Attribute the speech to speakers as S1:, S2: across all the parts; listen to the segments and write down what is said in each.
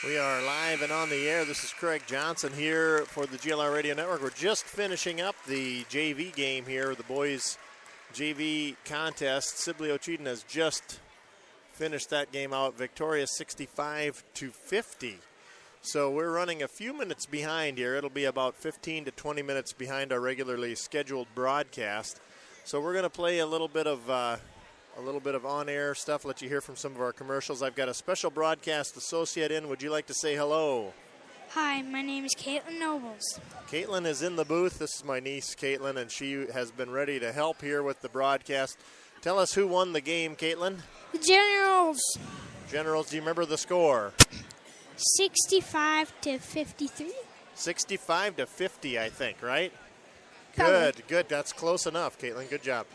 S1: We are live and on the air. This is Craig Johnson here for the GLR Radio Network. We're just finishing up the JV game here, the boys JV contest. Sibley Ocheydan has just finished that game out, victorious 65-50. So we're running a few minutes behind here. It'll be about 15 to 20 minutes behind our regularly scheduled broadcast. So we're going to play a little bit of on-air stuff, let you hear from some of our commercials. I've got a special broadcast associate in. Would you like to say hello?
S2: Hi, my name is Caitlin Nobles.
S1: Caitlin is in the booth. This is my niece, Caitlin, and she has been ready to help here with the broadcast. Tell us who won the game, Caitlin.
S2: The Generals.
S1: Generals, do you remember the score?
S2: 65-53.
S1: 65-50, I think, right?
S2: Probably.
S1: Good. That's close enough, Caitlin. Good job.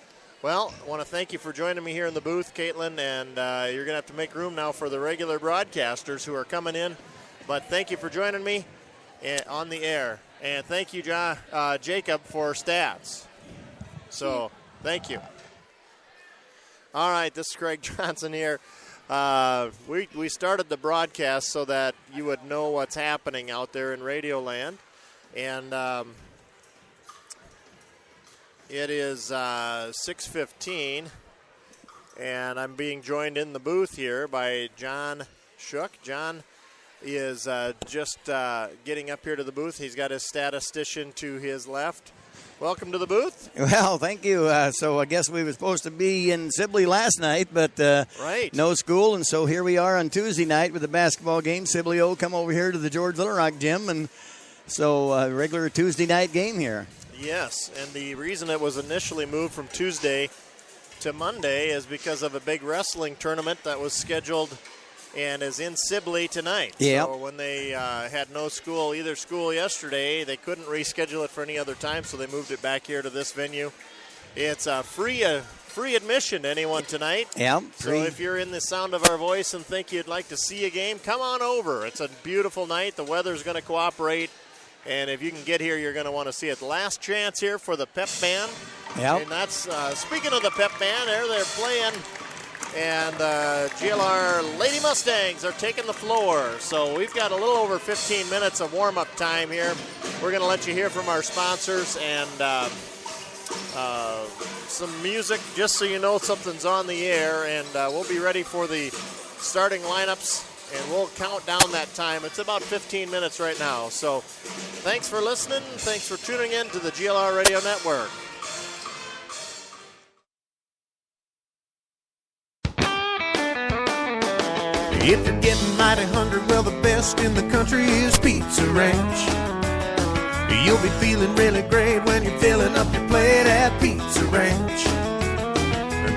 S1: Well, I want to thank you for joining me here in the booth, Caitlin, and you're going to have to make room now for the regular broadcasters who are coming in. But thank you for joining me on the air. And thank you, Jacob, for stats. So, thank you. All right, this is Craig Johnson here. We started the broadcast so that you would know what's happening out there in Radio Land. And it is 6:15, and I'm being joined in the booth here by John Shook. John is just getting up here to the booth. He's got his statistician to his left. Welcome to the booth.
S3: Well, thank you. So I guess we were supposed to be in Sibley last night, but
S1: right.
S3: No school, and so here we are on Tuesday night with the basketball game. Sibley O come over here to the George Little Rock gym, and so regular Tuesday night game here.
S1: Yes, and the reason it was initially moved from Tuesday to Monday is because of a big wrestling tournament that was scheduled and is in Sibley tonight.
S3: Yep.
S1: So when they had no school, either school yesterday, they couldn't reschedule it for any other time, so they moved it back here to this venue. It's free admission to anyone tonight.
S3: Yep.
S1: So if you're in the sound of our voice and think you'd like to see a game, come on over. It's a beautiful night. The weather's going to cooperate. And if you can get here, you're going to want to see it. Last chance here for the pep band.
S3: Yep.
S1: And that's, speaking of the pep band, they're playing. And GLR Lady Mustangs are taking the floor. So we've got a little over 15 minutes of warm-up time here. We're going to let you hear from our sponsors and some music just so you know something's on the air. And we'll be ready for the starting lineups. And we'll count down that time. It's about 15 minutes right now. So thanks for listening. Thanks for tuning in to the GLR Radio Network.
S4: If you're getting mighty hungry, well, the best in the country is Pizza Ranch. You'll be feeling really great when you're filling up your plate at Pizza Ranch.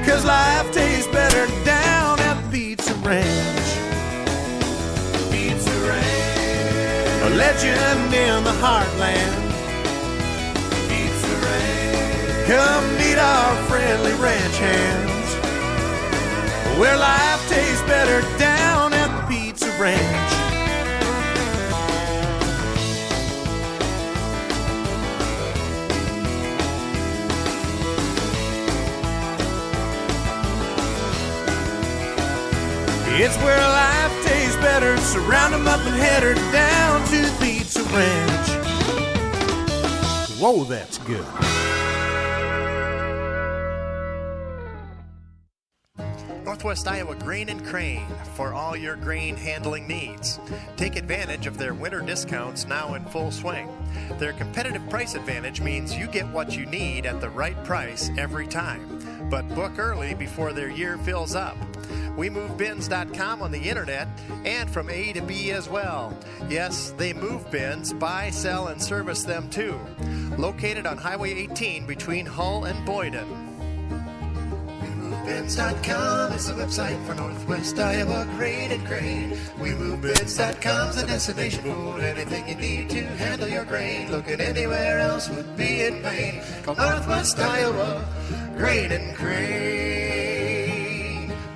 S4: 'Cause life tastes better down at Pizza Ranch. Pizza Ranch, a legend in the heartland. Pizza Ranch, come meet our friendly ranch hands, where life tastes better down at the Pizza Ranch. It's where life tastes better. So round 'em up and head her down to the Pizza Ranch. Whoa, that's good.
S5: Northwest Iowa Grain and Crane for all your grain handling needs. Take advantage of their winter discounts now in full swing. Their competitive price advantage means you get what you need at the right price every time. But book early before their year fills up. WeMoveBins.com on the internet and from A to B as well. Yes, they move bins, buy, sell, and service them too. Located on Highway 18 between Hull and Boyden. WeMoveBins.com is the website for Northwest Iowa Grain and Crane. WeMoveBins.com's the destination for anything you need to handle your grain. Looking anywhere else would be in vain. Call Northwest Iowa Grain and Crane.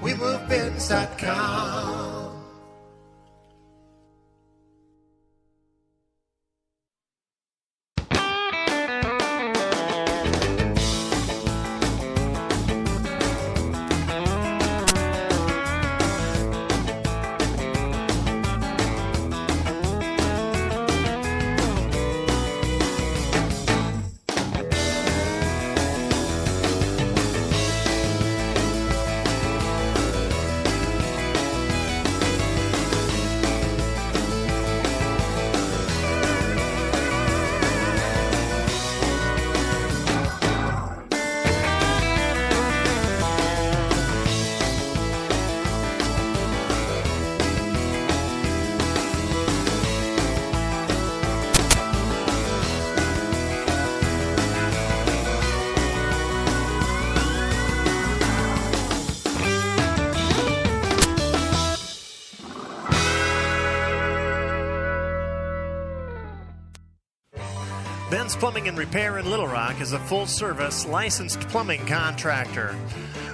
S5: WeMoveBins.com. Ben's Plumbing and Repair in Little Rock is a full-service, licensed plumbing contractor.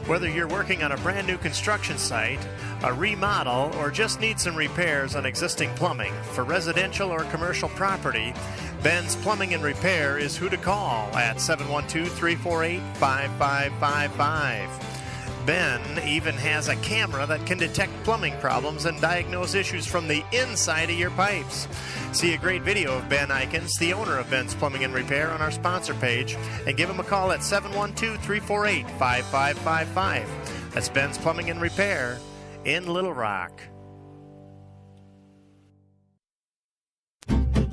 S5: Whether you're working on a brand new construction site, a remodel, or just need some repairs on existing plumbing for residential or commercial property, Ben's Plumbing and Repair is who to call at 712-348-5555. Ben even has a camera that can detect plumbing problems and diagnose issues from the inside of your pipes. See a great video of Ben Eikens, the owner of Ben's Plumbing and Repair, on our sponsor page, and give him a call at 712-348-5555. That's Ben's Plumbing and Repair in Little Rock.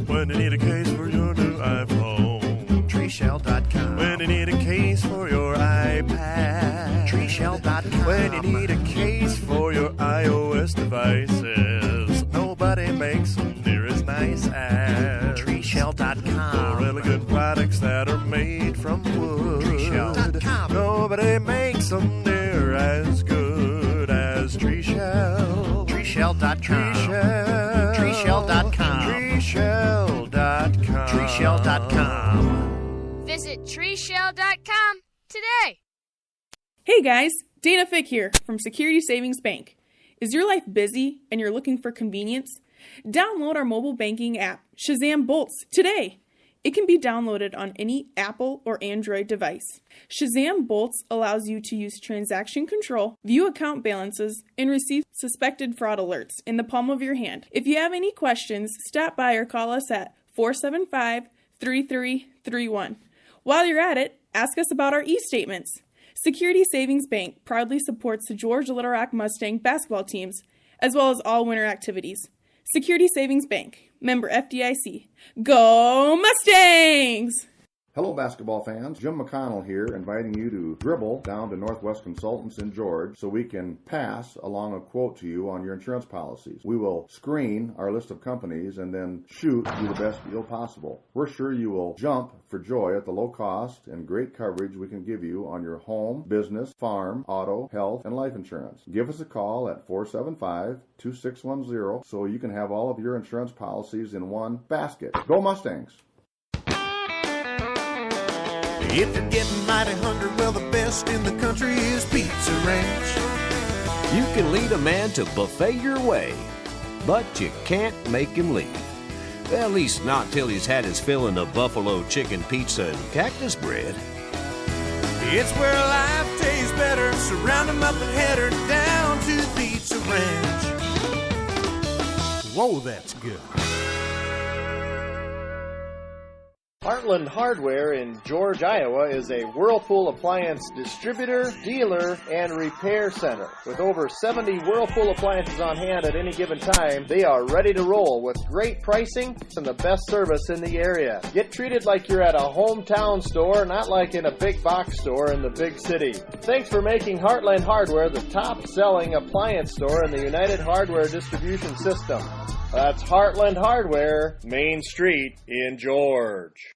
S4: When you need a case for your new iPhone,
S5: treeshell.com.
S4: when you need a case for your iPad,
S5: treeshell.com.
S4: when you need a case for your iOS devices, nobody makes them near as nice as
S5: treeshell.com.
S4: really good products that are made from wood.
S5: treeshell.com.
S4: Nobody makes them near as good as Treeshell.
S5: treeshell.com.
S4: Treeshell.
S5: treeshell.com.
S4: Treeshell.com.
S5: treeshell.com.
S6: Visit treeshell.com today.
S7: Hey guys, Dana Fick here from Security Savings Bank. Is your life busy and you're looking for convenience? Download our mobile banking app, Shazam Bolts, today. It can be downloaded on any Apple or Android device. Shazam Bolts allows you to use transaction control, view account balances, and receive suspected fraud alerts in the palm of your hand. If you have any questions, stop by or call us at 475-3331. While you're at it, ask us about our e-statements. Security Savings Bank proudly supports the George Little Rock Mustang basketball teams, as well as all winter activities. Security Savings Bank, member FDIC. Go Mustangs!
S8: Hello, basketball fans. Jim McConnell here, inviting you to dribble down to Northwest Consultants in George so we can pass along a quote to you on your insurance policies. We will screen our list of companies and then shoot you the best deal possible. We're sure you will jump for joy at the low cost and great coverage we can give you on your home, business, farm, auto, health, and life insurance. Give us a call at 475-2610 so you can have all of your insurance policies in one basket. Go Mustangs!
S4: If you're getting mighty hungry, well, the best in the country is Pizza Ranch.
S9: You can lead a man to buffet your way, but you can't make him leave. Well, at least not till he's had his fill of buffalo chicken pizza and cactus bread.
S4: It's where life tastes better. Surround him up and head her down to Pizza Ranch. Whoa, that's good.
S1: Heartland Hardware in George, Iowa is a Whirlpool appliance distributor, dealer, and repair center. With over 70 Whirlpool appliances on hand at any given time, they are ready to roll with great pricing and the best service in the area. Get treated like you're at a hometown store, not like in a big box store in the big city. Thanks for making Heartland Hardware the top-selling appliance store in the United Hardware distribution system. That's Heartland Hardware, Main Street in George.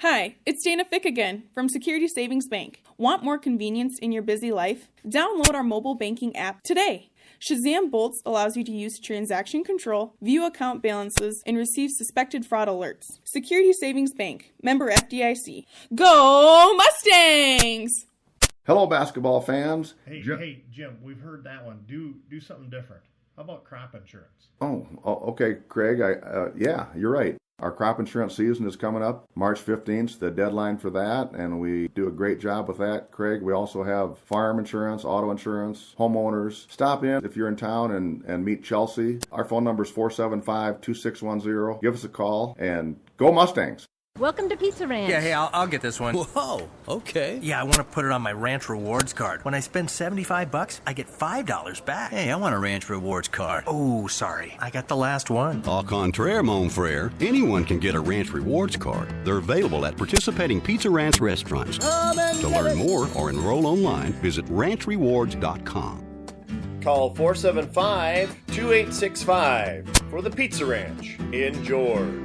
S7: Hi, it's Dana Fick again from Security Savings Bank. Want more convenience in your busy life? Download our mobile banking app today. Shazam Bolts allows you to use transaction control, view account balances, and receive suspected fraud alerts. Security Savings Bank, member FDIC. Go Mustangs!
S8: Hello, basketball fans.
S1: Hey, Jim, we've heard that one. Do something different. How about crop insurance?
S8: Oh, okay, Craig. Yeah, you're right. Our crop insurance season is coming up. March 15th, the deadline for that, and we do a great job with that, Craig. We also have farm insurance, auto insurance, homeowners. Stop in if you're in town and meet Chelsea. Our phone number is 475-2610. Give us a call, and go Mustangs.
S10: Welcome to Pizza Ranch.
S11: Yeah, hey, I'll get this one.
S12: Whoa, okay.
S11: Yeah, I want to put it on my Ranch Rewards card. When I spend $75, I get $5 back.
S12: Hey, I want a Ranch Rewards card.
S11: Oh, sorry. I got the last one.
S13: Au contraire, mon frere. Anyone can get a Ranch Rewards card. They're available at participating Pizza Ranch restaurants. To learn more or enroll online, visit ranchrewards.com.
S1: Call 475-2865 for the Pizza Ranch in George.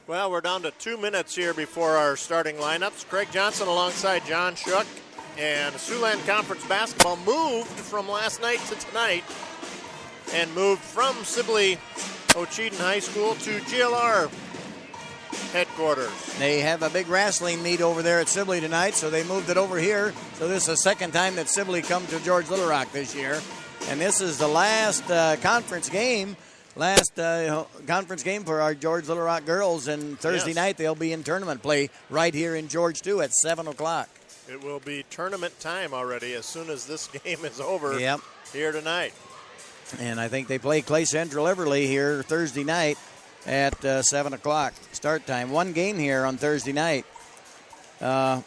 S1: Well, we're down to 2 minutes here before our starting lineups. Craig Johnson alongside John Shook. And Siouxland Conference basketball moved from last night to tonight and moved from Sibley Ocheydan High School to GLR headquarters.
S3: They have a big wrestling meet over there at Sibley tonight, so they moved it over here. So this is the second time that Sibley come to George Little Rock this year. And this is the last conference game. Last conference game for our George Little Rock girls, and Thursday night they'll be in tournament play right here in George, too, at 7 o'clock.
S1: It will be tournament time already as soon as this game is over here tonight.
S3: And I think they play Clay Central Everly here Thursday night at 7 o'clock start time. One game here on Thursday night. The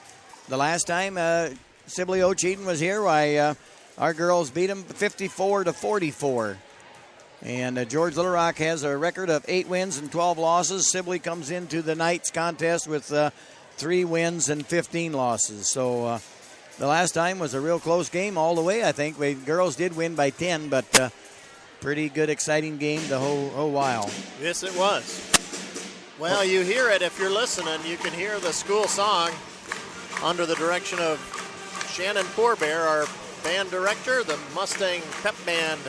S3: last time Sibley Ocheydan was here, our girls beat them 54-44. And George Little Rock has a record of 8 wins and 12 losses. Sibley comes into the night's contest with 3 wins and 15 losses. So the last time was a real close game all the way, I think. Girls did win by 10, but pretty good, exciting game the whole while.
S1: Yes, it was. Well, you hear it if you're listening. You can hear the school song under the direction of Shannon Poorbear, our band director, the Mustang Pep Band,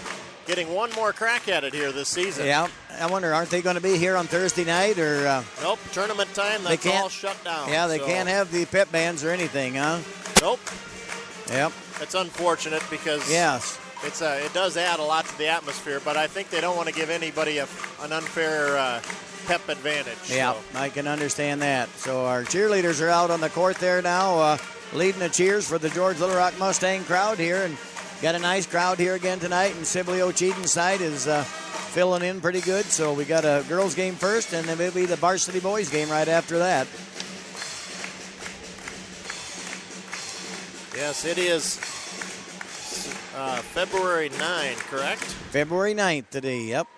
S1: getting one more crack at it here this season.
S3: Yeah, I wonder, aren't they going to be here on Thursday night? Or
S1: nope, tournament time, that's all shut down.
S3: Yeah, they can't have the pep bands or anything, huh?
S1: Nope.
S3: Yep.
S1: It's unfortunate because it does add a lot to the atmosphere, but I think they don't want to give anybody an unfair pep advantage.
S3: Yeah, so I can understand that. So our cheerleaders are out on the court there now, leading the cheers for the George Little Rock Mustang crowd here, and got a nice crowd here again tonight, and Sibley Ocheydan's side is filling in pretty good. So we got a girls game first, and then it'll be the varsity boys game right after that.
S1: Yes, it is February 9, correct?
S3: February 9th today, yep.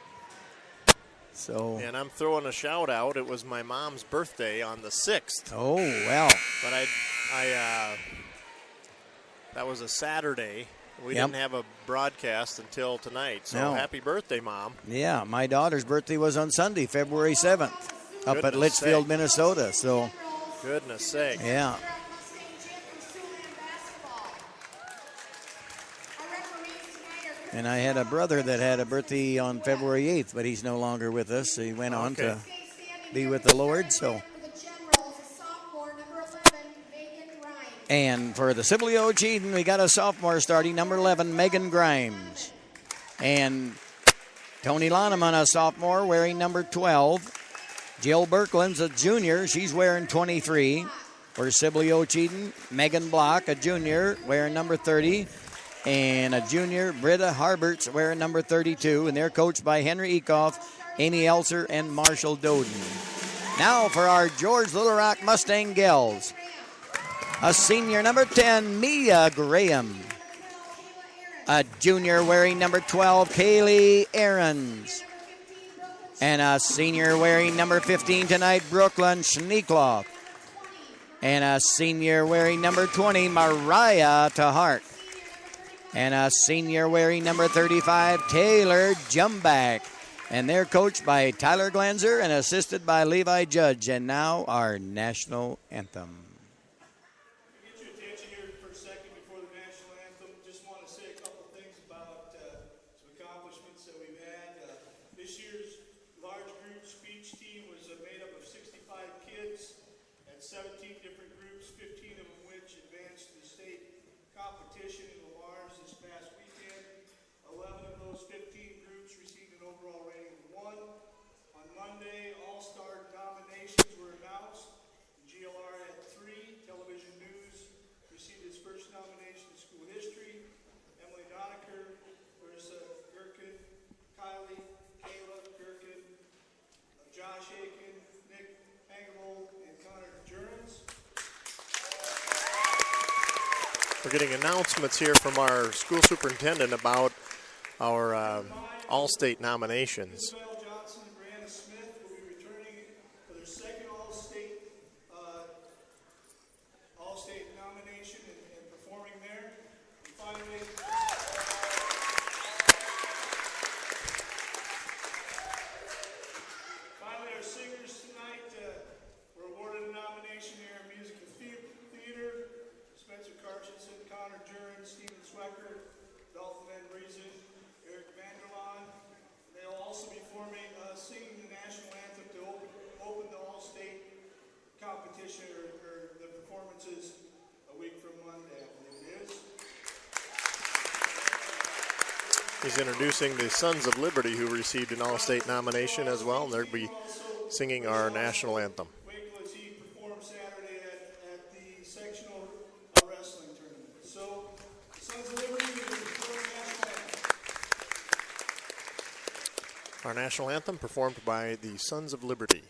S3: So.
S1: And I'm throwing a shout out. It was my mom's birthday on the 6th.
S3: Oh, well.
S1: But that was a Saturday. We didn't have a broadcast until tonight, so happy birthday, Mom.
S3: Yeah, my daughter's birthday was on Sunday, February 7th, up at Litchfield, Minnesota. So,
S1: goodness sake.
S3: Yeah. And I had a brother that had a birthday on February 8th, but he's no longer with us. So he went on to be with the Lord, so. And for the Sibley Ocheydan, we got a sophomore starting, number 11, Megan Grimes. And Tony Loneman, a sophomore, wearing number 12. Jill Berkland's a junior. She's wearing 23. For Sibley Ocheydan, Megan Block, a junior, wearing number 30. And a junior, Britta Harbert's wearing number 32. And they're coached by Henry Ecoff, Amy Elser, and Marshall Doden. Now for our George Little Rock Mustang Gals. A senior, number 10, Mia Graham. A junior wearing number 12, Kaylee Ahrens. And a senior wearing number 15 tonight, Brooklyn Schneekloff. And a senior wearing number 20, Mariah Tahart. And a senior wearing number 35, Taylor Jumback. And they're coached by Tyler Glanzer and assisted by Levi Judge. And now our national anthem.
S10: Get your attention here for a second before the national anthem. Just want to say a couple things about some accomplishments that we've had. This year's large group speech team was made up of 65 kids at 17 different groups, 15 of them which advanced to the state competition in the LARs this past weekend. 11 of those 15 groups received an overall rating of 1. On Monday, all-star nominations were announced. GLR had 3. Television News received its first nomination in school history. Emily Donaker, Larissa Gherkin, Kylie, Kayla Gherkin, Josh Aiken, Nick Hangable, and Connor Jurens.
S1: We're getting announcements here from our school superintendent about our all-state nominations.
S10: Isabel Johnson and Brianna Smith will be returning for their second all-state nomination and performing there. And finally, our singers tonight were awarded a nomination here in musical theater. Spencer Carchinson, Connor Duran, Stephen Swecker, Dalton Van Briesen, Eric Vanderlaan. They'll also be singing the national anthem to open the all-state competition or the performances a week from Monday, I believe it is.
S1: He's introducing the Sons of Liberty, who received an all-state nomination as well, and they'll be singing our national anthem.
S10: Wakefield as he performed Saturday at the sectional wrestling tournament. So, Sons of Liberty will perform the national anthem.
S1: Our national anthem performed by the Sons of Liberty.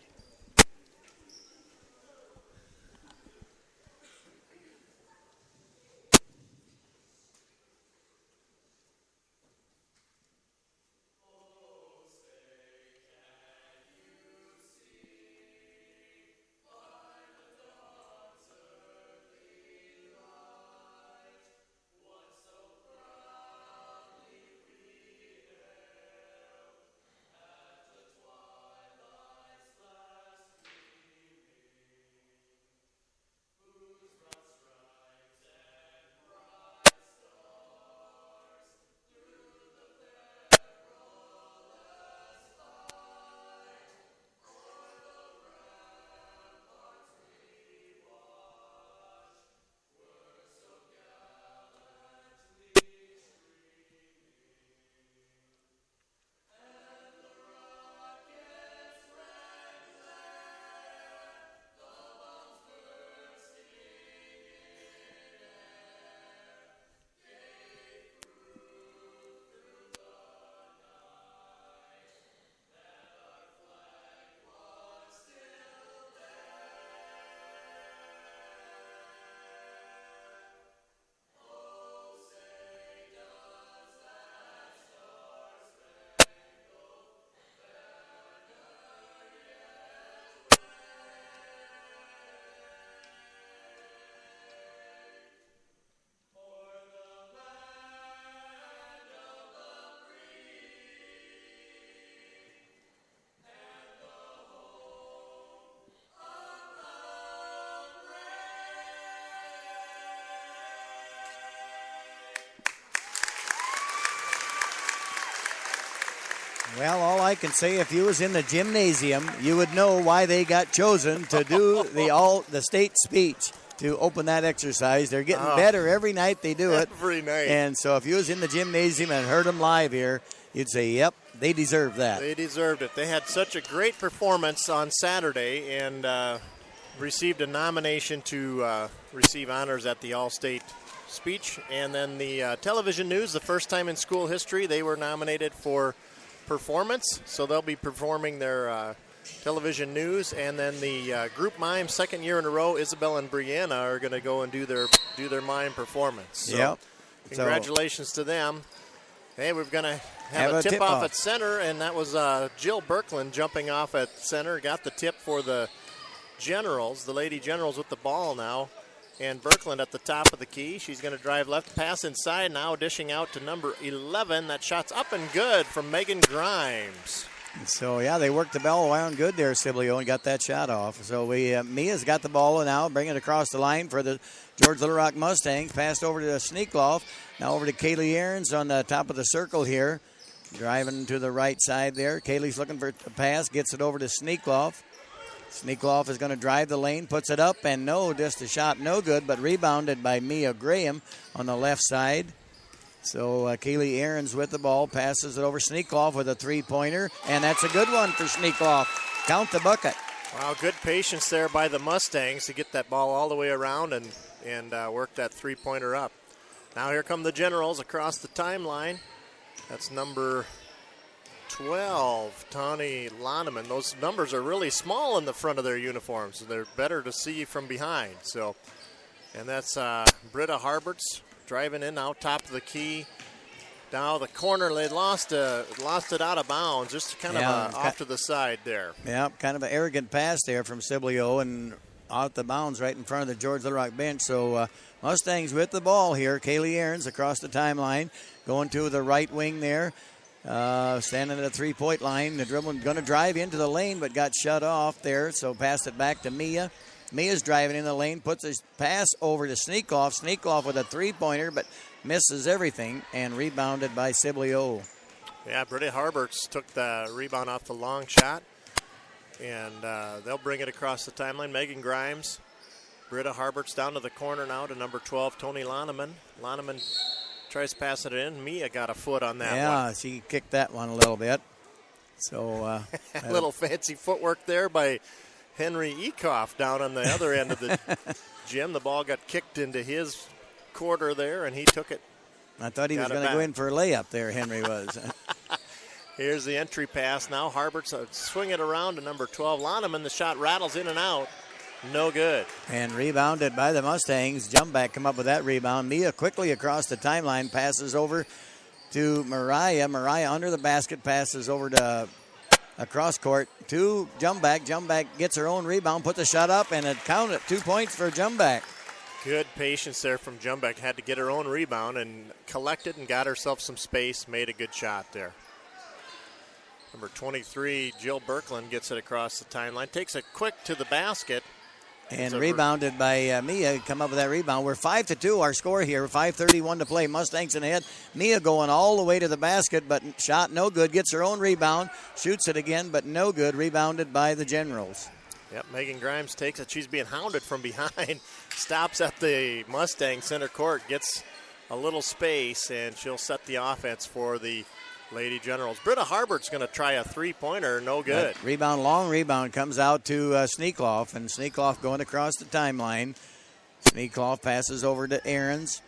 S3: Well, all I can say, if you was in the gymnasium, you would know why they got chosen to do the state speech to open that exercise. They're getting better every night they do it.
S1: Every night.
S3: And so if you was in the gymnasium and heard them live here, you'd say, yep, they deserve that.
S1: They deserved it. They had such a great performance on Saturday and received a nomination to receive honors at the All-State speech. And then the Television News, the first time in school history, they were nominated for performance. So they'll be performing their Television News. And then the group mime, second year in a row, Isabel and Brianna are going to go and do their mime performance. So
S3: yep.
S1: Congratulations to them. Hey, we're going to have a tip-off at center, and that was Jill Birkland jumping off at center. Got the tip for the Generals, the Lady Generals with the ball now. And Birkland at the top of the key. She's going to drive left, pass inside, now dishing out to number 11. That shot's up and good from Megan Grimes.
S3: So, yeah, they worked the ball around good there, Sibley, and got that shot off. So, Mia's got the ball now, bring it across the line for the George Little Rock Mustangs. Passed over to Sneakloff. Now over to Kaylee Aarons on the top of the circle here. Driving to the right side there. Kaylee's looking for a pass, gets it over to Sneakloff. Sneakloff is going to drive the lane, puts it up, and just a shot, no good, but rebounded by Mia Graham on the left side. So Kaylee Aarons with the ball, passes it over Sneakloff with a three-pointer, and that's a good one for Sneakloff. Count the bucket.
S1: Wow, good patience there by the Mustangs to get that ball all the way around and work that three-pointer up. Now here come the Generals across the timeline. That's number 12, Tawny Loneman. Those numbers are really small in the front of their uniforms, so they're better to see from behind. So, and that's Britta Harberts driving in out top of the key. Now the corner, they lost it out of bounds, just kind of off to the side there.
S3: Yeah, kind of an arrogant pass there from Sibley and out the bounds right in front of the George Little Rock bench. So Mustangs with the ball here. Kaylee Aarons across the timeline, going to the right wing there. Standing at the three-point line. The dribbling going to drive into the lane, but got shut off there, so passed it back to Mia. Mia's driving in the lane, puts his pass over to Sneakloff. Sneakloff with a three-pointer, but misses everything, and rebounded by Sibley O.
S1: Yeah, Britta Harberts took the rebound off the long shot, and they'll bring it across the timeline. Megan Grimes, Britta Harberts down to the corner now to number 12, Tony Loneman. Loneman tries to pass it in. Mia got a foot on that one.
S3: Yeah, she kicked that one a little bit. So
S1: a little fancy footwork there by Henry Ekoff down on the other end of the gym. The ball got kicked into his quarter there, and he took it.
S3: I thought he was going to go in for a layup there, Henry was.
S1: Here's the entry pass now. Harbert's swing it around to number 12, Loneman. The shot rattles in and out. No good.
S3: And rebounded by the Mustangs. Jump back, come up with that rebound. Mia quickly across the timeline, passes over to Mariah. Mariah under the basket, passes over to across court to Jump back gets her own rebound, puts a shot up, and it counted 2 points for Jump back.
S1: Good patience there from Jump back. Had to get her own rebound and collected and got herself some space. Made a good shot there. Number 23, Jill Birkeland gets it across the timeline. Takes it quick to the basket.
S3: And rebounded by Mia. Come up with that rebound. We're 5-2 our score here. 5:31 to play. Mustangs in ahead. Mia going all the way to the basket, but shot no good. Gets her own rebound. Shoots it again, but no good. Rebounded by the Generals.
S1: Yep, Megan Grimes takes it. She's being hounded from behind. Stops at the Mustang center court. Gets a little space, and she'll set the offense for the Lady Generals. Britta Harbert's going to try a three-pointer. No good.
S3: Long rebound comes out to Sneakloff, and Sneakloff going across the timeline. Sneakloff passes over to Aarons.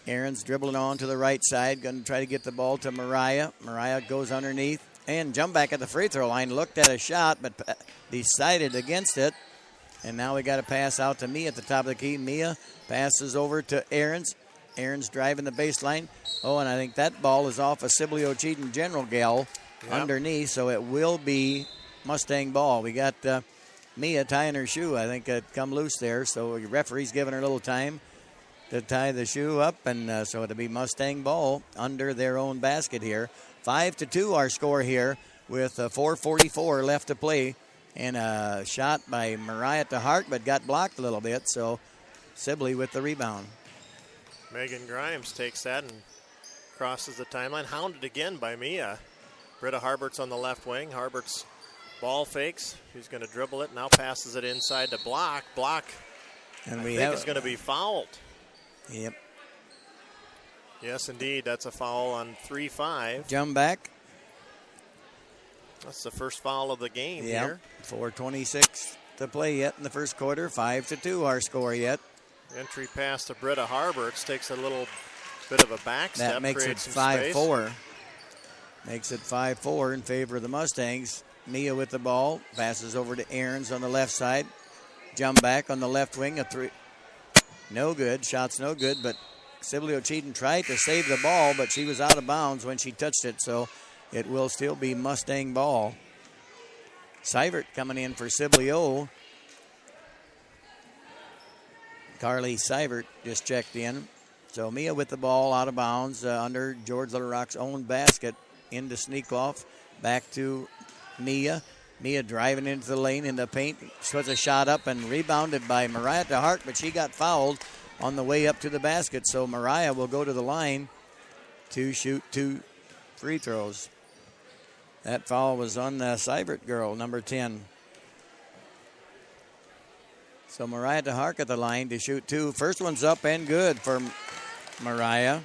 S3: Aarons dribbling on to the right side. Going to try to get the ball to Mariah. Mariah goes underneath and Jump back at the free throw line. Looked at a shot, but decided against it. And now we got a pass out to Mia at the top of the key. Mia passes over to Aarons. Aarons driving the baseline. Oh, and I think that ball is off a Sibley Ocheydan General gal underneath, so it will be Mustang ball. We got Mia tying her shoe. I think it come loose there, so the referee's giving her a little time to tie the shoe up, and so it'll be Mustang ball under their own basket here. 5-2 our score here with 4:44 left to play, and a shot by Mariah to Hart, but got blocked a little bit, so Sibley with the rebound.
S1: Megan Grimes takes that and crosses the timeline. Hounded again by Mia. Britta Harbert's on the left wing. Harbert's ball fakes. She's going to dribble it. Now passes it inside to Block. Block,
S3: and
S1: I think is going to be fouled.
S3: Yep.
S1: Yes, indeed. That's a foul on 3-5.
S3: Jump back.
S1: That's the first foul of the game here.
S3: 4:26 to play yet in the first quarter. 5-2 our score yet.
S1: Entry pass to Britta Harberts. Takes a little bit of a back step.
S3: That makes it 5-4. Makes it 5-4 in favor of the Mustangs. Mia with the ball. Passes over to Aarons on the left side. Jump back on the left wing. A three. No good. Shot's no good, but Sibley Ocheydan tried to save the ball, but she was out of bounds when she touched it, so it will still be Mustang ball. Seivert coming in for Sibley O. Carly Seivert just checked in. So Mia with the ball out of bounds under George Little Rock's own basket into Sneakloff. Back to Mia. Mia driving into the lane in the paint. Puts a shot up and rebounded by Mariah DeHart, but she got fouled on the way up to the basket. So Mariah will go to the line to shoot 2 free throws. That foul was on the Seibert girl, number 10. So Mariah DeHart at the line to shoot 2. First one's up and good for Mariah.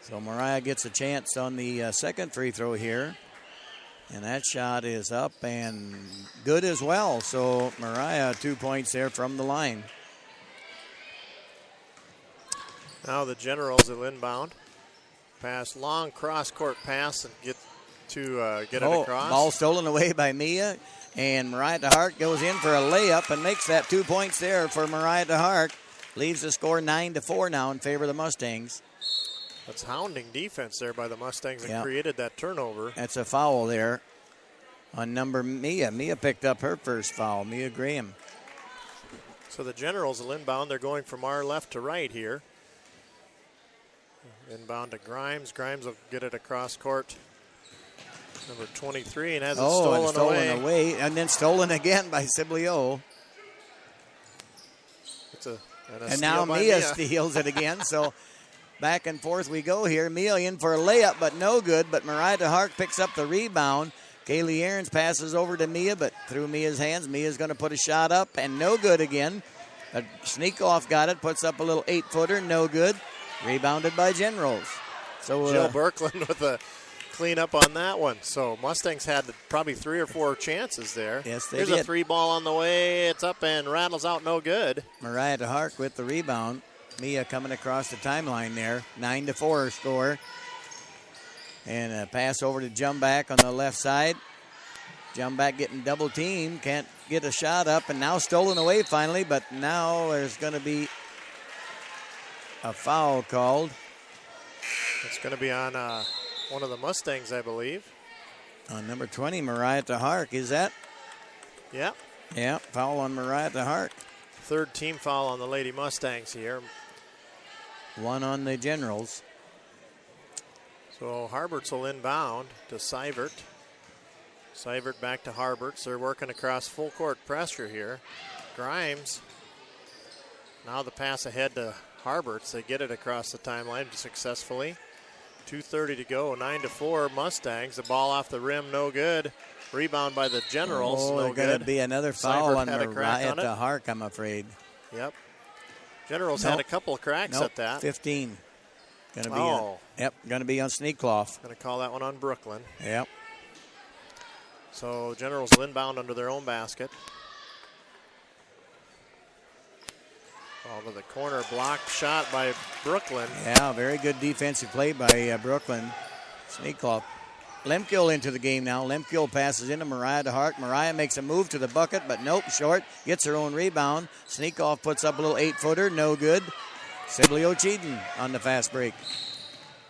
S3: So Mariah gets a chance on the second free throw here. And that shot is up and good as well. So Mariah, 2 points there from the line.
S1: Now the Generals will inbound. Pass, long cross-court pass and get it across.
S3: Ball stolen away by Mia. And Mariah DeHart goes in for a layup and makes that 2 points there for Mariah DeHart. Leaves the score 9-4 now in favor of the Mustangs.
S1: That's hounding defense there by the Mustangs and created that turnover.
S3: That's a foul there on number Mia. Mia picked up her first foul, Mia Graham.
S1: So the Generals will inbound. They're going from our left to right here. Inbound to Grimes. Grimes will get it across court. Number 23 and has it stolen
S3: away. And then stolen again by Sibley O. And now Mia steals it again. So back and forth we go here. Mia in for a layup, but no good. But Mariah DeHart picks up the rebound. Kaylee Aarons passes over to Mia, but through Mia's hands. Mia's going to put a shot up, and no good again. A sneak off got it, puts up a little 8-footer, no good. Rebounded by Generals. So
S1: Jill Birkland with a cleanup on that one. So Mustangs had probably 3 or 4 chances there.
S3: Yes, they
S1: did. There's a 3 ball on the way. It's up and rattles out, no good.
S3: Mariah DeHart with the rebound. Mia coming across the timeline there. 9-4 score. And a pass over to Jumback on the left side. Jumback getting double teamed. Can't get a shot up. And now stolen away finally. But now there's going to be a foul called.
S1: It's going to be on one of the Mustangs, I believe.
S3: On number 20, Mariah DeHart. Is that?
S1: Yeah.
S3: Yeah, foul on Mariah DeHart.
S1: 3rd team foul on the Lady Mustangs here.
S3: 1 on the Generals.
S1: So Harberts will inbound to Seibert. Seibert back to Harberts. They're working across full court pressure here. Grimes. Now the pass ahead to Harberts. They get it across the timeline successfully. 2:30 to go. 9-4 Mustangs. The ball off the rim, no good. Rebound by the Generals. No good.
S3: Going to be another foul on Mariah DeHart, I'm afraid.
S1: Yep. Generals had a couple of cracks at that.
S3: 15. Going to be on Sneakcloth.
S1: Going to call that one on Brooklyn.
S3: Yep.
S1: So Generals will inbound under their own basket. Ball to the corner, blocked shot by Brooklyn.
S3: Yeah, very good defensive play by Brooklyn. Sneakcloth. Lemkill into the game now. Lemkill passes into Mariah DeHart. Mariah makes a move to the bucket, but nope, short. Gets her own rebound. Sneakoff puts up a little 8-footer, no good. Sibley Ocheydan on the fast break.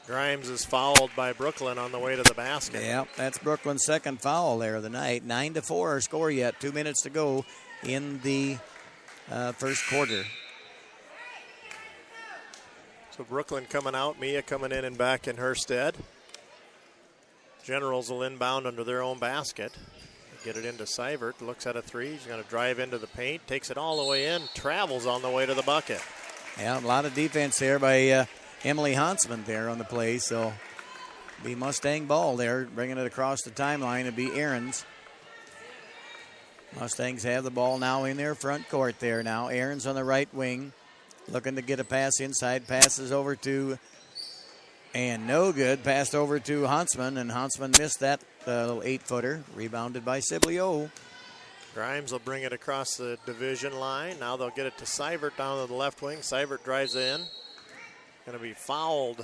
S1: Grimes is fouled by Brooklyn on the way to the basket.
S3: Yeah, that's Brooklyn's second foul there of the night. 9-4 score yet. 2 minutes to go in the first quarter.
S1: So Brooklyn coming out, Mia coming in and back in her stead. Generals will inbound under their own basket. Get it into Seibert, looks at a 3. He's going to drive into the paint, takes it all the way in, travels on the way to the bucket.
S3: Yeah, a lot of defense there by Emily Hansman there on the play. So be Mustang ball there, bringing it across the timeline. It'll be Aarons. Mustangs have the ball now in their front court there now. Aarons on the right wing, looking to get a pass inside. Passes over to... And no good. Passed over to Hansman, and Hansman missed that little 8-footer. Rebounded by Sibley O.
S1: Grimes will bring it across the division line. Now they'll get it to Seibert down to the left wing. Seibert drives in. Going to be fouled.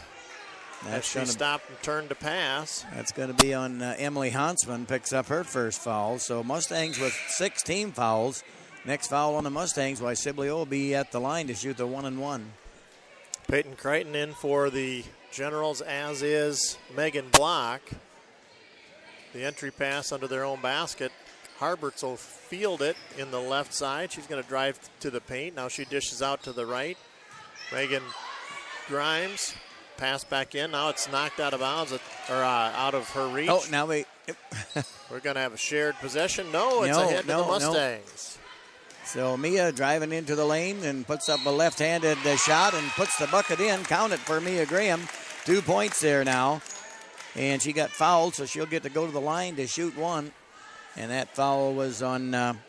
S1: As she stopped and turned to pass.
S3: That's going to be on Emily Hansman. Picks up her first foul. So Mustangs with 6 team fouls. Next foul on the Mustangs, while Sibley O will be at the line to shoot the 1-and-1.
S1: Peyton Crichton in for the Generals, as is Megan Block. The entry pass under their own basket. Harberts will field it in the left side. She's going to drive to the paint. Now she dishes out to the right. Megan Grimes pass back in. Now it's knocked out of bounds, or out of her reach.
S3: Oh, now we're
S1: going to have a shared possession. No, it's a hit to the Mustangs.
S3: So Mia driving into the lane and puts up a left-handed shot and puts the bucket in. Count it for Mia Graham. 2 points there now. And she got fouled, so she'll get to go to the line to shoot one. And that foul was on number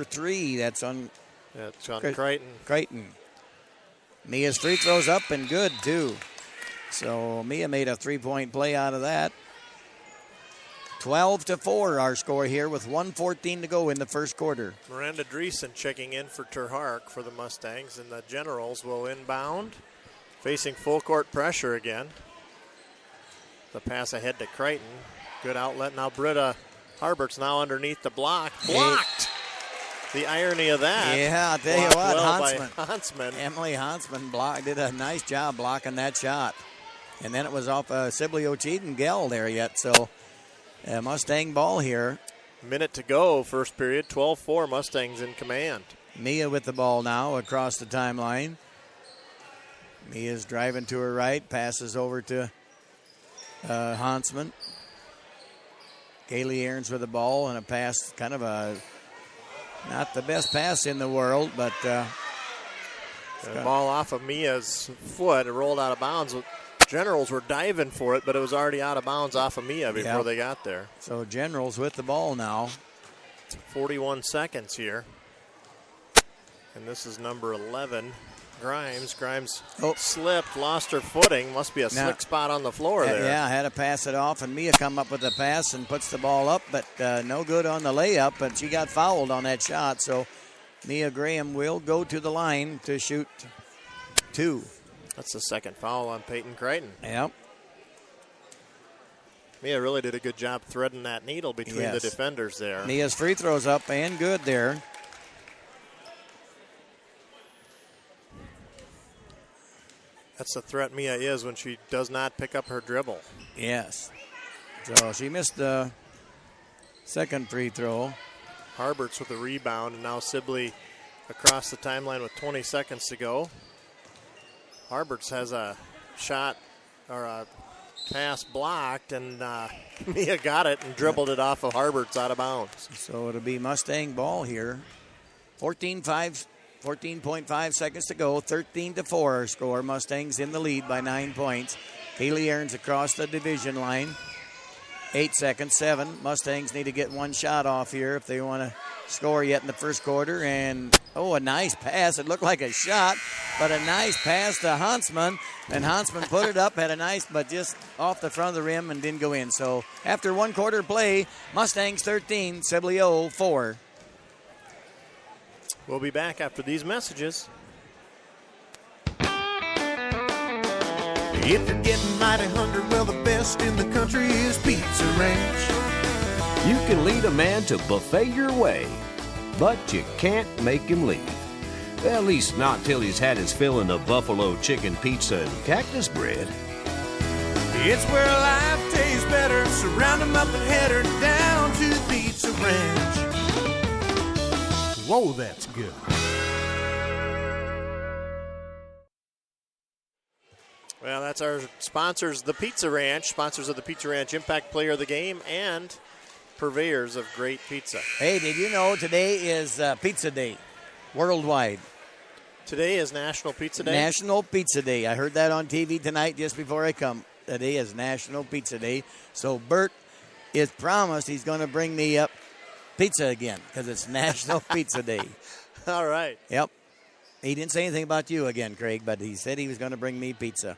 S3: 3. That's on Crichton. Mia's free throws up and good, too. So Mia made a 3-point play out of that. 12-4 our score here with 1:14 to go in the first quarter.
S1: Miranda Dreesen checking in for Terhark for the Mustangs, and the Generals will inbound, facing full court pressure again. The pass ahead to Crichton. Good outlet. Now Britta Harbert's now underneath the block. Blocked! The irony of that.
S3: Yeah, I'll tell you what,
S1: Huntsman.
S3: Emily Huntsman did a nice job blocking that shot. And then it was off a Sibley Ocheydan Gell there yet, so Mustang ball here.
S1: Minute to go, first period. 12-4, Mustangs in command.
S3: Mia with the ball now across the timeline. Mia's driving to her right, passes over to Huntsman. Kaylee Aarons with the ball and a pass, kind of not the best pass in the world, but
S1: the ball off of Mia's foot. It rolled out of bounds. Generals were diving for it, but it was already out of bounds off of Mia before they got there.
S3: So Generals with the ball now.
S1: 41 seconds here. And this is number 11, Grimes. Grimes slipped, lost her footing. Must be a slick spot on the floor there.
S3: Yeah, had to pass it off, and Mia come up with the pass and puts the ball up, but no good on the layup, but she got fouled on that shot. So Mia Graham will go to the line to shoot 2.
S1: That's the second foul on Peyton Crichton.
S3: Yep.
S1: Mia really did a good job threading that needle between the defenders there.
S3: Mia's free throws up and good there.
S1: That's the threat Mia is when she does not pick up her dribble.
S3: Yes. So she missed the second free throw.
S1: Harbert's with the rebound, and now Sibley across the timeline with 20 seconds to go. Harbert's has a shot or a pass blocked, and Mia got it and dribbled it off of Harbert's out of bounds.
S3: So it'll be Mustang ball here. 14.5 seconds to go. 13-4 our score. Mustangs in the lead by 9 points. Kaylee Aarons across the division line. 8 seconds, 7. Mustangs need to get one shot off here if they want to score yet in the first quarter. And, a nice pass. It looked like a shot, but a nice pass to Huntsman. And Huntsman put it up, had a nice, but just off the front of the rim and didn't go in. So after one quarter play, Mustangs 13, Sibley 4.
S1: We'll be back after these messages.
S4: If you're getting mighty hungry, well, the best in the country is Pizza Ranch.
S9: You can lead a man to buffet your way, but you can't make him leave. At least not till he's had his filling of buffalo chicken pizza and cactus bread.
S4: It's where life tastes better, so round 'em up and head her down to Pizza Ranch. Whoa, that's good.
S1: Well, that's our sponsors, the Pizza Ranch, sponsors of the Pizza Ranch Impact Player of the Game and purveyors of great pizza.
S3: Hey, did you know today is Pizza Day worldwide?
S1: Today is National Pizza Day?
S3: National Pizza Day. I heard that on TV tonight just before I come. Today is National Pizza Day. So Bert is promised he's going to bring me up pizza again because it's National Pizza Day.
S1: All right.
S3: Yep. He didn't say anything about you again, Craig, but he said he was going to bring me pizza.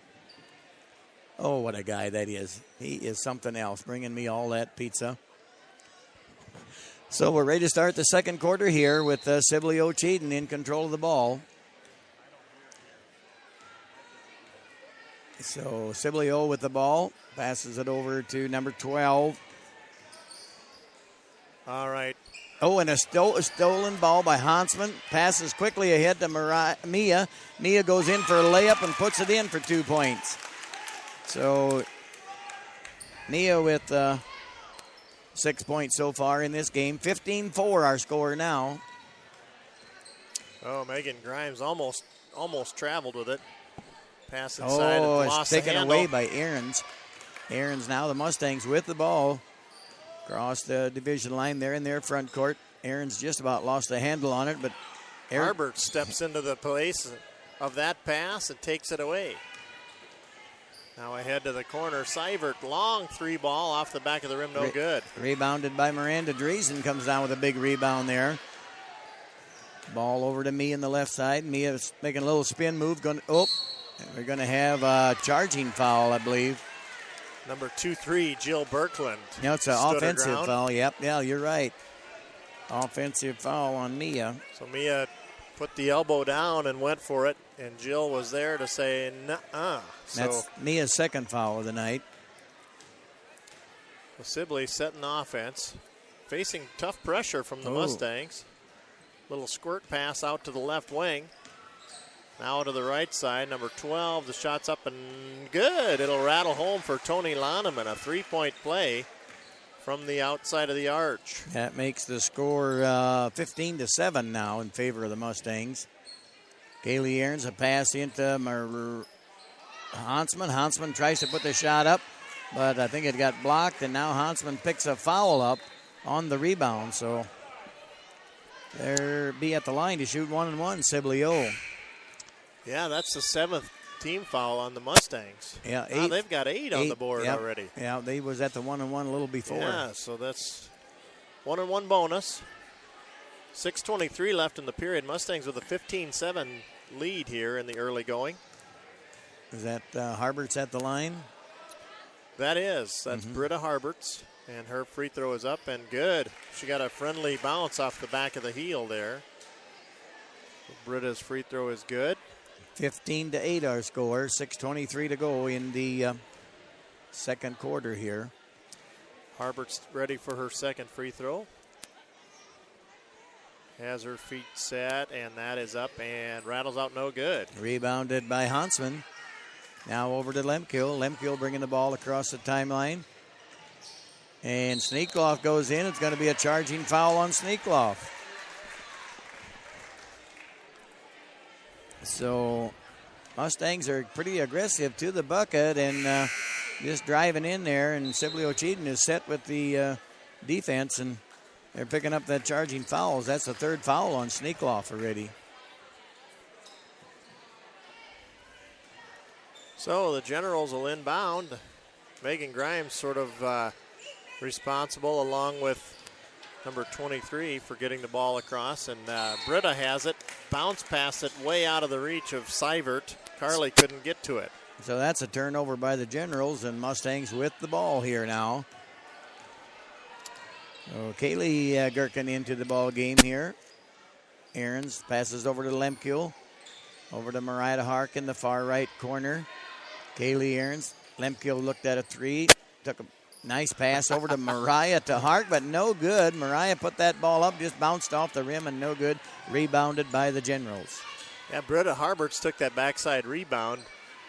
S3: Oh, what a guy that is. He is something else, bringing me all that pizza. So we're ready to start the second quarter here with Sibley Ocheydan in control of the ball. So Sibley O with the ball, passes it over to number 12.
S1: All right.
S3: Oh, and a stolen ball by Huntsman. Passes quickly ahead to Mia. Mia goes in for a layup and puts it in for 2 points. So Mia with 6 points so far in this game. 15-4 our score now.
S1: Oh, Megan Grimes almost almost traveled with it. Pass inside and lost
S3: it's
S1: the
S3: taken
S1: handle.
S3: away by Ahrens. Ahrens now the Mustangs with the ball. Across the division line there in their front court. Ahrens just about lost the handle on it, but
S1: Harbert steps into the place of that pass and takes it away. Now ahead to the corner. Seivert, long 3-ball off the back of the rim, no good.
S3: Rebounded by Miranda Driesen, comes down with a big rebound there. Ball over to Mia on the left side. Mia's making a little spin move. We're going to have a charging foul, I believe.
S1: Number 2-3, Jill Birkland.
S3: No, it's an offensive foul. Yep, yeah, you're right. Offensive foul on Mia.
S1: So Mia put the elbow down and went for it, and Jill was there to say, nuh-uh.
S3: That's Mia's second foul of the night.
S1: Sibley setting offense, facing tough pressure from the Mustangs. Little squirt pass out to the left wing. Now to the right side, number 12. The shot's up and good. It'll rattle home for Tony Loneman. A 3-point play from the outside of the arch.
S3: That makes the score 15-7 now in favor of the Mustangs. Kaylee Ahrens, a pass into Hansman. Hansman tries to put the shot up, but I think it got blocked, and now Hansman picks a foul up on the rebound. So they'll be at the line to shoot 1-1, Sibley O.
S1: Yeah, that's the 7th team foul on the Mustangs.
S3: Yeah,
S1: wow, they've got 8 on the board already.
S3: Yeah, they was at the 1-1 a little before.
S1: Yeah, so that's 1-1 bonus. 6:23 left in the period. Mustangs with a 15-7 lead here in the early going.
S3: Is that Harbert's at the line?
S1: That is. That's Britta Harberts, and her free throw is up and good. She got a friendly bounce off the back of the heel there. Britta's free throw is good.
S3: 15-8 our score. 6:23 to go in the second quarter here.
S1: Harbert's ready for her second free throw. Has her feet set, and that is up and rattles out no good.
S3: Rebounded by Hansman. Now over to Lemkill. Lemkill bringing the ball across the timeline. And Sneakloff goes in. It's going to be a charging foul on Sneakloff. So Mustangs are pretty aggressive to the bucket and just driving in there. And Sibley Ocheydan is set with the defense, and they're picking up that charging fouls. That's the third foul on Sneakloff already.
S1: So the Generals will inbound. Megan Grimes sort of responsible along with number 23 for getting the ball across. And Britta has it. Bounce past it way out of the reach of Seivert. Carly couldn't get to it.
S3: So that's a turnover by the Generals, and Mustangs with the ball here now. So Kaylee Gherkin into the ball game here. Ahrens passes over to Lemkill. Over to Mariah Hark in the far right corner. Kaylee Ahrens. Lemkill looked at a three. Took a nice pass over to Mariah to Hark, but no good. Mariah put that ball up, just bounced off the rim and no good. Rebounded by the Generals.
S1: Yeah, Britta Harberts took that backside rebound,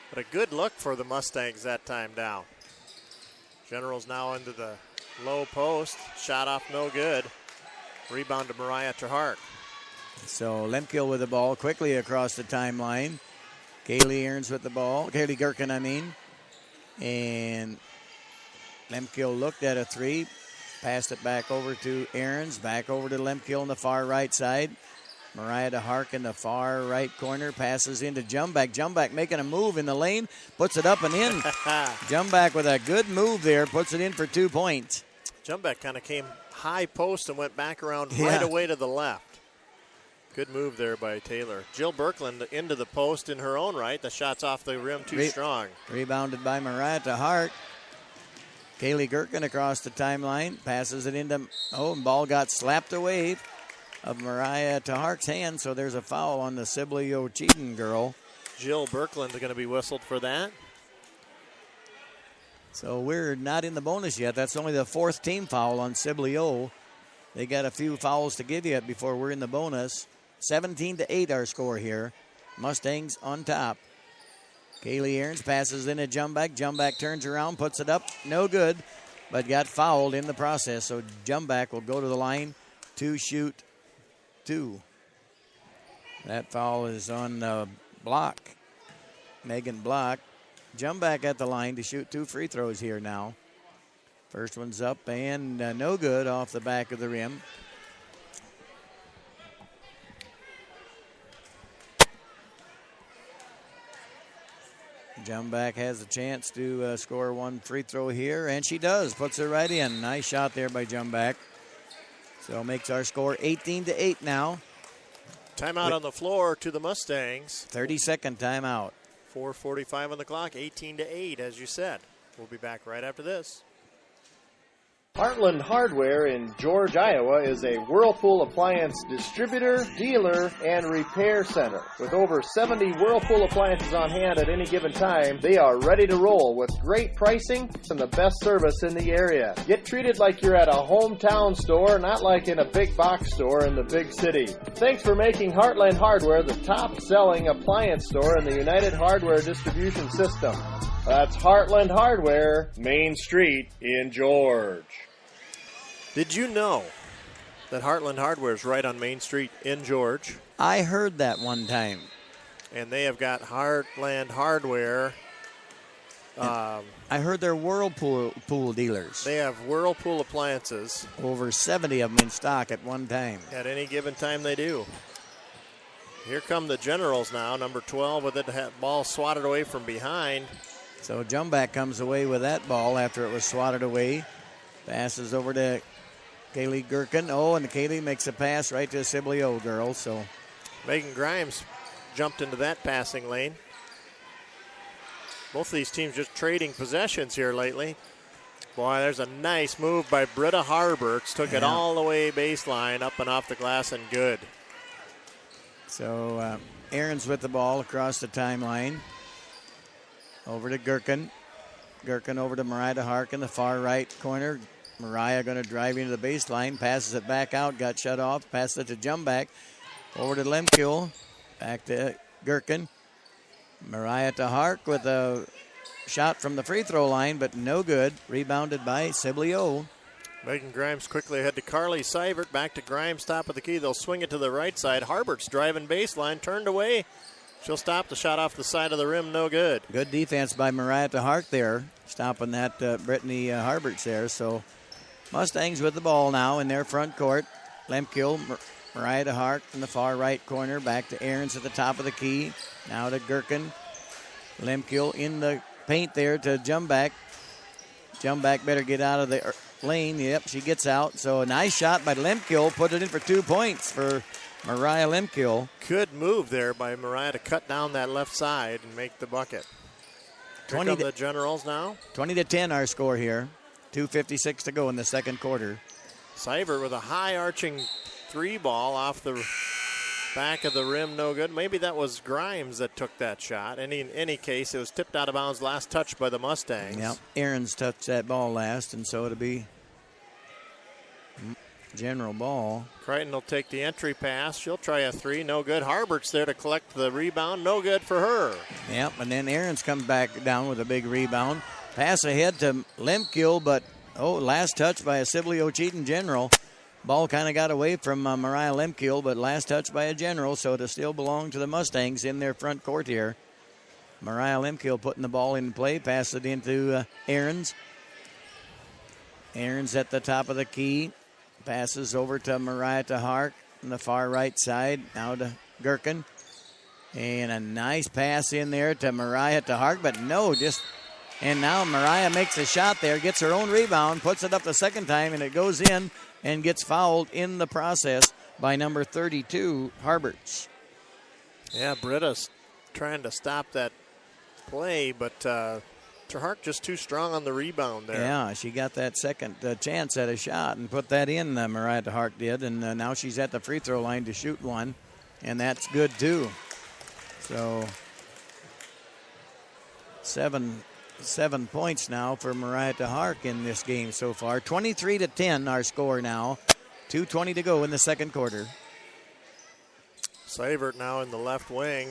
S1: but a good look for the Mustangs that time down. Generals now into the low post. Shot off no good. Rebound to Mariah Hark.
S3: So Lemkill with the ball quickly across the timeline. Kaylee Ahrens with the ball. Kaylee Gherkin, I mean. And Lemkill looked at a three. Passed it back over to Ahrens. Back over to Lemkill on the far right side. Mariah Hark in the far right corner. Passes into Jumback. Jumback making a move in the lane. Puts it up and in. Jumback with a good move there. Puts it in for 2 points.
S1: Jumback kind of came high post and went back around right away to the left. Good move there by Taylor. Jill Birkland into the post in her own right. The shot's off the rim too strong.
S3: Rebounded by Mariah Hart. Kaylee Gherkin across the timeline. Passes it into, and ball got slapped away of Mariah Hart's hand, so there's a foul on the Sibley Ocheydan girl.
S1: Jill Birkland is going to be whistled for that.
S3: So we're not in the bonus yet. That's only the fourth team foul on Sibley O. They got a few fouls to give yet before we're in the bonus. 17-8 our score here. Mustangs on top. Kaylee Ahrens passes in a Jumback. Jumback turns around, puts it up. No good, but got fouled in the process. So Jumback will go to the line to shoot 2. That foul is on Megan Block. Jumback at the line to shoot 2 free throws here now. First one's up and no good off the back of the rim. Jumback has a chance to score 1 free throw here, and she does. Puts it right in. Nice shot there by Jumback. So makes our score 18-8 now.
S1: Timeout on the floor to the Mustangs.
S3: 30-second timeout.
S1: 4:45 on the clock, 18-8, as you said. We'll be back right after this.
S14: Heartland Hardware in George, Iowa is a Whirlpool appliance distributor, dealer, and repair center. With over 70 Whirlpool appliances on hand at any given time, they are ready to roll with great pricing and the best service in the area. Get treated like you're at a hometown store, not like in a big box store in the big city. Thanks for making Heartland Hardware the top-selling appliance store in the United Hardware distribution system. That's Heartland Hardware, Main Street in George.
S1: Did you know that Heartland Hardware is right on Main Street in George?
S3: I heard that one time.
S1: And they have got Heartland Hardware.
S3: I heard they're Whirlpool dealers.
S1: They have Whirlpool appliances.
S3: Over 70 of them in stock at one time.
S1: At any given time they do. Here come the Generals now, number 12 with the ball swatted away from behind.
S3: So Jumback comes away with that ball after it was swatted away. Passes over to Kaylee Gherkin. Oh, and Kaylee makes a pass right to a Sibley O girl. So
S1: Megan Grimes jumped into that passing lane. Both of these teams just trading possessions here lately. Boy, there's a nice move by Britta Harberts. Took it all the way baseline, up and off the glass, and good.
S3: So Aaron's with the ball across the timeline. Over to Gherkin. Gherkin over to Mariah Hark in the far right corner. Mariah going to drive into the baseline. Passes it back out. Got shut off. Passes it to Jumback. Over to Lemkiel. Back to Gherkin. Mariah to Hark with a shot from the free throw line, but no good. Rebounded by Sibley O.
S1: Megan Grimes quickly ahead to Carly Seibert. Back to Grimes, top of the key. They'll swing it to the right side. Harbert's driving baseline. Turned away. She'll stop the shot off the side of the rim. No good.
S3: Good defense by Mariah to Hark there. Stopping that Brittany Harberts there. So Mustangs with the ball now in their front court. Lemkiel, Mariah to Hark in the far right corner. Back to Aarons at the top of the key. Now to Gherkin. Lemkiel in the paint there to Jumback. Jumback better get out of the lane. Yep, she gets out. So a nice shot by Lemkiel. Put it in for 2 points for Mariah Lemkiel.
S1: Good move there by Mariah to cut down that left side and make the bucket. Here come the Generals now.
S3: 20-10 our score here. 2:56 to go in the second quarter.
S1: Seibert with a high arching 3 ball off the back of the rim. No good. Maybe that was Grimes that took that shot. In any case, it was tipped out of bounds, last touch by the Mustangs.
S3: Yep. Aaron's touched that ball last, and so it'll be General ball.
S1: Crichton will take the entry pass. She'll try a 3. No good. Harbert's there to collect the rebound. No good for her.
S3: Yep, and then Aaron's come back down with a big rebound. Pass ahead to Lemkiel, but, last touch by a Sibley Ocheydan General. Ball kind of got away from Mariah Lemkiel, but last touch by a General, so it'll still belong to the Mustangs in their front court here. Mariah Lemkiel putting the ball in play. Pass it into Aarons. Aarons at the top of the key. Passes over to Mariah to Hark on the far right side. Now to Gherkin. And a nice pass in there to Mariah to Hark, but no, and now Mariah makes a shot there, gets her own rebound, puts it up the second time, and it goes in and gets fouled in the process by number 32, Harberts.
S1: Yeah, Britta's trying to stop that play, but Hark just too strong on the rebound there.
S3: Yeah, she got that second chance at a shot and put that in, Mariah to Hark did, and now she's at the free throw line to shoot one, and that's good too. So 7 points now for Mariah to Hark in this game so far. 23-10 our score now. 2:20 to go in the second quarter.
S1: Seibert now in the left wing.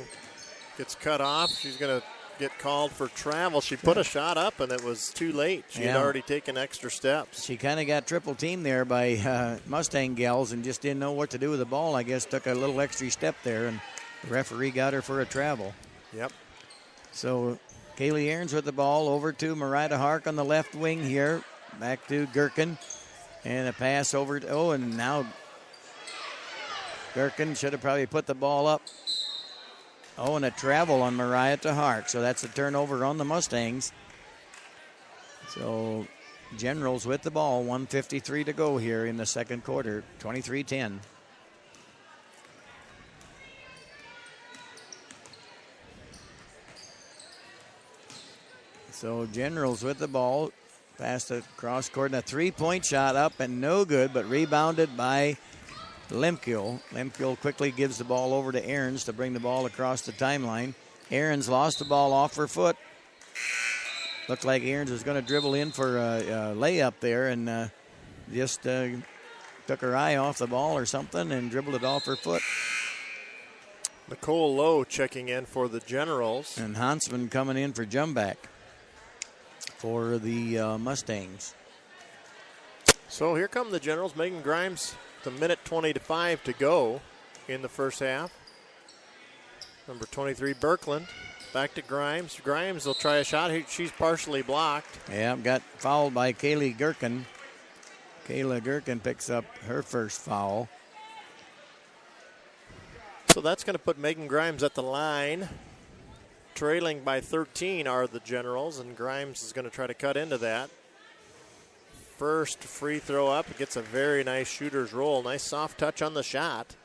S1: Gets cut off. She's going to get called for travel. She put a shot up, and it was too late. She had already taken extra steps.
S3: She kind of got triple teamed there by Mustang gals and just didn't know what to do with the ball. I guess took a little extra step there and The referee got her for a travel.
S1: Yep.
S3: So Kaylee Aarons with the ball over to Mariah Hark on the left wing here. Back to Gherkin. And a pass over to, and now Gherkin should have probably put the ball up. And a travel on Mariah to Hark. So that's a turnover on the Mustangs. So Generals with the ball, 1:53 to go here in the second quarter, 23-10. So Generals with the ball, past the cross court, and a three-point shot up and no good, but rebounded by Lemkiel. Lemkiel quickly gives the ball over to Aarons to bring the ball across the timeline. Aarons lost the ball off her foot. Looked like Aarons was going to dribble in for a layup there and just took her eye off the ball or something and dribbled it off her foot.
S1: Nicole Lowe checking in for the Generals.
S3: And Hansman coming in for Jumback for the Mustangs.
S1: So here come the Generals. Megan Grimes, the minute 20-5 to go in the first half. Number 23, Birkeland. Back to Grimes. Grimes will try a shot. She's partially blocked.
S3: Yeah, got fouled by Kaylee Gherkin. Kayla Gherkin picks up her first foul.
S1: So that's going to put Megan Grimes at the line. Trailing by 13 are the Generals, and Grimes is going to try to cut into that. First free throw up. Gets a very nice shooter's roll. Nice soft touch on the shot.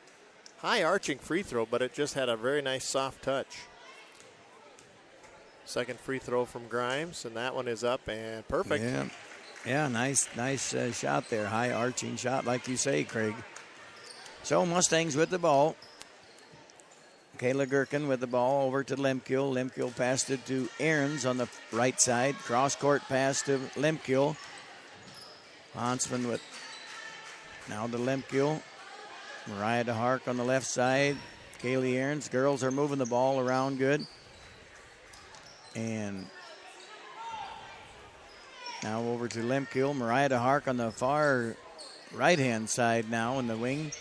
S1: High arching free throw, but it just had a very nice soft touch. Second free throw from Grimes, and that one is up and perfect.
S3: Yeah, nice shot there. High arching shot, like you say, Craig. So Mustangs with the ball. Kayla Gherkin with the ball over to Lemkiel. Lemkiel passed it to Aarons on the right side. Cross-court pass to Lemkiel. Hansman with now to Lemkiel. Mariah DeHark on the left side. Kaylee Aarons. Girls are moving the ball around good. And now over to Lemkiel. Mariah DeHark on the far right-hand side now in the wing.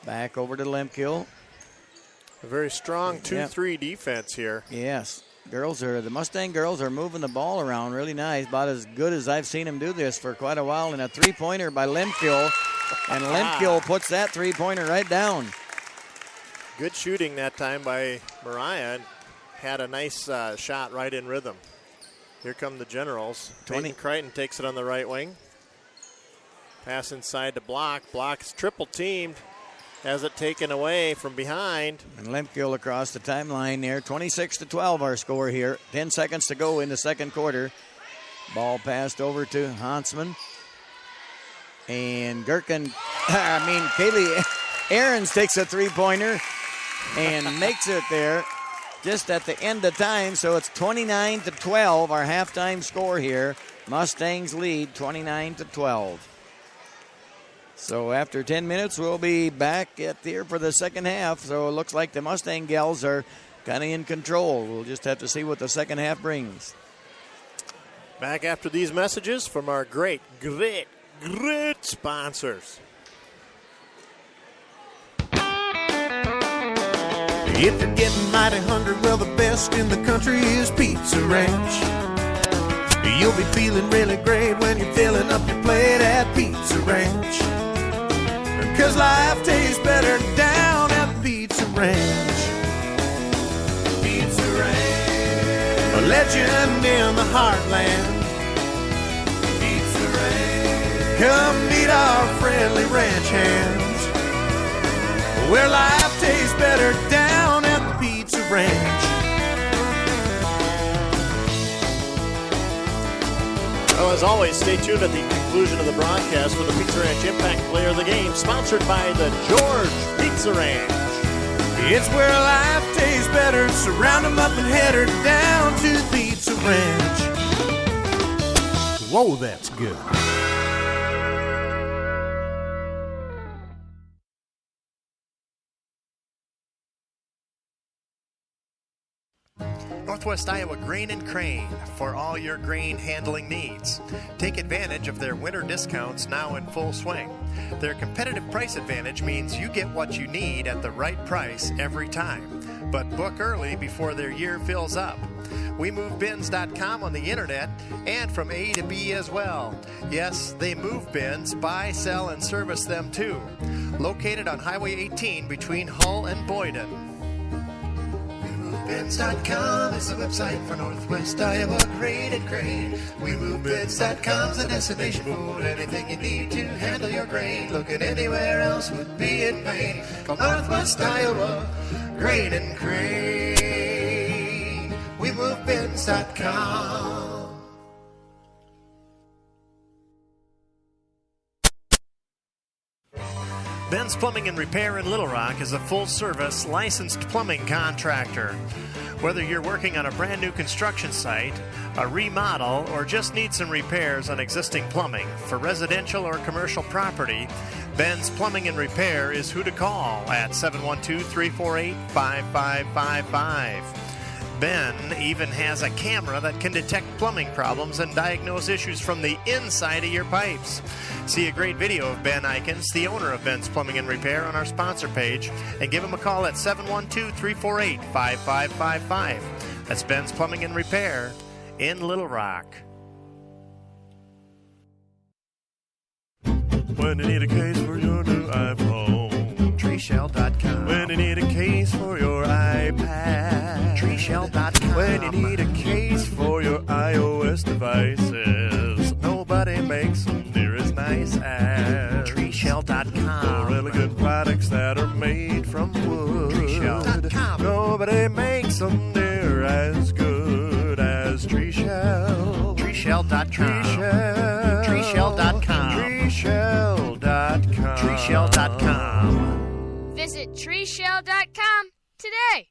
S3: Back over to Lemkiel.
S1: A very strong 2-3 defense here.
S3: Yes. The Mustang girls are moving the ball around really nice. About as good as I've seen them do this for quite a while. And a three-pointer by Lemkiel. And Lemkiel puts that three-pointer right down.
S1: Good shooting that time by Mariah. Had a nice shot right in rhythm. Here come the Generals. Peyton Crichton takes it on the right wing. Pass inside to Block. Block's triple teamed. Has it taken away from behind.
S3: And Lemkiel across the timeline there. 26-12 our score here. 10 seconds to go in the second quarter. Ball passed over to Hansman. And Kaylee Aarons takes a three-pointer and makes it there just at the end of time. So it's 29-12, our halftime score here. Mustangs lead 29-12. So after 10 minutes, we'll be back here for the second half. So it looks like the Mustang gals are kind of in control. We'll just have to see what the second half brings.
S1: Back after these messages from our great sponsors.
S4: If you're getting mighty hungry, well, the best in the country is Pizza Ranch. You'll be feeling really great when you're filling up your plate at Pizza Ranch. 'Cause life tastes better down at Pizza Ranch. Pizza Ranch, a legend in the heartland. Pizza Ranch, come meet our friendly ranch hands. Where life tastes better down at the Pizza Ranch.
S1: Well, as always, stay tuned at the conclusion of the broadcast for the Pizza Ranch Impact Player of the Game, sponsored by the George Pizza Ranch.
S4: It's where life tastes better. Surround them up and head her down to the Pizza Ranch. Whoa, that's good.
S5: Northwest Iowa Grain and Crane for all your grain handling needs. Take advantage of their winter discounts now in full swing. Their competitive price advantage means you get what you need at the right price every time. But book early before their year fills up. WeMoveBins.com on the internet and from A to B as well. Yes, they move bins, buy, sell, and service them too. Located on Highway 18 between Hull and Boyden. WeMoveBins.com is the website for Northwest Iowa Grain and Crane. WeMoveBins.com is the destination for anything you need to handle your grain. Looking anywhere else would be in vain. Call Northwest Iowa Grain and Crane. WeMoveBins.com. Ben's Plumbing and Repair in Little Rock is a full-service, licensed plumbing contractor. Whether you're working on a brand new construction site, a remodel, or just need some repairs on existing plumbing for residential or commercial property, Ben's Plumbing and Repair is who to call at 712-348-5555. Ben even has a camera that can detect plumbing problems and diagnose issues from the inside of your pipes. See a great video of Ben Eikens, the owner of Ben's Plumbing and Repair, on our sponsor page, and give him a call at 712-348-5555. That's Ben's Plumbing and Repair in Little Rock. When you need a case for your new iPhone, treeshell.com. When you need a case for your iPad, treeshell.com. When you need a case for your iOS devices, nobody makes them near as nice as treeshell.com. Really good products that are made from wood. Treeshell.com. Nobody makes them near as good as Treeshell. Treeshell.com. Treeshell.com. Treeshell.com. Treeshell.com.
S6: Visit treeshell.com today.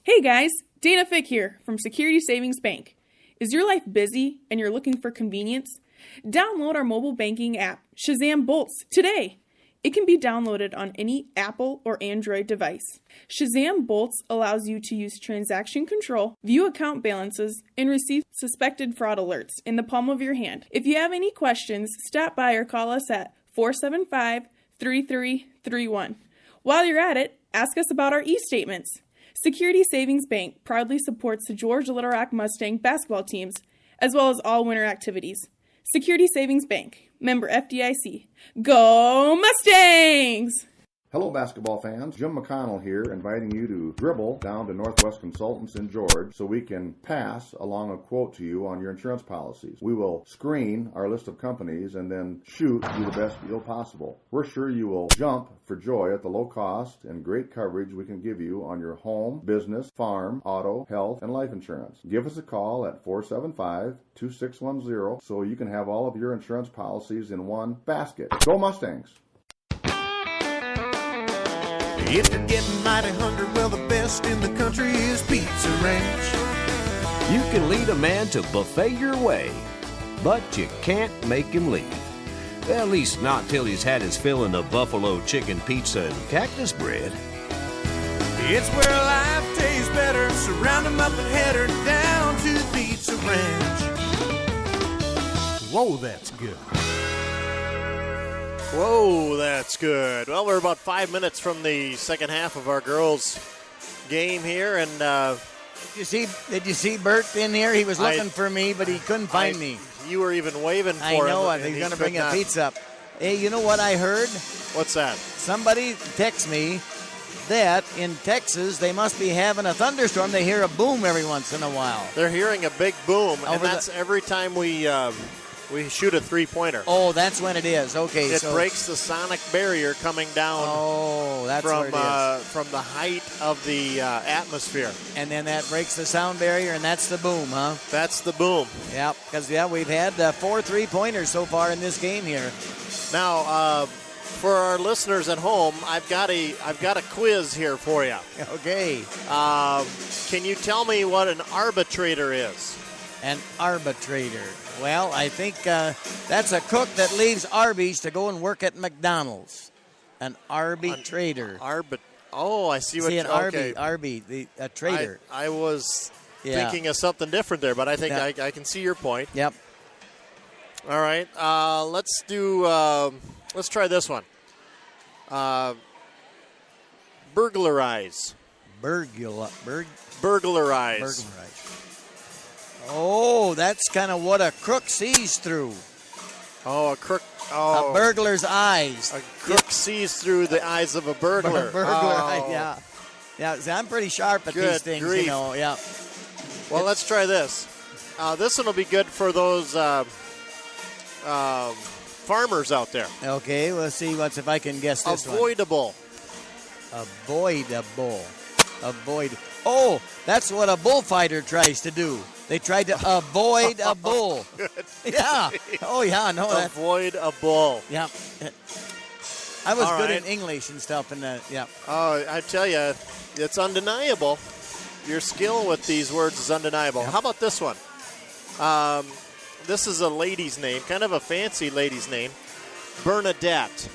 S7: Hey guys, Dana Fick here from Security Savings Bank. Is your life busy and you're looking for convenience? Download our mobile banking app, Shazam Bolts, today. It can be downloaded on any Apple or Android device. Shazam Bolts allows you to use transaction control, view account balances, and receive suspected fraud alerts in the palm of your hand. If you have any questions, stop by or call us at 475-3331. While you're at it, ask us about our e-statements. Security Savings Bank proudly supports the George Little Rock Mustang basketball teams, as well as all winter activities. Security Savings Bank, member FDIC. Go Mustangs!
S8: Hello, basketball fans. Jim McConnell here, inviting you to dribble down to Northwest Consultants in George so we can pass along a quote to you on your insurance policies. We will screen our list of companies and then shoot you the best deal possible. We're sure you will jump for joy at the low cost and great coverage we can give you on your home, business, farm, auto, health, and life insurance. Give us a call at 475-2610 so you can have all of your insurance policies in one basket. Go Mustangs!
S4: If you're getting mighty hungry, well, the best in the country is Pizza Ranch.
S9: You can lead a man to buffet your way, but you can't make him leave. At least not till he's had his fill of buffalo chicken pizza and cactus bread.
S4: It's where life tastes better. Surround 'em up and head her down to Pizza Ranch. Whoa, that's good.
S1: Whoa, that's good. Well, we're about 5 minutes from the second half of our girls' game here, and
S3: did you see Bert in here? He was looking for me, but he couldn't find me.
S1: You were even waving for him.
S3: I know. He's going to bring a pizza up. Hey, you know what I heard?
S1: What's that?
S3: Somebody texted me that in Texas they must be having a thunderstorm. They hear a boom every once in a while.
S1: They're hearing a big boom, and that's every time we shoot a three-pointer.
S3: Oh, that's when it is. Okay,
S1: it breaks the sonic barrier coming down.
S3: Oh, that's where it is.
S1: From the height of the atmosphere.
S3: And then that breaks the sound barrier, and that's the boom, huh?
S1: That's the boom.
S3: Yeah, because we've had 4 3-pointers so far in this game here.
S1: Now, for our listeners at home, I've got a quiz here for you.
S3: Okay.
S1: Can you tell me what an arbitrator is?
S3: An arbitrator. Well, I think that's a cook that leaves Arby's to go and work at McDonald's. An arbitrator.
S1: Oh, I see what you're saying.
S3: Arby, a trader.
S1: I was thinking of something different there, but I think
S3: Yeah.
S1: I can see your point.
S3: Yep.
S1: All right, let's try this one. Burglarize. Burglarize.
S3: Oh, that's kind of what a crook sees through.
S1: Oh, a crook. Oh,
S3: A burglar's eyes.
S1: A crook sees through the eyes of a burglar.
S3: Yeah. Yeah, see, I'm pretty sharp at
S1: Good
S3: these things,
S1: grief.
S3: you know. Yeah.
S1: Well, let's try this. This one will be good for those farmers out there.
S3: Okay, we'll see if I can guess this
S1: Avoidable.
S3: one. Avoidable. Oh, that's what a bullfighter tries to do. They tried to avoid a bull.
S1: Good.
S3: Yeah. Oh, yeah. No, that.
S1: Avoid a bull.
S3: Yeah. I was
S1: All
S3: good
S1: right.
S3: in English and stuff, and yeah.
S1: Oh, I tell you, it's undeniable. Your skill with these words is undeniable. How about this one? This is a lady's name, kind of a fancy lady's name. Bernadette.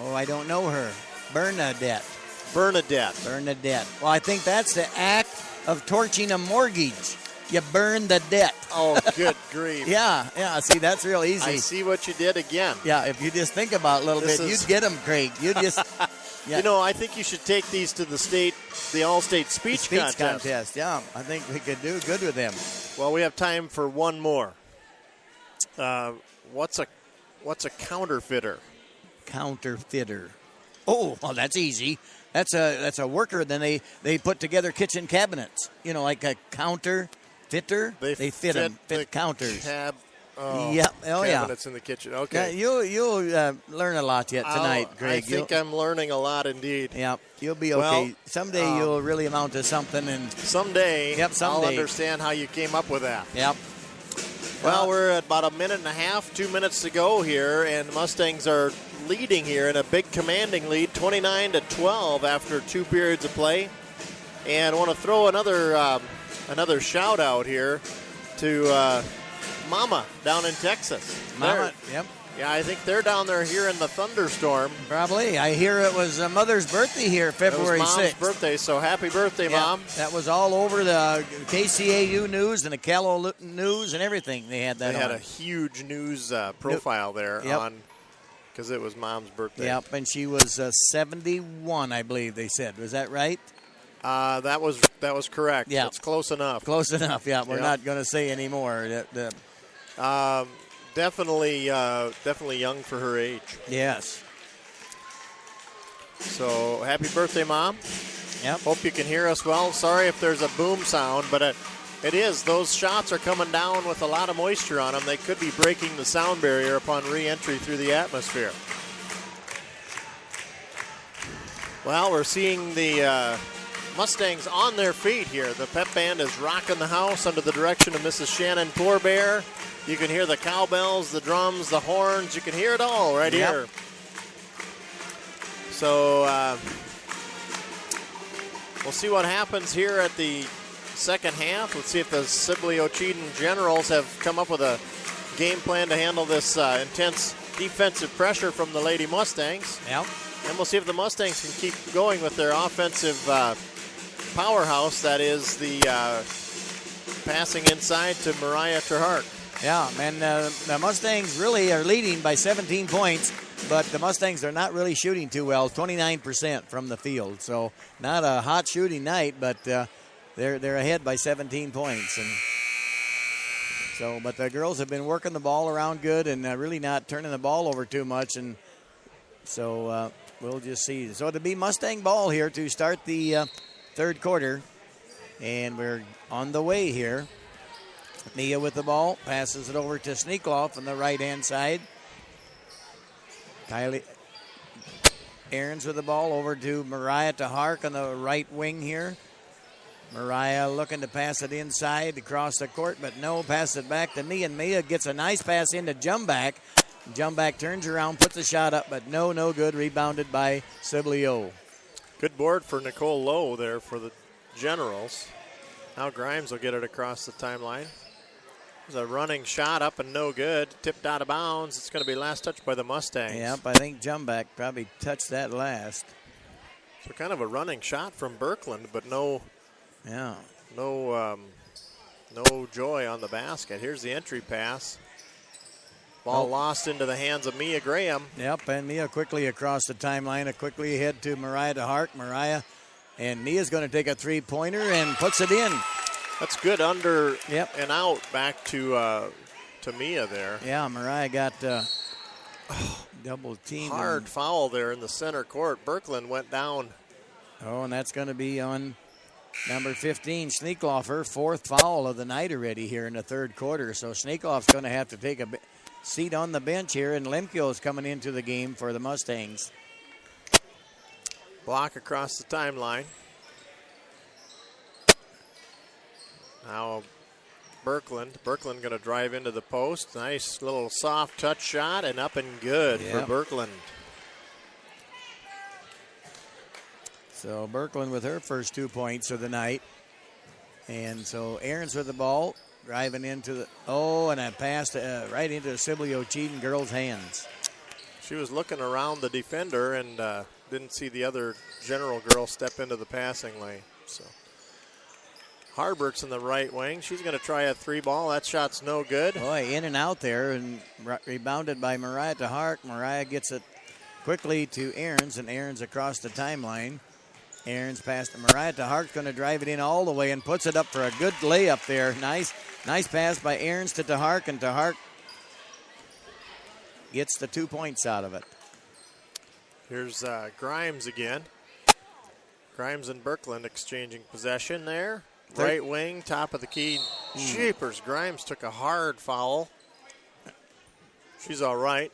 S3: Oh, I don't know her. Bernadette. Well, I think that's the act of torching a mortgage. You burn the debt.
S1: Oh, good grief.
S3: Yeah. See, that's real easy.
S1: I see what you did again.
S3: Yeah, if you just think about it a little bit, you'd get them, Craig. You just. Yeah.
S1: You know, I think you should take these to the all-state speech contest.
S3: Yeah, I think we could do good with them.
S1: Well, we have time for one more. What's a counterfeiter?
S3: Counterfeiter. Oh, well, that's easy. That's a worker. Then they put together kitchen cabinets. You know, like a counterfeiter. They fit them. Fit counters. Yeah. Oh, yeah.
S1: Cabinets in the kitchen. Okay.
S3: Yeah, you'll learn a lot yet tonight, Greg.
S1: I think I'm learning a lot indeed.
S3: Yeah, you'll be okay.
S1: Well,
S3: someday you'll really amount to something, and
S1: someday,
S3: someday.
S1: I'll understand how you came up with that.
S3: Yep.
S1: Well, we're at about a minute and a half, 2 minutes to go here, and the Mustangs are leading here in a big commanding lead, 29-12 after 2 periods of play. And I want to throw another shout out here to Mama down in Texas.
S3: Mama, yep.
S1: Yeah, I think they're down there here in the thunderstorm.
S3: Probably. I hear it was Mother's birthday here, February 6th.
S1: It was Mom's birthday, so happy birthday, Mom.
S3: That was all over the KCAU news and the Callow News and everything. They had that
S1: They
S3: on.
S1: had a huge news profile there on because it was Mom's birthday.
S3: Yep, and she was 71, I believe they said. Was that right?
S1: That was correct.
S3: Yeah.
S1: It's close enough.
S3: Close enough, yeah. We're not going to say any more.
S1: Definitely young for her age.
S3: Yes.
S1: So happy birthday, Mom.
S3: Yep.
S1: Hope you can hear us well. Sorry if there's a boom sound, but it is. Those shots are coming down with a lot of moisture on them. They could be breaking the sound barrier upon re-entry through the atmosphere. Well, we're seeing the Mustangs on their feet here. The pep band is rocking the house under the direction of Mrs. Shannon Poorbear. You can hear the cowbells, the drums, the horns. You can hear it all right here. So we'll see what happens here at the second half. Let's see if the Sibley Ocheydan Generals have come up with a game plan to handle this intense defensive pressure from the Lady Mustangs.
S3: Yep.
S1: And we'll see if the Mustangs can keep going with their offensive powerhouse, that is the passing inside to Mariah Terhart.
S3: Yeah, and the Mustangs really are leading by 17 points, but the Mustangs are not really shooting too well, 29% from the field. So not a hot shooting night, but they're ahead by 17 points. And so, but the girls have been working the ball around good and really not turning the ball over too much. And so we'll just see. So it'll be Mustang ball here to start the third quarter, and we're on the way here. Mia with the ball, passes it over to Sneakloff on the right-hand side. Kylie Aarons with the ball over to Mariah Tahark on the right wing here. Mariah looking to pass it inside across the court, but no, pass it back to Mia, and Mia gets a nice pass into Jumback. Jumback turns around, puts a shot up, but no good. Rebounded by Sibley O.
S1: Good board for Nicole Lowe there for the Generals. Now Grimes will get it across the timeline. There's a running shot up and no good. Tipped out of bounds. It's going to be last touched by the Mustangs.
S3: Yep, I think Jumback probably touched that last.
S1: So kind of a running shot from Birkeland, but no no joy on the basket. Here's the entry pass. Ball lost into the hands of Mia Graham.
S3: Yep, and Mia quickly across the timeline, quickly ahead to Mariah DeHart. Mariah and Mia's going to take a three-pointer and puts it in.
S1: That's good under and out back to Mia there.
S3: Yeah, Mariah got double teamed.
S1: Hard foul there in the center court. Birkeland went down.
S3: Oh, and that's going to be on number 15, Sneekloff, her fourth foul of the night already here in the third quarter. So Sneekloff's going to have to take a seat on the bench here, and Lemke is coming into the game for the Mustangs.
S1: Block across the timeline. Now Birkeland going to drive into the post. Nice little soft touch shot and up and good for Birkeland.
S3: So Birkeland with her first 2 points of the night. And so Ahrens with the ball. Driving into the, and a pass right into the Sibley Ocheydan girl's hands.
S1: She was looking around the defender and didn't see the other general girl step into the passing lane. So Harbert's in the right wing. She's going to try a three ball. That shot's no good.
S3: Boy, in and out there, and rebounded by Mariah DeHart. Mariah gets it quickly to Ahrens, and Ahrens across the timeline. Ahrens pass to Mariah DeHart's going to drive it in all the way and puts it up for a good layup there. Nice pass by Ahrens to DeHart, and DeHart gets the 2 points out of it.
S1: Here's Grimes again. Grimes and Birkeland exchanging possession there. Right wing, top of the key. Jeepers, Grimes took a hard foul. She's all right.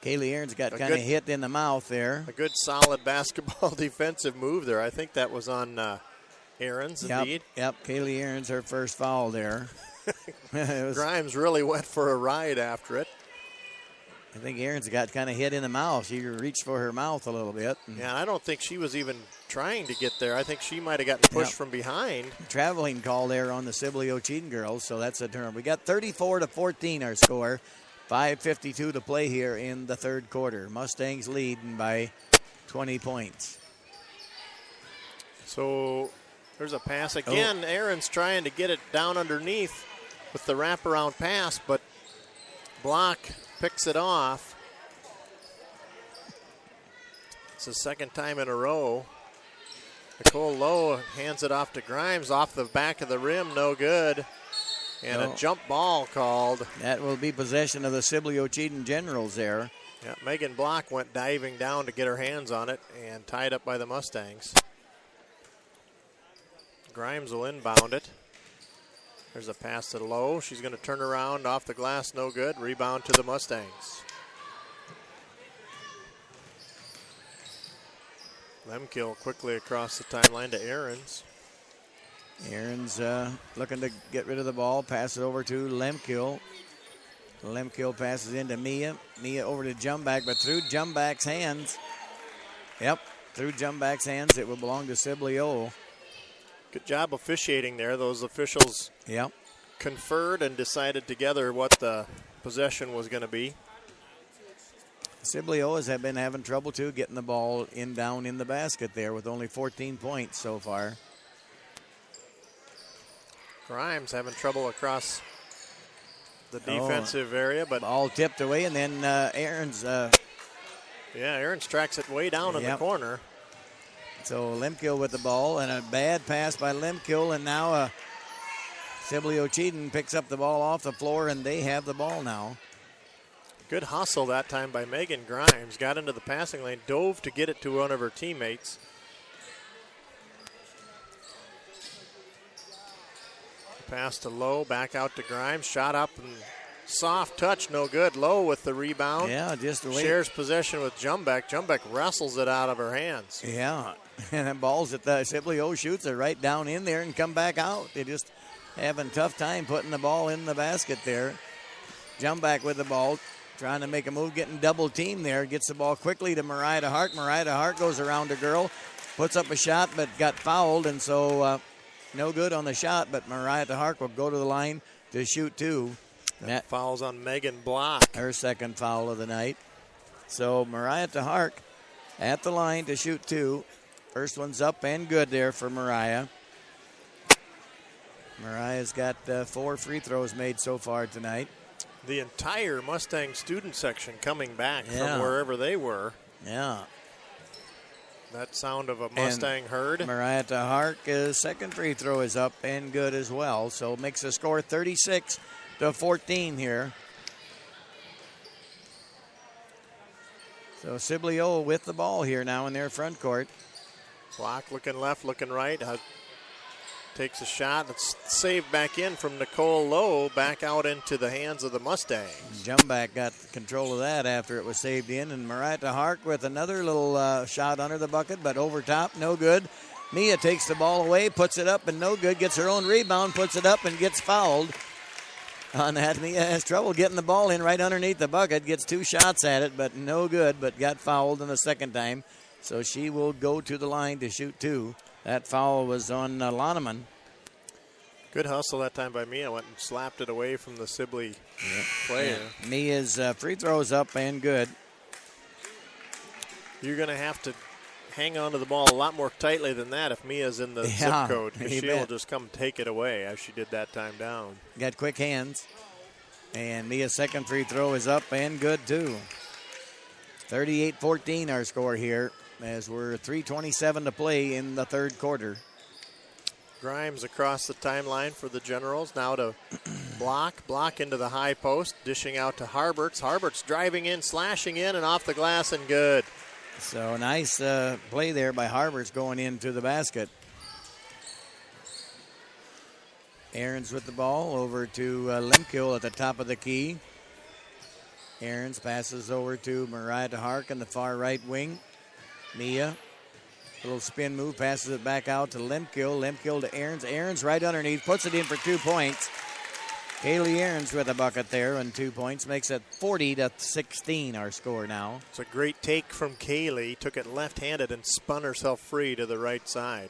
S3: Kaylee Ahrens got kind of hit in the mouth there.
S1: A good, solid basketball defensive move there. I think that was on Ahrens, indeed.
S3: Yep, Kaylee Ahrens, her first foul there.
S1: Grimes really went for a ride after it.
S3: I think Ahrens got kind of hit in the mouth. She reached for her mouth a little bit.
S1: Yeah, I don't think she was even trying to get there. I think she might have gotten pushed from behind.
S3: Traveling call there on the Sibley Ocheydan girls, so that's a turn. We got 34-14 our score. 5:52 to play here in the third quarter. Mustangs leading by 20 points.
S1: So there's a pass again. Ahrens trying to get it down underneath with the wraparound pass, but Block picks it off. It's the second time in a row. Nicole Lowe hands it off to Grimes off the back of the rim, no good. And a jump ball called.
S3: That will be possession of the Sibley Ocheydan Generals there.
S1: Yeah, Megan Block went diving down to get her hands on it and tied up by the Mustangs. Grimes will inbound it. There's a pass to Lowe. She's going to turn around off the glass, no good. Rebound to the Mustangs. Lemkill quickly across the timeline to Ahrens.
S3: Ahrens looking to get rid of the ball, pass it over to Lemkill. Lemkill passes into Mia. Mia over to Jumback, but through Jumback's hands. Yep, through Jumback's hands, it will belong to Sibley O.
S1: Good job officiating there. Those officials conferred and decided together what the possession was going to be.
S3: Sibley O's have been having trouble, too, getting the ball down in the basket there with only 14 points so far.
S1: Grimes having trouble across the defensive area, but
S3: all tipped away, and then Ahrens.
S1: Ahrens tracks it way down in the corner.
S3: So Lemkill with the ball, and a bad pass by Lemkill, and now Sibley Ocheydan picks up the ball off the floor, and they have the ball now.
S1: Good hustle that time by Megan Grimes. Got into the passing lane, dove to get it to one of her teammates. Pass to Lowe, back out to Grimes. Shot up and soft touch, no good. Lowe with the rebound.
S3: Yeah, just the way.
S1: Shares possession with Jumbeck. Jumbeck wrestles it out of her hands.
S3: Yeah, and the balls that the Sibley O shoots are right down in there and come back out. They just having a tough time putting the ball in the basket there. Jumbeck with the ball, trying to make a move, getting double teamed there. Gets the ball quickly to Mariah DeHart. Mariah DeHart goes around a girl, puts up a shot, but got fouled, and so no good on the shot, but Mariah DeHart will go to the line to shoot two.
S1: That fouls on Megan Block.
S3: Her second foul of the night. So Mariah DeHart at the line to shoot two. First one's up and good there for Mariah. Mariah's got 4 free throws made so far tonight.
S1: The entire Mustang student section coming back
S3: Yeah.
S1: from wherever they were.
S3: Yeah.
S1: That sound of a Mustang herd.
S3: Mariah Tahark's second free throw is up and good as well. So makes the score 36-14 here. So Sibley with the ball here now in their front court.
S1: Block looking left, looking right. Takes a shot. It's saved back in from Nicole Lowe, back out into the hands of the Mustangs.
S3: Jumback got control of that after it was saved in. And Mariah Tahark with another little shot under the bucket, but over top, no good. Mia takes the ball away, puts it up, and no good. Gets her own rebound, puts it up, and gets fouled. On that, Mia has trouble getting the ball in right underneath the bucket. Gets 2 shots at it, but no good, but got fouled in the second time. So she will go to the line to shoot 2. That foul was on Loneman.
S1: Good hustle that time by Mia. Went and slapped it away from the Sibley player.
S3: Yeah. Mia's free throws up and good.
S1: You're going to have to hang on to the ball a lot more tightly than that if Mia's in the zip code, because she'll just come take it away as she did that time down.
S3: Got quick hands. And Mia's second free throw is up and good, too. 38-14 our score here, as we're 3:27 to play in the third quarter.
S1: Grimes across the timeline for the Generals. Now to block into the high post, dishing out to Harberts. Harberts driving in, slashing in, and off the glass, and good.
S3: So nice play there by Harberts going into the basket. Aarons with the ball over to Lemkill at the top of the key. Aarons passes over to Mariah Tahark in the far right wing. Mia, little spin move, passes it back out to Lemkill. Lemkill to Aarons. Aarons right underneath, puts it in for 2 points. Kaylee Aarons with a bucket there and 2 points. Makes it 40-16 our score now.
S1: It's a great take from Kaylee. Took it left-handed and spun herself free to the right side.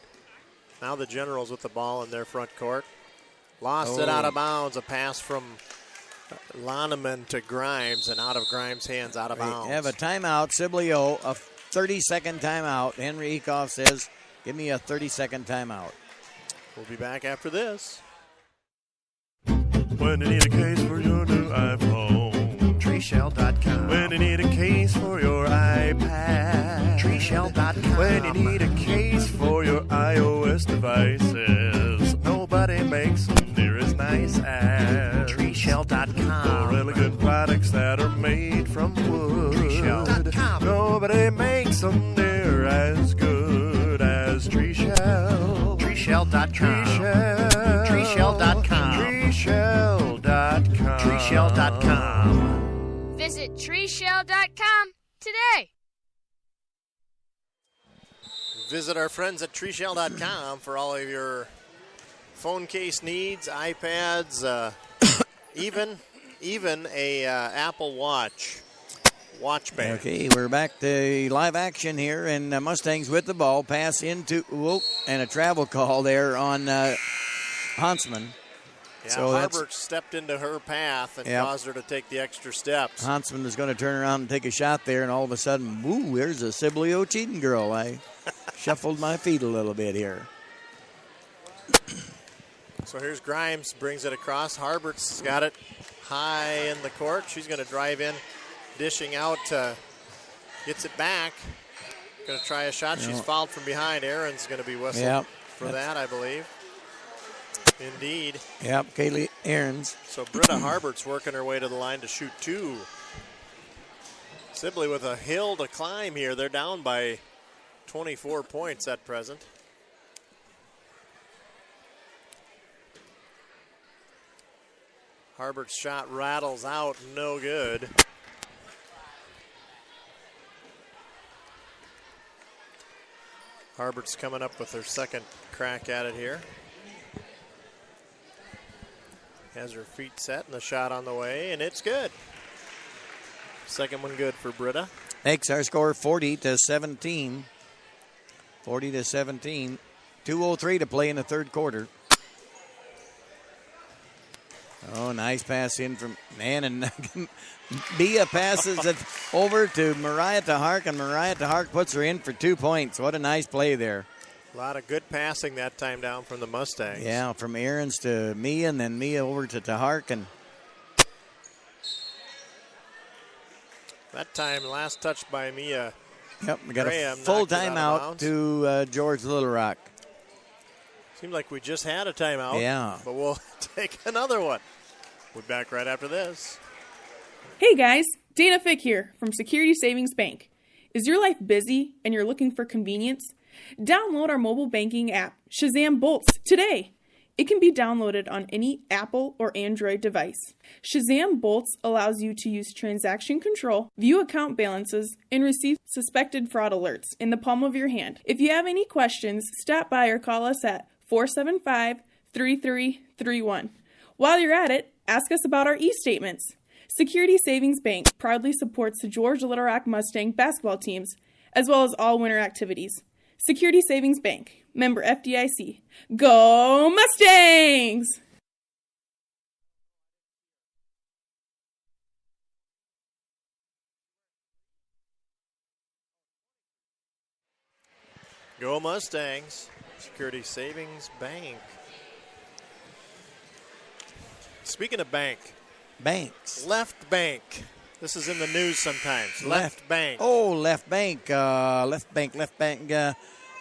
S1: Now the Generals with the ball in their front court. Lost it out of bounds. A pass from Loneman to Grimes, and out of Grimes' hands, out of bounds.
S3: We have a timeout. Sibley a 30-second timeout. Henry Ecoff says, give me a 30-second timeout.
S1: We'll be back after this.
S4: When you need a case for your new iPhone,
S5: treeshell.com.
S4: When you need a case for your iPad,
S5: treeshell.com.
S4: When you need a case for your iOS devices, nobody makes them near as nice as
S5: treeshell.com.
S4: For elegant products that are made from wood,
S5: treeshell.com.
S4: Nobody makes them near as good as Treeshell.
S5: treeshell.com.
S4: Treeshell.com.
S5: treeshell.com. treeshell.com.
S6: Visit treeshell.com today.
S1: Visit our friends at treeshell.com for all of your phone case needs, iPads, even a Apple Watch band.
S3: Okay, we're back to live action here, and Mustangs with the ball. Pass into, and a travel call there on Huntsman.
S1: Yeah,
S3: so
S1: Harbert stepped into her path and caused her to take the extra steps.
S3: Huntsman is going to turn around and take a shot there, and all of a sudden, woo, there's a Sibley Ocheydan girl. I shuffled my feet a little bit here.
S1: So here's Grimes, brings it across. Harbert's got it high in the court. She's going to drive in, dishing out, gets it back. Going to try a shot. She's fouled from behind. Aaron's going to be whistled for that, I believe. Indeed.
S3: Yep, Kaylee Aarons.
S1: So Britta Harbert's working her way to the line to shoot 2. Sibley with a hill to climb here. They're down by 24 points at present. Harbert's shot rattles out, no good. Harbert's coming up with her second crack at it here. Has her feet set and the shot on the way, and it's good. Second one good for Britta.
S3: Makes our score 40-17. 40-17. 2:03 to play in the third quarter. Oh, nice pass in from and Bia passes it over to Mariah Tahark, and Mariah Tahark puts her in for 2 points. What a nice play there.
S1: A lot of good passing that time down from the Mustangs.
S3: Yeah, from Aarons to Mia, and then Mia over to Tahark. And
S1: that time, last touch by Mia.
S3: Yep, we got
S1: Graham
S3: a full
S1: knocked it out of
S3: timeout to George Little Rock.
S1: Seemed like we just had a timeout.
S3: Yeah.
S1: But we'll take another one. We'll be back right after this.
S7: Hey guys, Dana Fick here from Security Savings Bank. Is your life busy and you're looking for convenience? Download our mobile banking app, Shazam Bolts, today. It can be downloaded on any Apple or Android device. Shazam Bolts allows you to use transaction control, view account balances, and receive suspected fraud alerts in the palm of your hand. If you have any questions, stop by or call us at 475-3331. While you're at it, ask us about our e-statements. Security Savings Bank proudly supports the George Little Rock Mustang basketball teams, as well as all winter activities. Security Savings Bank, member FDIC. Go Mustangs!
S1: Go Mustangs. Security Savings Bank. Speaking of banks. Left bank. This is in the news sometimes. Left bank.
S3: Oh, left bank. Left bank.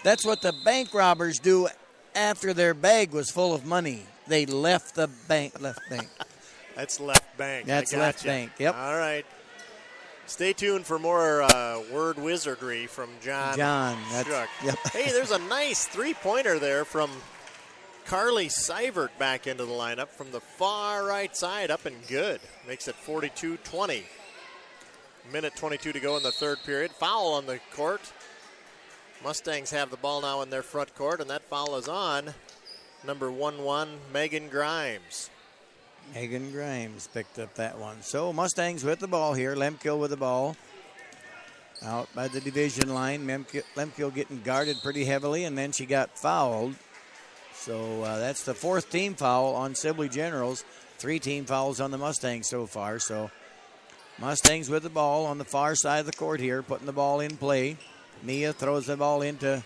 S3: That's what the bank robbers do after their bag was full of money. They left the bank. Left bank.
S1: That's left bank.
S3: That's left bank. Yep.
S1: All right. Stay tuned for more word wizardry from John.
S3: That's,
S1: Shuck.
S3: yep.
S1: Hey, there's a nice three-pointer there from Carly Seivert back into the lineup from the far right side, up and good. Makes it 42-20. Minute 22 to go in the third period. Foul on the court. Mustangs have the ball now in their front court, and that foul is on number 11, Megan Grimes.
S3: Megan Grimes picked up that one. So Mustangs with the ball here. Lemke with the ball. Out by the division line. Lemke getting guarded pretty heavily, and then she got fouled. So that's the fourth team foul on Sibley Generals. 3 team fouls on the Mustangs so far. So Mustangs with the ball on the far side of the court here, putting the ball in play. Mia throws the ball into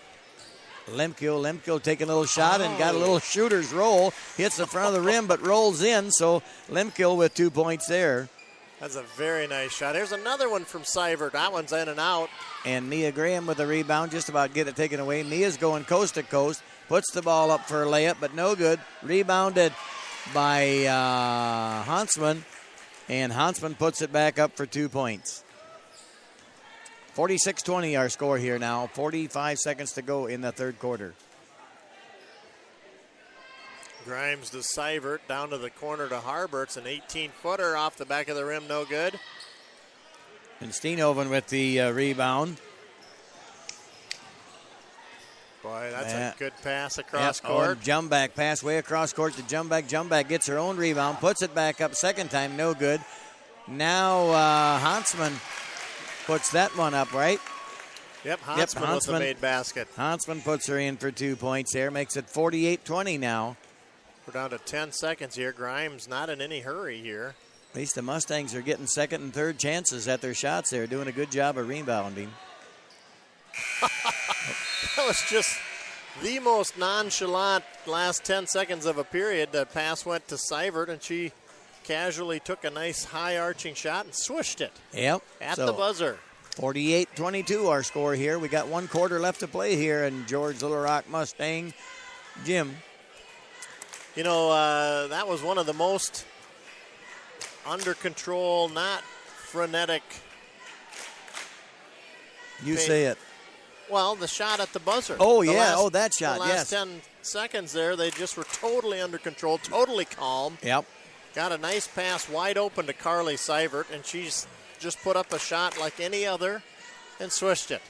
S3: Lemke. Lemke taking a little shot and got a little shooter's roll. Hits the front of the rim but rolls in. So Lemke with 2 points there.
S1: That's a very nice shot. Here's another one from Seivert. That one's in and out.
S3: And Mia Graham with the rebound, just about get it taken away. Mia's going coast to coast. Puts the ball up for a layup, but no good. Rebounded by Hansman. And Hansman puts it back up for 2 points. 46-20 our score here now. 45 seconds to go in the third quarter.
S1: Grimes to Seivert, down to the corner to Harbor. It's an 18-footer off the back of the rim, no good.
S3: And Steenhoven with the rebound.
S1: Boy, that's a good pass across court.
S3: Jump back pass way across court to Jump back gets her own rebound, puts it back up second time, no good. Now Hansman puts that one up, right?
S1: Yep, Hansman with the made basket.
S3: Hansman puts her in for 2 points there, makes it 48-20 now.
S1: We're down to 10 seconds here. Grimes not in any hurry here.
S3: At least the Mustangs are getting second and third chances at their shots there, doing a good job of rebounding.
S1: That was just the most nonchalant last 10 seconds of a period. The pass went to Seivert, and she casually took a nice high-arching shot and swished it.
S3: Yep.
S1: At the buzzer.
S3: 48-22 our score here. We got 1 quarter left to play here in George Little Rock Mustang Gym.
S1: You know, that was one of the most under control, not frenetic.
S3: You say it.
S1: Well, the shot at the buzzer.
S3: Oh, yeah. That shot,
S1: the last 10 seconds there, they just were totally under control, totally calm.
S3: Yep.
S1: Got a nice pass wide open to Carly Seivert, and she's just put up a shot like any other and swished it.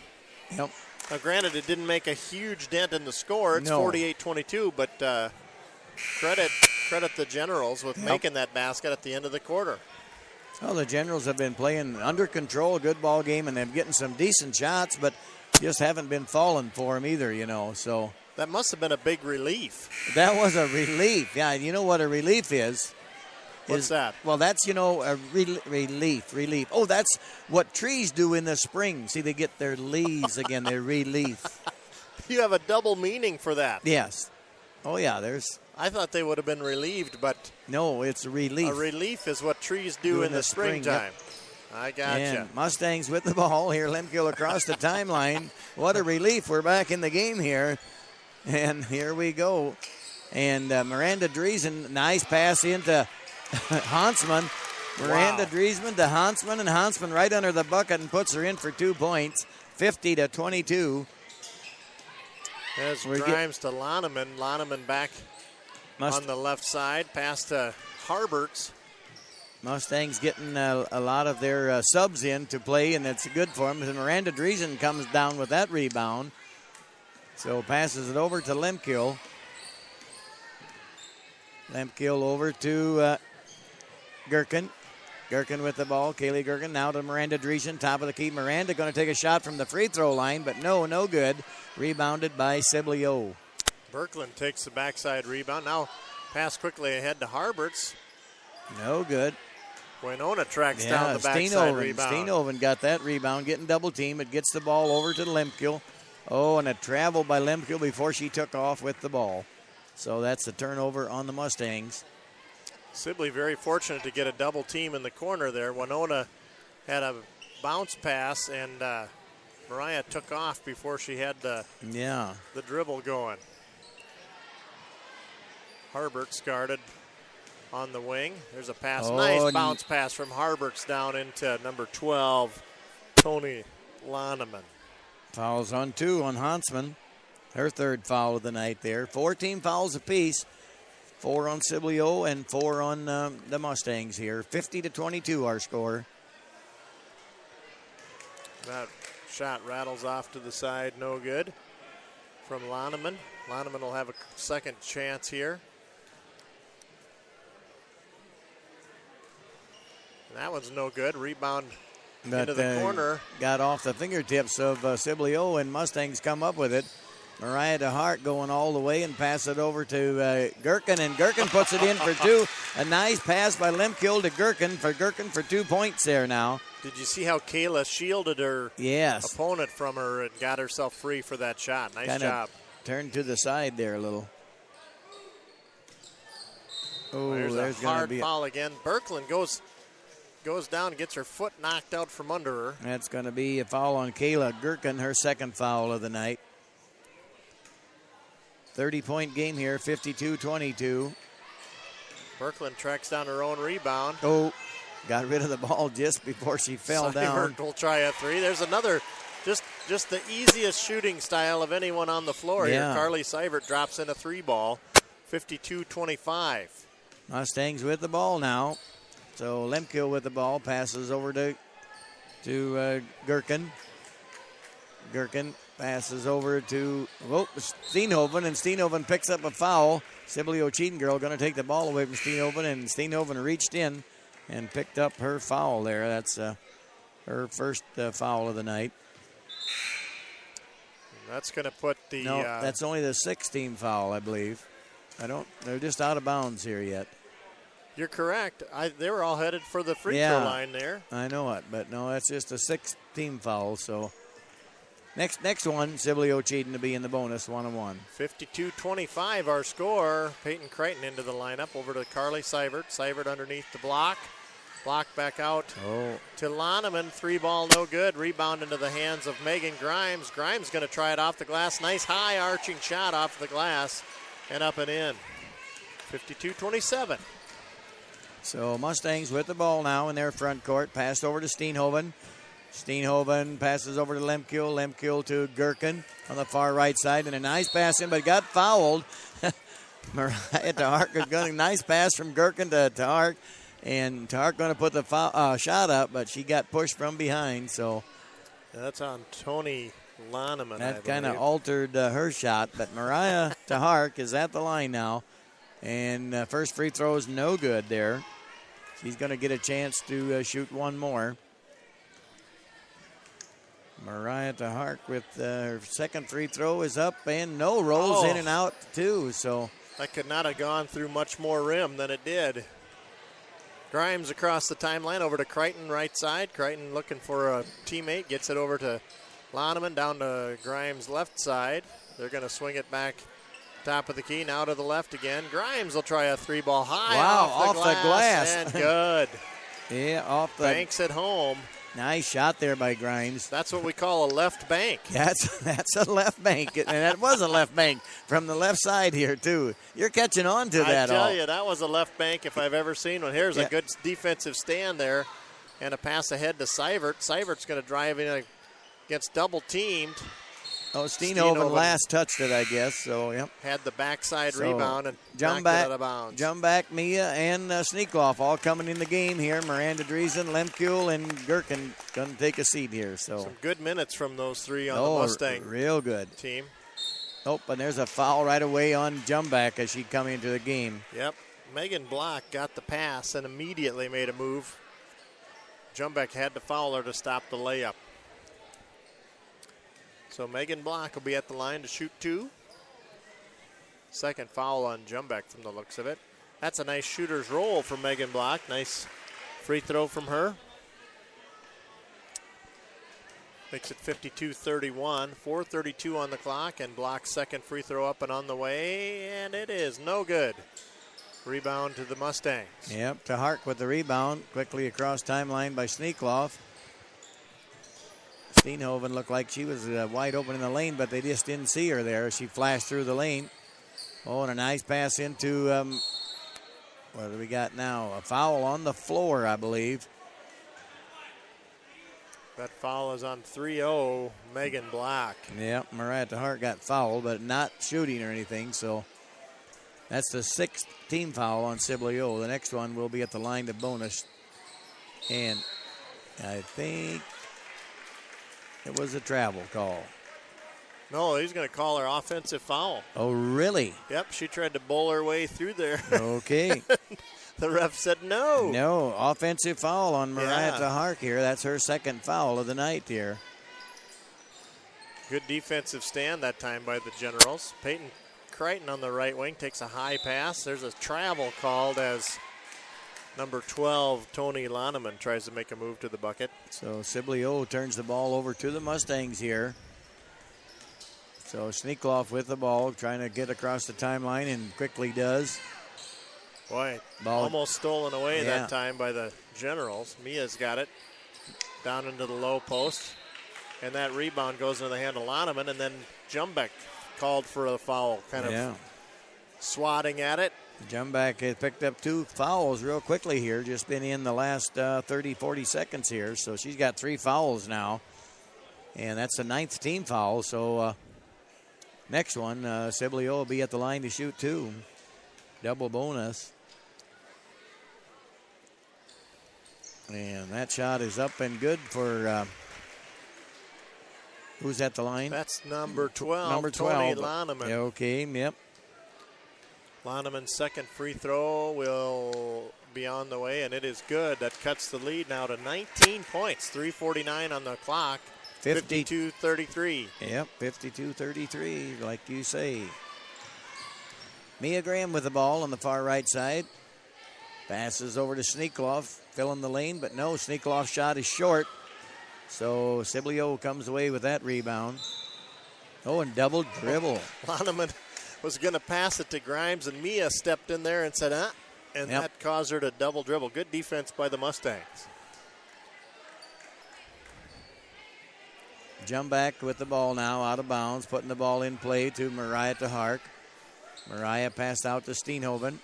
S3: Yep.
S1: Now, granted, it didn't make a huge dent in the score. It's 48-22, but credit the Generals with making that basket at the end of the quarter.
S3: Well, the Generals have been playing under control, good ball game, and they're getting some decent shots, but just haven't been falling for them either, you know. So
S1: that must have been a big relief.
S3: That was a relief. Yeah, you know what a relief is?
S1: What's that?
S3: Well, that's, you know, a relief. Oh, that's what trees do in the spring. See, they get their leaves again, their relief.
S1: You have a double meaning for that.
S3: Yes. Oh, yeah,
S1: I thought they would have been relieved, but...
S3: No, it's a relief.
S1: A relief is what trees do in the springtime. Yep. I gotcha.
S3: And Mustangs with the ball here. Lemkill across the timeline. What a relief. We're back in the game here. And here we go. And Miranda Driesen, nice pass into Hansman. Miranda Driesen to Hansman, and Hansman right under the bucket and puts her in for 2 points, 50-22.
S1: As Grimes to Loneman. Loneman back on the left side. Pass to Harberts.
S3: Mustangs getting a lot of their subs in to play, and that's good for them. And Miranda Driesen comes down with that rebound. So passes it over to Lemkill. Lemkill over to Gherkin. Gherkin with the ball. Kaylee Gherkin now to Miranda Driesen, top of the key. Miranda going to take a shot from the free throw line, but no good. Rebounded by Sibley O.
S1: Birkeland takes the backside rebound. Now pass quickly ahead to Harberts.
S3: No good.
S1: Winona tracks down the backside rebound.
S3: Steenoven got that rebound, getting double team. It gets the ball over to Lemkill. Oh, and a travel by Lemkill before she took off with the ball. So that's the turnover on the Mustangs.
S1: Sibley very fortunate to get a double team in the corner there. Winona had a bounce pass, and Mariah took off before she had the dribble going. Harberts guarded on the wing. There's a pass. Nice bounce pass from Harberts down into number 12, Tony Loneman.
S3: Fouls on 2 on Hansman. Her third foul of the night there. 14 fouls apiece. 4 on Sibley O and 4 on the Mustangs here. 50-22 our score.
S1: That shot rattles off to the side. No good from Loneman. Loneman will have a second chance here. That one's no good. Rebound into the corner.
S3: Got off the fingertips of Sibley O, and Mustangs come up with it. Mariah DeHart going all the way and pass it over to Gherkin, and Gherkin puts it in for 2. A nice pass by Lemkill to Gherkin for 2 points there now.
S1: Did you see how Kayla shielded her opponent from her and got herself free for that shot? Nice job.
S3: Turned to the side there a little. Oh,
S1: there's a hard foul again. Birkeland goes down and gets her foot knocked out from under her.
S3: That's going to be a foul on Kayla Gherkin, her second foul of the night. 30-point game here, 52-22.
S1: Birkeland tracks down her own rebound.
S3: Oh, got rid of the ball just before she fell down.
S1: Will try a 3. There's another, just the easiest shooting style of anyone on the floor here. Carly Seibert drops in a 3 ball, 52-25.
S3: Mustangs with the ball now. So Lemkill with the ball, passes over to Gherkin. Gherkin passes over to Steenhoven, and Steenhoven picks up a foul. Sibley Ocheydan girl going to take the ball away from Steenhoven, and Steenhoven reached in and picked up her foul there. That's her first foul of the night.
S1: That's going to put the...
S3: No, that's only the 6th-team foul, I believe. They're just out of bounds here yet.
S1: You're correct. They were all headed for the free throw line there.
S3: I know it, but no, that's just a 6th-team foul. So next one, Sibley Ocheydan to be in the bonus, 1-1.
S1: 52-25 our score. Peyton Crichton into the lineup over to Carly Seibert. Seibert underneath the block. Block back out to Loneman. 3 ball, no good. Rebound into the hands of Megan Grimes. Grimes going to try it off the glass. Nice high arching shot off the glass and up and in. 52-27.
S3: So Mustangs with the ball now in their front court. Passed over to Steenhoven. Steenhoven passes over to Lemkill. Lemkill to Gherkin on the far right side. And a nice pass in, but got fouled. Mariah Tahart got a nice pass from Gherkin to Tahart. And Tahart going to put the shot up, but she got pushed from behind. So
S1: that's on Tony Loneman.
S3: That kind of altered her shot. But Mariah Tahart is at the line now. And first free throw is no good there. She's going to get a chance to shoot one more. Mariah DeHart with her second free throw is up and rolls in and out too. So
S1: that could not have gone through much more rim than it did. Grimes across the timeline over to Crichton right side. Crichton looking for a teammate, gets it over to Loneman down to Grimes' left side. They're going to swing it back top of the key. Now to the left again. Grimes will try a 3-ball high.
S3: Wow,
S1: off the glass. And good.
S3: Yeah, off the.
S1: Banks at home.
S3: Nice shot there by Grimes.
S1: That's what we call a left bank.
S3: That's a left bank. And that was a left bank from the left side here, too. You're catching on to that.
S1: I tell you, that was a left bank if I've ever seen one. Here's a good defensive stand there and a pass ahead to Seivert. Seivert's going to drive in against double teamed.
S3: Oh, Steenhoven last touched it, I guess. So, yep.
S1: Had the backside rebound and
S3: knocked
S1: it out of bounds.
S3: Jumback, Mia, and Sneakloff all coming in the game here. Miranda Driesen, Lemkuhl, and Gherkin going to take a seat here. So
S1: some good minutes from those three on the Mustang
S3: real good
S1: team.
S3: Oh, and there's a foul right away on Jumback as she come into the game.
S1: Yep. Megan Block got the pass and immediately made a move. Jumback had to foul her to stop the layup. So Megan Block will be at the line to shoot 2. Second foul on Jumback from the looks of it. That's a nice shooter's roll for Megan Block. Nice free throw from her. Makes it 52-31. 4:32 on the clock, and Block's second free throw up and on the way, and it is no good. Rebound to the Mustangs.
S3: Yep, to Hark with the rebound. Quickly across timeline by Sneakloff. Steenhoven looked like she was wide open in the lane, but they just didn't see her there. She flashed through the lane. Oh, and a nice pass into, what do we got now? A foul on the floor, I believe.
S1: That foul is on 3-0, Megan Block.
S3: Yep, Mariah Hart got fouled, but not shooting or anything, so that's the 6th team foul on Sibley O. The next one will be at the line to bonus. And I think it was a travel call.
S1: No, he's going to call her offensive foul.
S3: Oh, really?
S1: Yep, she tried to bowl her way through there.
S3: Okay.
S1: The ref said no.
S3: No, offensive foul on Mariah Hark here. That's her second foul of the night here.
S1: Good defensive stand that time by the Generals. Peyton Crichton on the right wing takes a high pass. There's a travel called as number 12, Tony Loneman, tries to make a move to the bucket.
S3: So Sibley O turns the ball over to the Mustangs here. So Sneakloff with the ball, trying to get across the timeline, and quickly does.
S1: Boy, almost stolen away that time by the Generals. Mia's got it down into the low post. And that rebound goes into the hand of Loneman, and then Jumbeck called for a foul, kind of swatting at it.
S3: Jumback has picked up 2 fouls real quickly here, just been in the last 30, 40 seconds here. So she's got 3 fouls now, and that's the 9th team foul. So next one, Sibley O will be at the line to shoot 2. Double bonus. And that shot is up and good for, who's at the line?
S1: That's number 12,
S3: Number 12.
S1: Tony Loneman.
S3: Okay, yep.
S1: Loneman's second free throw will be on the way, and it is good. That cuts the lead now to 19 points. 3:49 on the clock. 52-33.
S3: Yep, 52-33, like you say. Mia Graham with the ball on the far right side. Passes over to Sneakloff, filling the lane, but no, Sneakloff's shot is short. So Sibley O comes away with that rebound. Oh, and double dribble.
S1: Loneman was going to pass it to Grimes, and Mia stepped in there and said, and that caused her to double dribble. Good defense by the Mustangs.
S3: Jumback with the ball now, out of bounds, putting the ball in play to Mariah Hark. Mariah passed out to Steenhoven.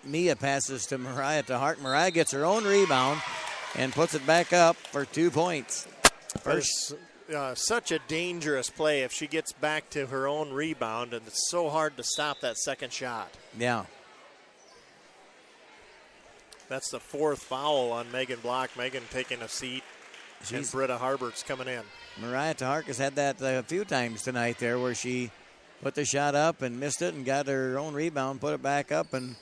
S3: Mia passes to Mariah Hark. Mariah gets her own rebound and puts it back up for 2 points.
S1: First. Such a dangerous play if she gets back to her own rebound, and it's so hard to stop that second shot.
S3: Yeah.
S1: That's the 4th foul on Megan Block. Megan taking a seat, and Britta Harbert's coming in.
S3: Mariah Hark has had that a few times tonight there where she put the shot up and missed it and got her own rebound, put it back up, and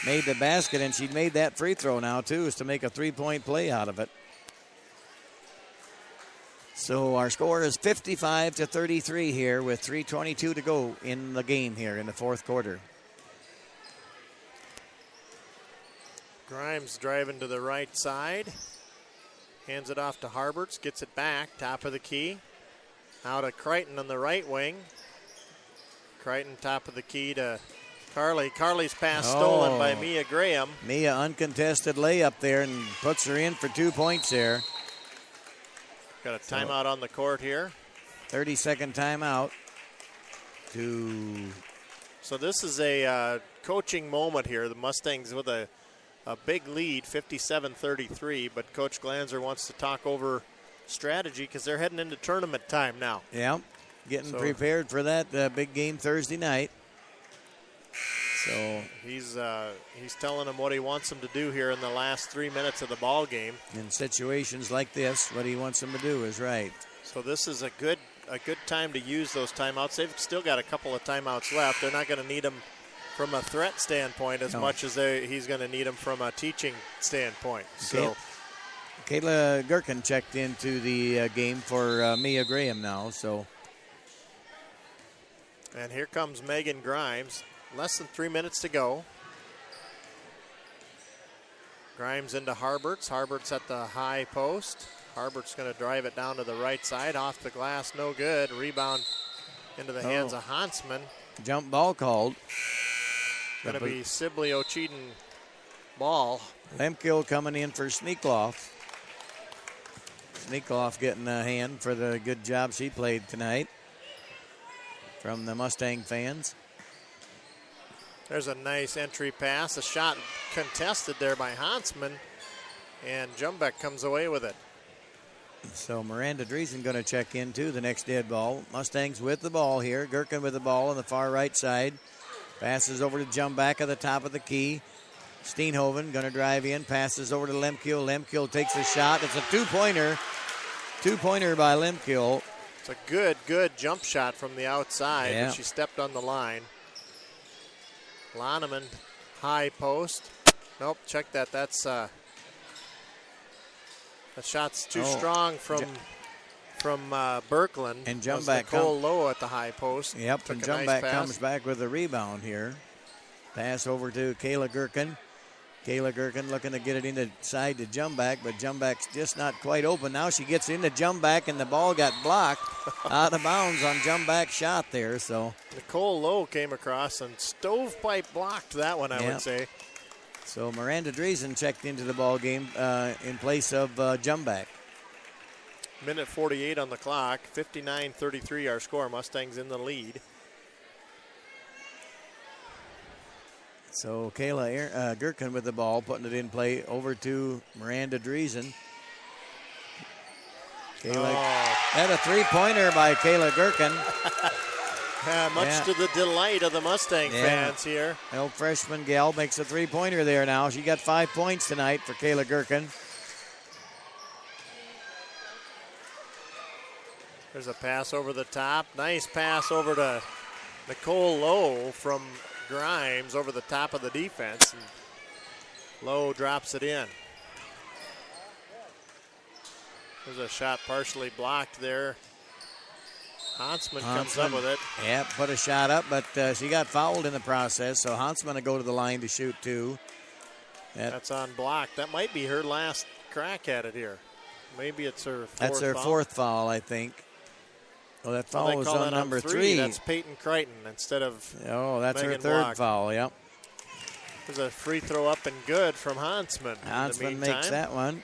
S3: made the basket, and she made that free throw now, too, is to make a 3-point play out of it. So our score is 55-33 here with 3:22 to go in the game here in the 4th quarter.
S1: Grimes driving to the right side. Hands it off to Harberts, gets it back, top of the key. Out to Crichton on the right wing. Crichton top of the key to Carly. Carly's pass stolen by Mia Graham.
S3: Mia uncontested layup there and puts her in for 2 points there.
S1: Got a timeout on the court here.
S3: 30-second timeout.
S1: So this is a coaching moment here. The Mustangs with a big lead, 57-33, but Coach Glanzer wants to talk over strategy because they're heading into tournament time now.
S3: Yeah, getting prepared for that big game Thursday night. So
S1: he's telling them what he wants them to do here in the last 3 minutes of the ball game.
S3: In situations like this, what he wants them to do is right.
S1: So this is a good time to use those timeouts. They've still got a couple of timeouts left. They're not going to need them from a threat standpoint as much as he's going to need them from a teaching standpoint. So
S3: Kayla Gherkin checked into the game for Mia Graham now.
S1: And here comes Megan Grimes. Less than 3 minutes to go. Grimes into Harberts. Harberts at the high post. Harbert's going to drive it down to the right side. Off the glass, no good. Rebound into the hands of Hansman.
S3: Jump ball called.
S1: Going to be Sibley Ocheydan ball.
S3: Lemkill coming in for Sneakloff. Sneakloff getting a hand for the good job she played tonight from the Mustang fans.
S1: There's a nice entry pass. A shot contested there by Hansman. And Jumbeck comes away with it.
S3: So Miranda Driesen going to check in too, the next dead ball. Mustangs with the ball here. Gherkin with the ball on the far right side. Passes over to Jumbeck at the top of the key. Steenhoven going to drive in. Passes over to Lemkill. Lemkill takes a shot. It's a two-pointer. Two-pointer by Lemkill.
S1: It's a good jump shot from the outside.
S3: Yeah.
S1: But she stepped on the line. Loneman, high post. Nope, check that. That's the shot's too strong from Birkeland.
S3: And Jumbeck
S1: Nicole Lowe at the high post.
S3: Yep, and Jumbeck comes back with a rebound here. Pass over to Kayla Gherkin. Kayla Gherkin looking to get it inside to Jumbeck, but Jumbeck's just not quite open. Now she gets into Jumbeck, and the ball got blocked out of bounds on Jumbeck's shot there. So
S1: Nicole Lowe came across and stovepipe blocked that one, I would say.
S3: So Miranda Driesen checked into the ball game in place of Jumbeck.
S1: Minute 48 on the clock, 59-33 our score. Mustangs in the lead.
S3: So Kayla Gherkin with the ball, putting it in play over to Miranda Driesen. Kayla had a three-pointer by Kayla Gherkin.
S1: Much to the delight of the Mustang fans here.
S3: Old freshman gal makes a three-pointer there now. She got 5 points tonight for Kayla Gherkin.
S1: There's a pass over the top. Nice pass over to Nicole Lowe from Grimes over the top of the defense. And Lowe drops it in. There's a shot partially blocked there. Hansman comes up with it.
S3: Yeah, put a shot up, but she got fouled in the process, so Hansman will go to the line to shoot too.
S1: That's unblocked. That might be her last crack at it here. Maybe it's her fourth
S3: That's her fourth foul, I think. Oh, that foul was on number 3.
S1: That's Peyton Crichton instead of
S3: that's
S1: Megan
S3: her third
S1: Block.
S3: foul, yep.
S1: There's a free throw up and good from Hansman.
S3: Hansman makes that one.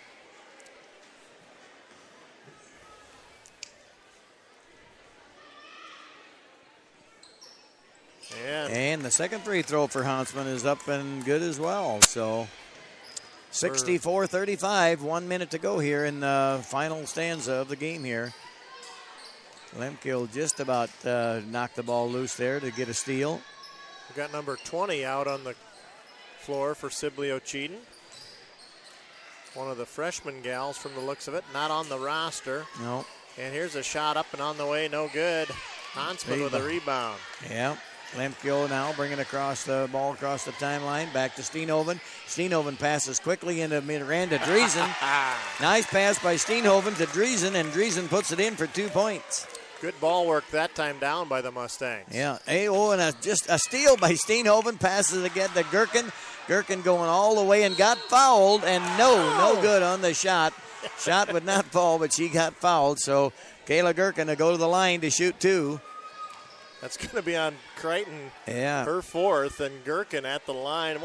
S3: And the second free throw for Hansman is up and good as well. So 64-35, 1 minute to go here in the final stanza of the game here. Lemkill just about knocked the ball loose there to get a steal.
S1: We've got number 20 out on the floor for Sibley Ocheydan. One of the freshman gals from the looks of it, not on the roster.
S3: No.
S1: And here's a shot up and on the way, no good. Hansman with a rebound.
S3: Yeah. Lemkill now bringing the ball across the timeline. Back to Steenhoven. Steenhoven passes quickly into Miranda Driesen. Nice pass by Steenhoven to Driesen, and Driesen puts it in for 2 points.
S1: Good ball work that time down by the Mustangs.
S3: Yeah. And just a steal by Steenhoven. Passes again to Gherkin. Gherkin going all the way and got fouled, and no good on the shot. Shot would not fall, but she got fouled. So Kayla Gherkin to go to the line to shoot 2.
S1: That's going to be on Crichton.
S3: Yeah.
S1: Her 4th, and Gherkin at the line.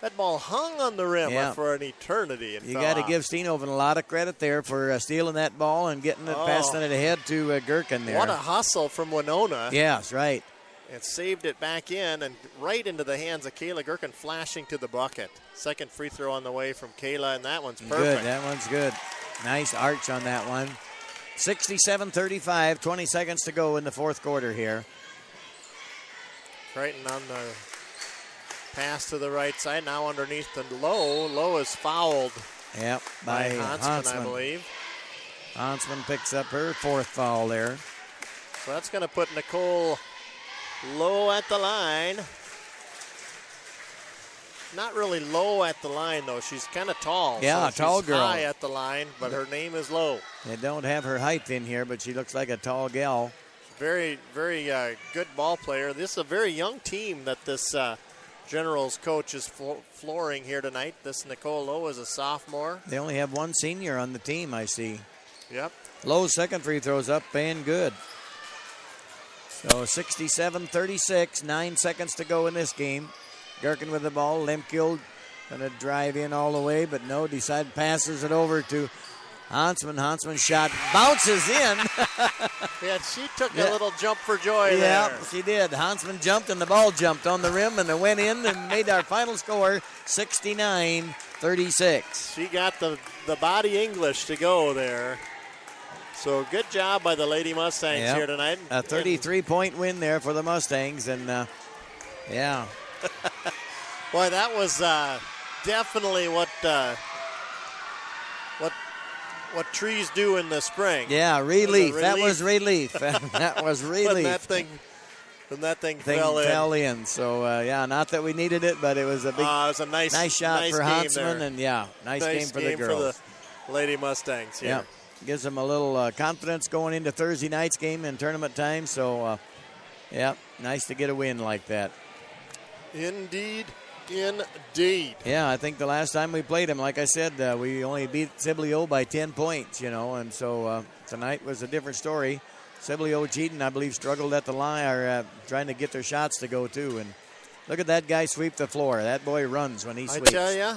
S1: That ball hung on the rim for an eternity.
S3: You got to give Steenhoven a lot of credit there for stealing that ball and getting it, passing it ahead to Gherkin there.
S1: What a hustle from Winona.
S3: Yes, right.
S1: And saved it back in and right into the hands of Kayla Gherkin, flashing to the bucket. Second free throw on the way from Kayla, and that one's perfect.
S3: Good, that one's good. Nice arch on that one. 67-35, 20 seconds to go in the fourth quarter here.
S1: Crichton on the pass to the right side, now underneath the Lowe. Lowe is fouled.
S3: Yep, by
S1: Hansman, I believe.
S3: Hansman picks up her 4th foul there.
S1: So that's going to put Nicole Lowe at the line. Not really low at the line, though. She's kind of tall.
S3: Yeah,
S1: so
S3: tall
S1: she's
S3: girl.
S1: high at the line, but her name is Lowe.
S3: They don't have her height in here, but she looks like a tall gal.
S1: Very, very good ball player. This is a very young team that this Generals coach is flooring here tonight. This Nicole Lowe is a sophomore.
S3: They only have one senior on the team, I see.
S1: Yep.
S3: Lowe's second free throw's up and good. So 67-36, 9 seconds to go in this game. Gherkin with the ball. Lemkill going to drive in all the way, but no, passes it over to Hansman. Hansman shot bounces in.
S1: Yeah, she took a little jump for joy there.
S3: Yeah, she did. Hansman jumped and the ball jumped on the rim and it went in and made our final score 69-36.
S1: She got the body English to go there. So good job by the Lady Mustangs here tonight.
S3: A 33-point win there for the Mustangs, and yeah.
S1: Boy, that was definitely what trees do in the spring.
S3: Yeah, relief. That was relief. That was relief.
S1: when that thing
S3: fell in. So not that we needed it, but it was a big,
S1: it was a nice
S3: shot for Hansman,
S1: there.
S3: and nice game for the girls.
S1: For the Lady Mustangs here.
S3: Yeah, gives them a little confidence going into Thursday night's game in tournament time. So, nice to get a win like that.
S1: Indeed.
S3: Yeah, I think the last time we played them, like I said, we only beat Sibley by 10 points, and so tonight was a different story. Sibley Ocheydan, I believe, struggled at the line, trying to get their shots to go too. And look at that guy sweep the floor. That boy runs when he sweeps.
S1: I tell you,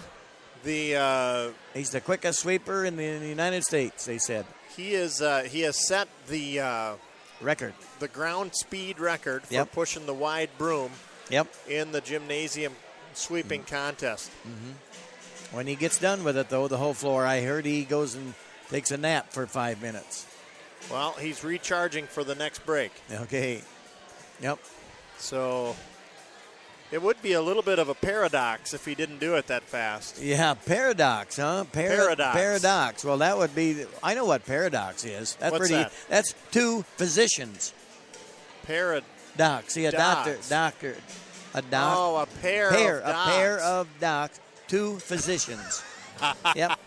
S3: he's the quickest sweeper in the United States, they said.
S1: He has set the
S3: record,
S1: the ground speed record for pushing the wide broom.
S3: Yep.
S1: In the gymnasium sweeping contest.
S3: Mm-hmm. When he gets done with it, though, the whole floor, I heard he goes and takes a nap for 5 minutes.
S1: Well, he's recharging for the next break.
S3: Okay. Yep.
S1: So it would be a little bit of a paradox if he didn't do it that fast.
S3: Yeah, paradox, huh? Paradox. Well, that would be, I know what paradox is.
S1: What's that?
S3: That's two physicians. Doc. See, a doctor. A doc.
S1: Oh, a pair
S3: of docs. Two physicians. Yep.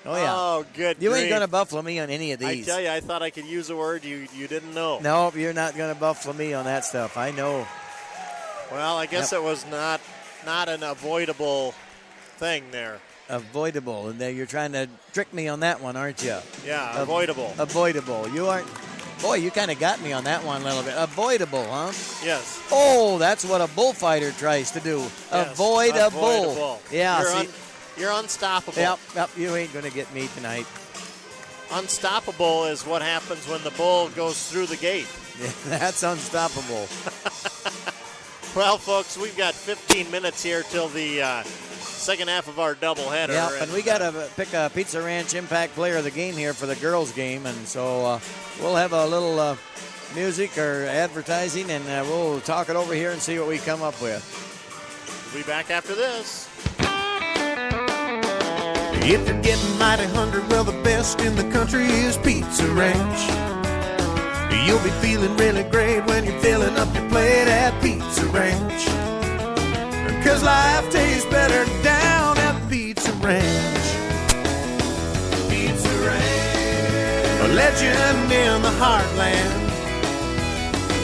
S3: Oh, yeah.
S1: Oh, good
S3: You
S1: grief.
S3: ain't going to buffalo me on any of these.
S1: I tell you, I thought I could use a word you didn't know.
S3: No, you're not going to buffalo me on that stuff. I know.
S1: Well, I guess it was not an avoidable thing there.
S3: Avoidable. And you're trying to trick me on that one, aren't you?
S1: Yeah, avoidable.
S3: Avoidable. You aren't. Boy, you kind of got me on that one a little bit. Avoidable, huh?
S1: Yes.
S3: Oh, that's what a bullfighter tries to do.
S1: Yes,
S3: Avoid a bull. Yeah,
S1: you're unstoppable.
S3: Yep, you ain't going to get me tonight.
S1: Unstoppable is what happens when the bull goes through the gate.
S3: Yeah, that's unstoppable.
S1: Well, folks, we've got 15 minutes here till the second half of our doubleheader.
S3: Yeah, and we got to pick a Pizza Ranch Impact Player of the Game here for the girls' game, and so we'll have a little music or advertising, and we'll talk it over here and see what we come up with.
S1: We'll be back after this.
S4: If you're getting mighty hungry, well, the best in the country is Pizza Ranch. You'll be feeling really great when you're filling up your plate at Pizza Ranch. 'Cause life tastes better down at Pizza Ranch. Pizza Ranch, a legend in the heartland.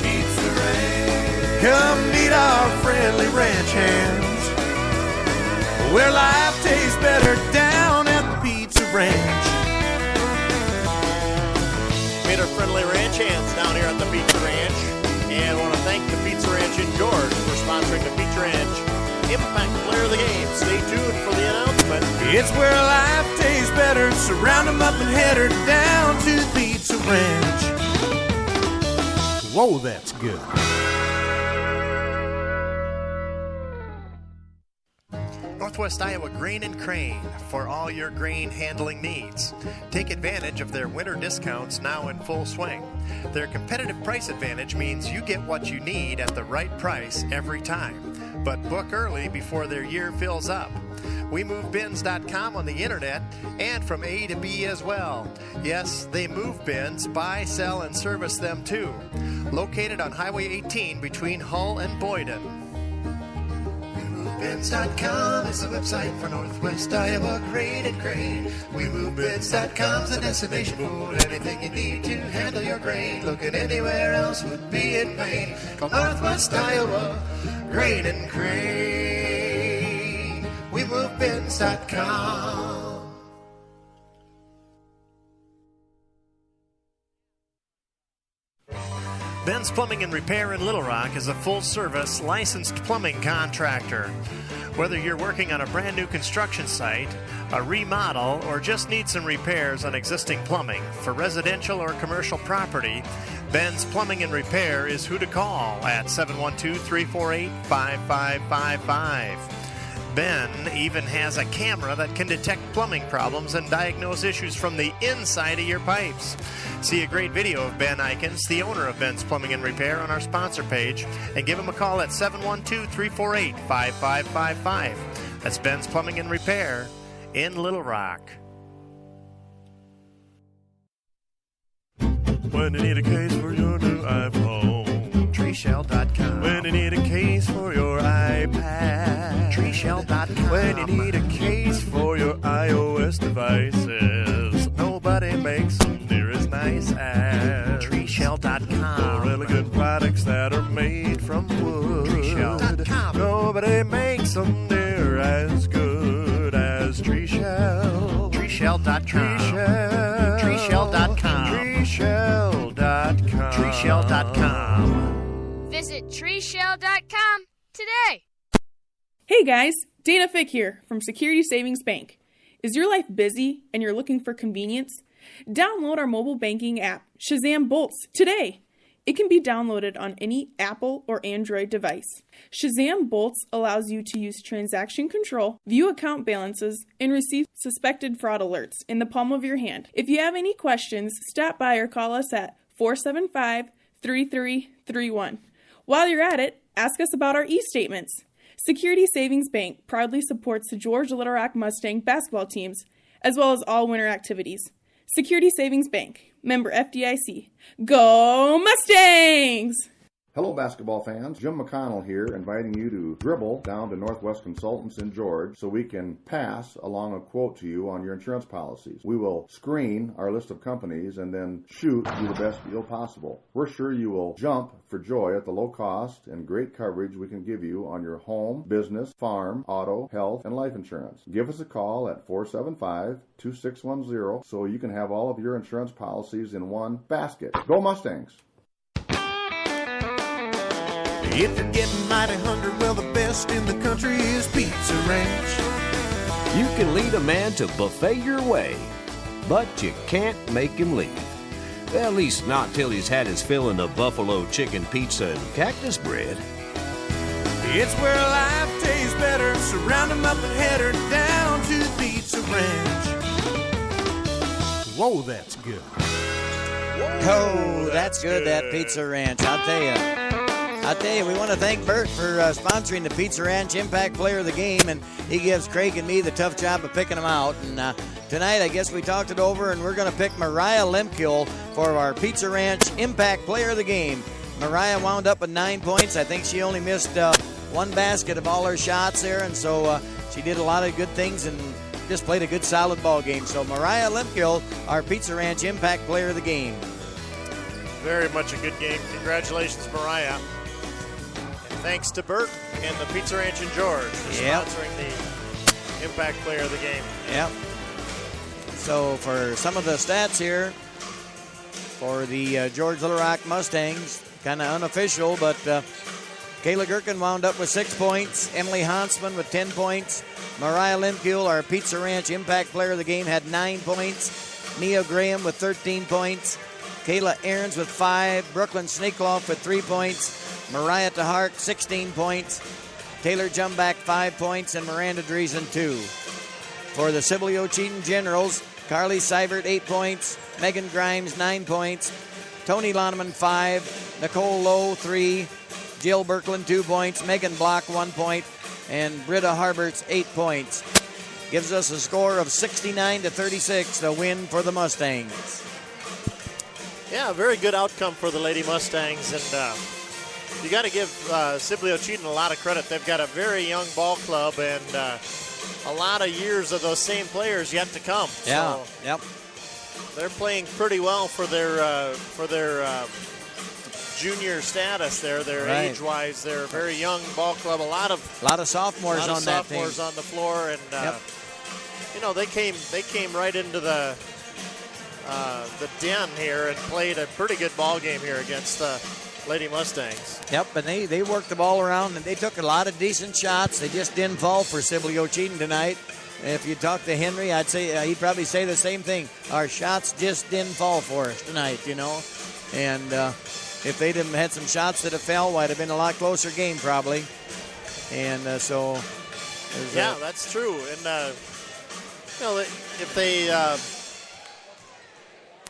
S4: Pizza Ranch, come meet our friendly ranch hands. Where life tastes better down at the Pizza Ranch.
S1: friendly ranch hands down here at the Pizza Ranch. And I want to thank the Pizza Ranch in George for sponsoring the Pizza Ranch Impact Player of the Game. Stay tuned for the announcement.
S4: It's where life tastes better. So round 'em up and head her down to the Pizza Ranch. Whoa, that's good.
S5: Northwest Iowa Grain and Crane for all your grain handling needs. Take advantage of their winter discounts now in full swing. Their competitive price advantage means you get what you need at the right price every time. But book early before their year fills up. WeMoveBins.com on the internet and from A to B as well. Yes, they move bins, buy, sell, and service them too. Located on Highway 18 between Hull and Boyden. WeMoveBins.com is the website for Northwest Iowa Grain and Crane. WeMoveBins.com is the destination for anything you need to handle your grain. Looking anywhere else would be in vain. Call Northwest Iowa Grain and Crane. WeMoveBins.com. Ben's Plumbing and Repair in Little Rock is a full-service, licensed plumbing contractor. Whether you're working on a brand new construction site, a remodel, or just need some repairs on existing plumbing for residential or commercial property, Ben's Plumbing and Repair is who to call at 712-348-5555. Ben even has a camera that can detect plumbing problems and diagnose issues from the inside of your pipes. See a great video of Ben Eikens, the owner of Ben's Plumbing and Repair, on our sponsor page, and give him a call at 712-348-5555. That's Ben's Plumbing and Repair in Little Rock. When you need a case for your new iPhone, treeshell.com. When you need a case for your iPad, treeshell.com. When you need a case for your iOS devices, nobody makes them near as nice as treeshell.com. For really good products that are made from wood, treeshell.com. Nobody makes them near as good as Treeshell. Treeshell.com. Treeshell.com. Treeshell.com. Treeshell.com.
S6: Visit treeshell.com today.
S7: Hey guys, Dana Fick here from Security Savings Bank. Is your life busy and you're looking for convenience? Download our mobile banking app, Shazam Bolts, today. It can be downloaded on any Apple or Android device. Shazam Bolts allows you to use transaction control, view account balances, and receive suspected fraud alerts in the palm of your hand. If you have any questions, stop by or call us at 475-3331. While you're at it, ask us about our e-statements. Security Savings Bank proudly supports the George Little Rock Mustang basketball teams, as well as all winter activities. Security Savings Bank, member FDIC. Go Mustangs!
S8: Hello, basketball fans. Jim McConnell here, inviting you to dribble down to Northwest Consultants in George so we can pass along a quote to you on your insurance policies. We will screen our list of companies and then shoot you the best deal possible. We're sure you will jump for joy at the low cost and great coverage we can give you on your home, business, farm, auto, health, and life insurance. Give us a call at 475-2610 so you can have all of your insurance policies in one basket. Go Mustangs!
S4: If you're getting mighty hungry, well, the best in the country is Pizza Ranch.
S9: You can lead a man to buffet your way, but you can't make him leave. At least not till he's had his filling of buffalo chicken pizza and cactus bread.
S4: It's where life tastes better, so round 'em up and head her down to the Pizza Ranch. Whoa, that's good.
S3: Oh, that's good, that Pizza Ranch. I'll tell you, we want to thank Bert for sponsoring the Pizza Ranch Impact Player of the Game, and he gives Craig and me the tough job of picking them out. And tonight, I guess we talked it over, and we're going to pick Mariah Lemkiel for our Pizza Ranch Impact Player of the Game. Mariah wound up with 9 points. I think she only missed one basket of all her shots there, and so she did a lot of good things and just played a good, solid ball game. So Mariah Lemkiel, our Pizza Ranch Impact Player of the Game.
S1: Very much a good game. Congratulations, Mariah. Thanks to Bert and the Pizza Ranch in George for sponsoring the Impact Player of the Game.
S3: Yep. So for some of the stats here, for the George Little Rock Mustangs. Kind of unofficial, but Kayla Gherkin wound up with 6 points. Emily Hansman with 10 points. Mariah Limkuhl, our Pizza Ranch Impact Player of the game, had 9 points. Mia Graham with 13 points. Kayla Ahrens with 5. Brooklyn Sneakloff with 3 points. Mariah Tahark, 16 points. Taylor Jumback, 5 points. And Miranda Driesen, 2. For the Sibley Ocheydan Generals, Carly Seibert, 8 points. Megan Grimes, 9 points. Tony Loneman, 5. Nicole Lowe, 3. Jill Birkeland, 2 points. Megan Block, 1 point. And Britta Harberts, 8 points. Gives us a score of 69-36, the win for the Mustangs.
S1: Yeah, a very good outcome for the Lady Mustangs. And you got to give Sibley Ocheydan a lot of credit. They've got a very young ball club and a lot of years of those same players yet to come.
S3: Yeah,
S1: so
S3: yep.
S1: They're playing pretty well for their junior status there. They're
S3: right.
S1: Age-wise, they're a very young ball club. A lot of
S3: sophomores on that team.
S1: Sophomores on the floor, and
S3: yep.
S1: They came right into the den here and played a pretty good ball game here against the Lady Mustangs.
S3: Yep, and they worked the ball around, and they took a lot of decent shots. They just didn't fall for Sibley Ocheydan tonight. If you talk to Henry, I'd say he'd probably say the same thing. Our shots just didn't fall for us tonight, And if they'd have had some shots that have fell, it'd have been a lot closer game probably. And so...
S1: Yeah, that's true. And,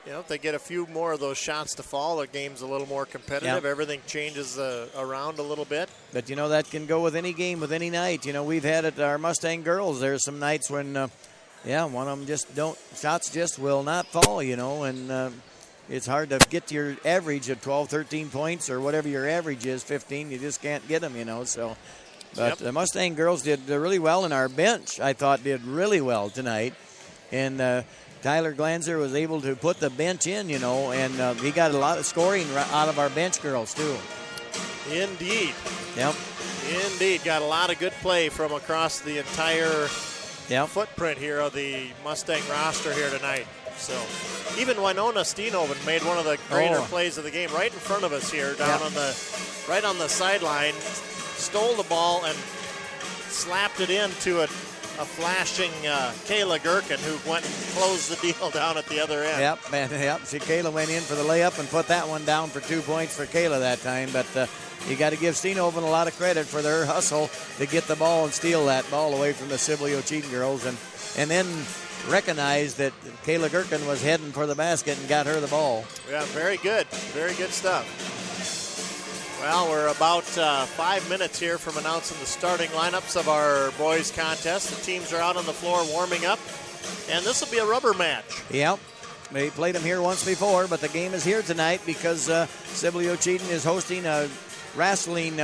S1: if they get a few more of those shots to fall, the game's a little more competitive. Yep. Everything changes around a little bit.
S3: But, that can go with any game, with any night. We've had it, our Mustang girls, there's some nights when, one of them shots just will not fall, and it's hard to get to your average of 12, 13 points or whatever your average is, 15. You just can't get them, so. But
S1: yep.
S3: The Mustang girls did really well, and our bench, I thought, did really well tonight. And Tyler Glanzer was able to put the bench in, and he got a lot of scoring out of our bench girls, too.
S1: Indeed.
S3: Yep.
S1: Indeed. Got a lot of good play from across the entire
S3: yep.
S1: footprint here of the Mustang roster here tonight. So even Winona Steenhoven made one of the greater plays of the game right in front of us here, down yep. on the sideline, stole the ball and slapped it into a flashing Kayla Gherkin, who went and closed the deal down at the other end.
S3: Yep. See, Kayla went in for the layup and put that one down for 2 points for Kayla that time. But you got to give Steenhoven a lot of credit for their hustle to get the ball and steal that ball away from the Sibley Ocheydan girls, and then recognize that Kayla Gherkin was heading for the basket and got her the ball.
S1: Yeah, very good. Very good stuff. Well, we're about 5 minutes here from announcing the starting lineups of our boys contest. The teams are out on the floor warming up, and this will be a rubber match.
S3: Yep. They played them here once before, but the game is here tonight because Sibley Ocheydan is hosting a wrestling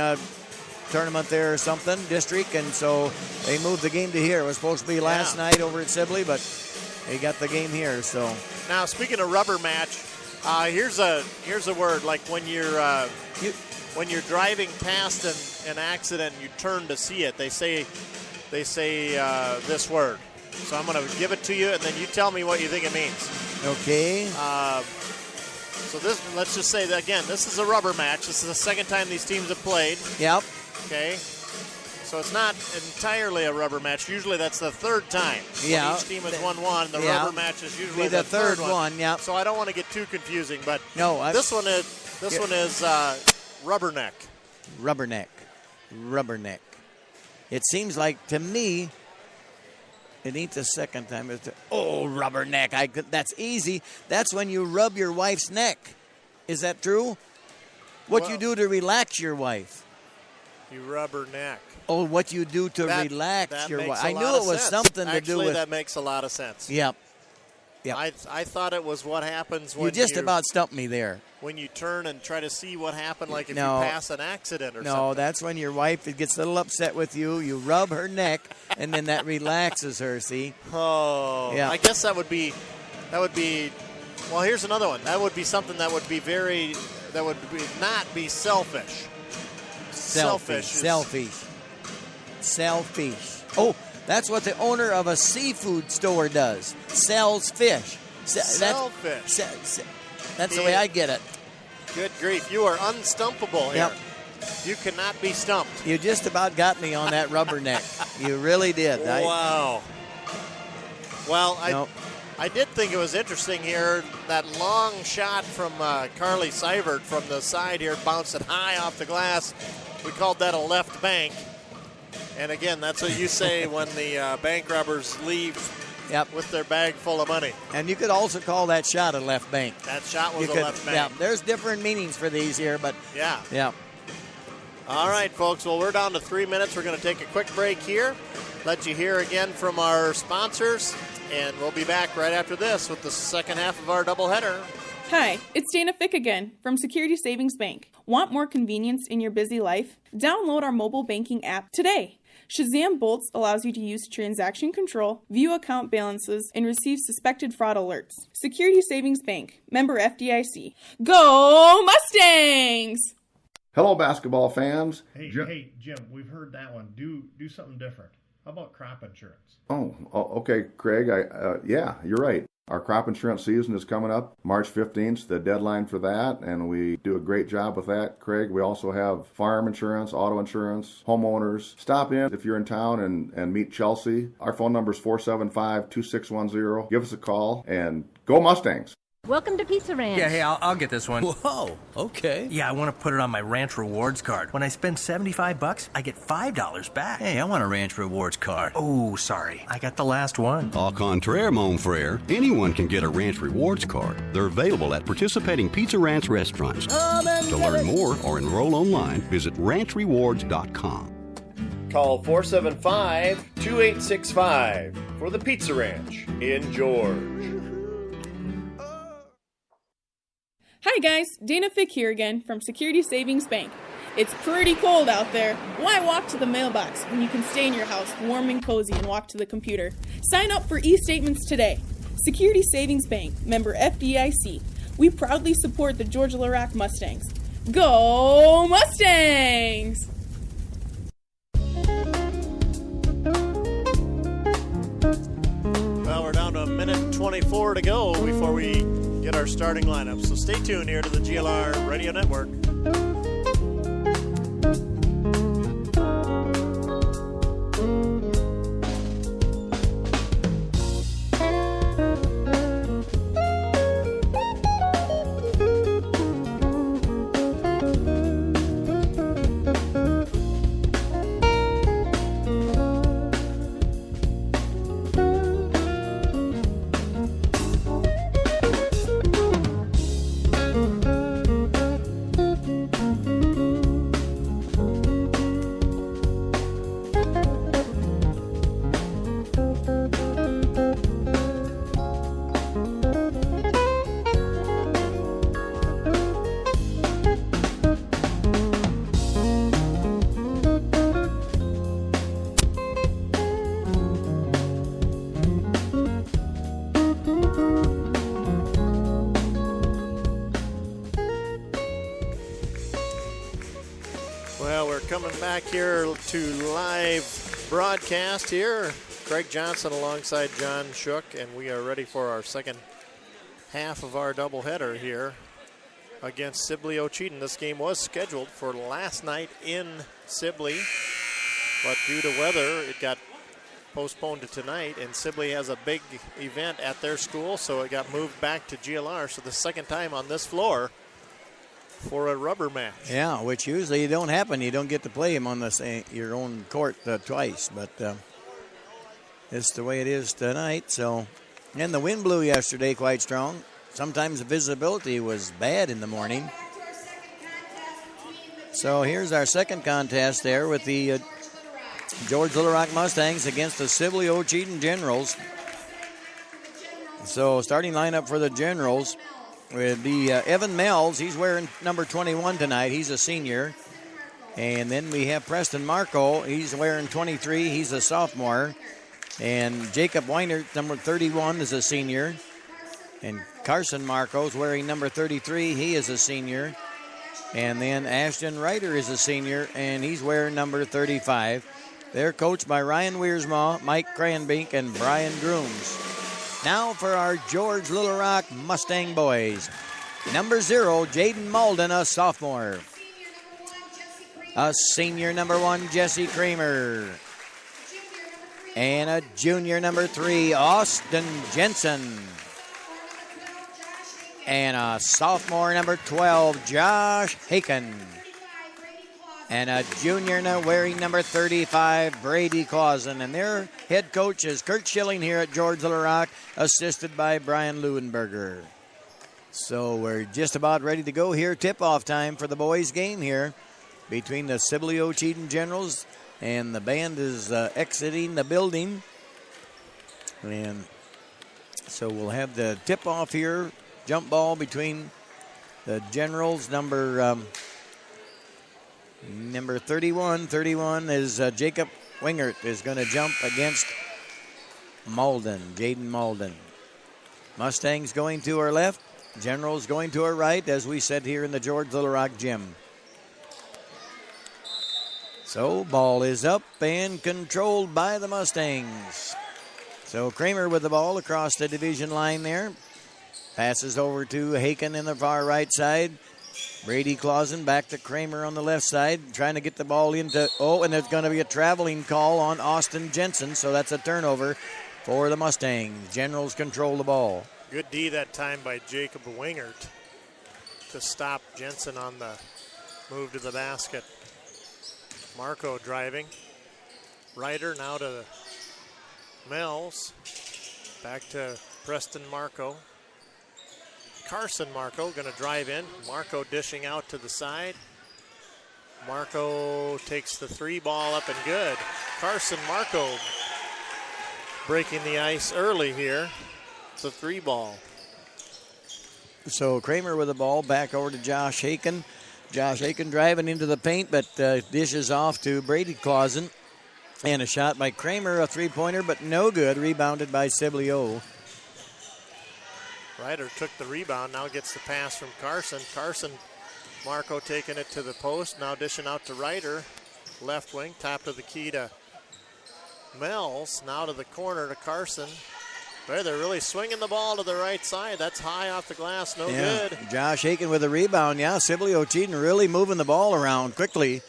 S3: tournament there or something, district, and so they moved the game to here. It was supposed to be last night over at Sibley, but they got the game here. So
S1: now, speaking of rubber match, here's a word, like when you're when you're driving past an accident and you turn to see it, they say this word. So I'm going to give it to you, and then you tell me what you think it means.
S3: Okay.
S1: So let's just say that again. This is a rubber match. This is the second time these teams have played.
S3: Yep.
S1: Okay. So it's not entirely a rubber match. Usually that's the third time.
S3: Yeah.
S1: When each team has won one. The rubber match is usually
S3: the third one. Yep.
S1: So I don't want to get too confusing, but
S3: no.
S1: This one is rubberneck.
S3: Rubberneck. It seems like to me. It ain't the second time. It's rubberneck. That's easy. That's when you rub your wife's neck. Is that true? What you do to relax your wife?
S1: You rub her neck.
S3: Oh, what you do to relax your wife. I knew it was something to do with.
S1: Actually, that makes a lot of sense.
S3: Yep.
S1: I thought it was what happens when
S3: you just about stumped me there.
S1: When you turn and try to see what happened, like if you pass an accident or something.
S3: No, that's when your wife gets a little upset with you. You rub her neck, and then that relaxes her, see?
S1: Oh.
S3: Yeah.
S1: I guess that would be, well, here's another one. That would be something that would be not be selfish.
S3: Selfish. Oh, that's what the owner of a seafood store does. Sells fish.
S1: Selfish.
S3: That's the way I get it.
S1: Good grief. You are unstumpable here.
S3: Yep.
S1: You cannot be stumped.
S3: You just about got me on that rubberneck. You really did.
S1: Wow. Well, I did think it was interesting here. That long shot from Carly Seivert from the side here bounced it high off the glass. We called that a left bank. And again, that's what you say when the bank robbers leave with their bag full of money.
S3: And you could also call that shot a left bank.
S1: That shot was a left bank.
S3: Yeah, there's different meanings for these here, but yeah.
S1: All right, folks. Well, we're down to 3 minutes. We're going to take a quick break here. Let you hear again from our sponsors, and we'll be back right after this with the second half of our doubleheader.
S7: Hi, it's Dana Fick again from Security Savings Bank. Want more convenience in your busy life? Download our mobile banking app today. Shazam Bolts allows you to use transaction control, view account balances, and receive suspected fraud alerts. Security Savings Bank, member FDIC. Go Mustangs!
S8: Hello, basketball fans.
S5: Hey, Jim, we've heard that one. Do something different. How about crop insurance?
S8: Oh, okay, Craig. Yeah, you're right. Our crop insurance season is coming up. March 15th, the deadline for that, and we do a great job with that, Craig. We also have farm insurance, auto insurance, homeowners. Stop in if you're in town and meet Chelsea. Our phone number is 475-2610. Give us a call, and go Mustangs.
S15: Welcome to Pizza Ranch.
S11: Yeah, hey, I'll get this one.
S12: Whoa, okay.
S11: Yeah, I want to put it on my Ranch Rewards card. When I spend $75, I get $5 back.
S12: Hey, I want a Ranch Rewards card.
S11: Oh, sorry. I got the last one.
S13: Au contraire, mon frere. Anyone can get a Ranch Rewards card. They're available at participating Pizza Ranch restaurants. To learn more or enroll online, visit ranchrewards.com.
S14: Call 475-2865 for the Pizza Ranch in George.
S7: Hi guys, Dana Fick here again from Security Savings Bank. It's pretty cold out there. Why walk to the mailbox when you can stay in your house warm and cozy and walk to the computer? Sign up for e-statements today. Security Savings Bank, member FDIC. We proudly support the Georgia Larac Mustangs. Go Mustangs!
S1: Well, we're down to 1:24 to go before we get our starting lineup. So stay tuned here to the GLR Radio Network. Back here to live broadcast here. Craig Johnson alongside John Shook, and we are ready for our second half of our doubleheader here against Sibley Ocheydan. This game was scheduled for last night in Sibley, but due to weather, it got postponed to tonight, and Sibley has a big event at their school, so it got moved back to GLR. So the second time on this floor for a rubber match.
S3: Yeah, which usually don't happen. You don't get to play him on your own court twice, but it's the way it is tonight. So, and the wind blew yesterday quite strong. Sometimes the visibility was bad in the morning. So here's our second contest there with the George Little Rock Mustangs against the Sibley Ocheydan Generals. So starting lineup for the Generals would be Evan Mells. He's wearing number 21 tonight. He's a senior. And then we have Preston Marco. He's wearing 23. He's a sophomore. And Jacob Weiner, number 31, is a senior. And Carson Marco's wearing number 33. He is a senior. And then Ashton Ryder is a senior, and he's wearing number 35. They're coached by Ryan Wiersma, Mike Cranbink, and Brian Grooms. Now for our George Little Rock Mustang boys. Number 0, Jaden Malden, a sophomore. A senior, number 1, Jesse Kramer. And a junior, number 3, Austin Jensen. And a sophomore, number 12, Josh Haken. And a junior wearing number 35, Brady Clausen. And their head coach is Kurt Schilling here at George Little Rock, assisted by Brian Leuenberger. So we're just about ready to go here. Tip-off time for the boys' game here between the Sibley Ocheydan Generals, and the band is exiting the building. And so we'll have the tip-off here, jump ball between the Generals, number 31. 31 is Jacob Wingert is going to jump against Malden, Jaden Malden. Mustangs going to our left, Generals going to our right, as we said here in the George Little Rock gym. So ball is up and controlled by the Mustangs. So Kramer with the ball across the division line there. Passes over to Haken in the far right side. Brady Clausen back to Kramer on the left side, trying to get the ball into, and there's going to be a traveling call on Austin Jensen, so that's a turnover for the Mustangs. Generals control the ball.
S1: Good D that time by Jacob Wingert to stop Jensen on the move to the basket. Marco driving. Ryder now to Mills. Back to Preston Marco. Carson Marco going to drive in. Marco dishing out to the side. Marco takes the 3 ball up and good. Carson Marco breaking the ice early here. It's a 3 ball.
S3: So Kramer with the ball back over to Josh Haken. Josh Haken driving into the paint, but dishes off to Brady Clausen. And a shot by Kramer, a 3-pointer, but no good. Rebounded by Sibley O.
S1: Ryder took the rebound, now gets the pass from Carson. Carson, Marco taking it to the post, now dishing out to Ryder. Left wing, top of the key to Mills, now to the corner to Carson. They're really swinging the ball to the right side. That's high off the glass, no good.
S3: Josh Haken with a rebound. Yeah, Sibley Ocheydan really moving the ball around quickly,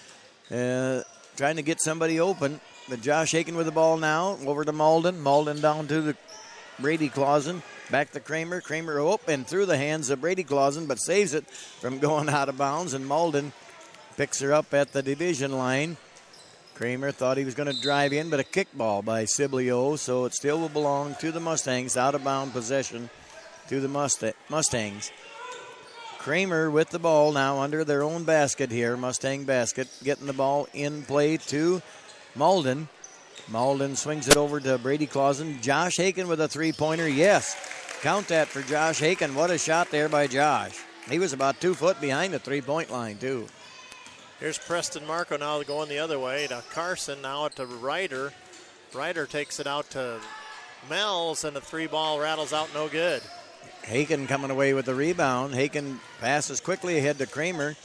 S3: trying to get somebody open. But Josh Haken with the ball now, over to Malden. Malden down to the Brady Clausen. Back to Kramer. Kramer and through the hands of Brady Clausen, but saves it from going out of bounds. And Malden picks her up at the division line. Kramer thought he was going to drive in, but a kickball by Sibley O, so it still will belong to the Mustangs. Out of bound possession to the Mustangs. Kramer with the ball now under their own basket here, Mustang basket, getting the ball in play to Malden. Malden swings it over to Brady Clausen. Josh Haken with a 3-pointer. Yes, count that for Josh Haken. What a shot there by Josh. He was about 2 foot behind the 3-point line, too.
S1: Here's Preston Marco now going the other way to Carson, now to Ryder. Ryder takes it out to Mills, and the 3-ball rattles out no good.
S3: Haken coming away with the rebound. Haken passes quickly ahead to Kramer.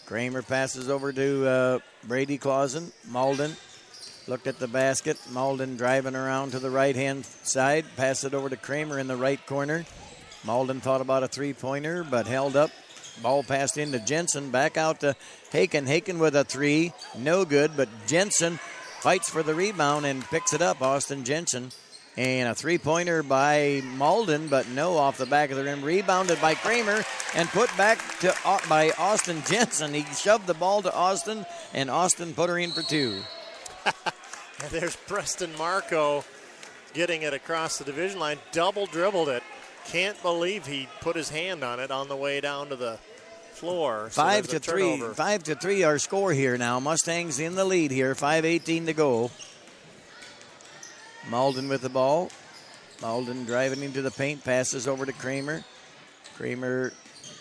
S3: Kramer passes over to Brady Clausen. Malden looked at the basket. Malden driving around to the right-hand side. Pass it over to Kramer in the right corner. Malden thought about a 3-pointer, but held up. Ball passed into Jensen. Back out to Haken. Haken with a 3. No good, but Jensen fights for the rebound and picks it up, Austin Jensen. And a 3-pointer by Malden, but no off the back of the rim. Rebounded by Kramer and put back to by Austin Jensen. He shoved the ball to Austin, and Austin put her in for 2.
S1: And there's Preston Marco getting it across the division line. Double dribbled it. Can't believe he put his hand on it on the way down to the floor.
S3: 5-3. 5-3 our score here now. Mustangs in the lead here. 5:18 to go. Malden with the ball. Malden driving into the paint. Passes over to Kramer. Kramer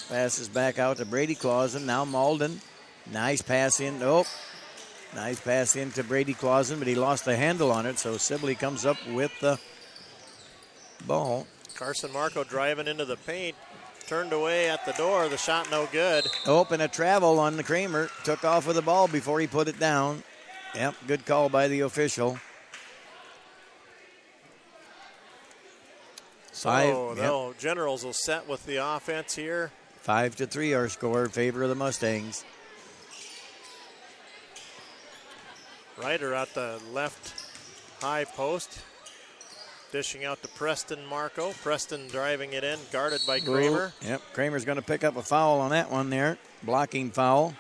S3: passes back out to Brady Clausen. Now Malden. Nice pass in. Nice pass in to Brady Clausen, but he lost the handle on it, so Sibley comes up with the ball.
S1: Carson Marco driving into the paint, turned away at the door. The shot no good.
S3: And a travel on the Kramer. Took off with the ball before he put it down. Yep, good call by the official.
S1: So Generals will set with the offense here.
S3: 5-3 our score in favor of the Mustangs.
S1: Ryder at the left high post. Dishing out to Preston Marco. Preston driving it in, guarded by Kramer.
S3: Yep, Kramer's going to pick up a foul on that one there. Blocking foul.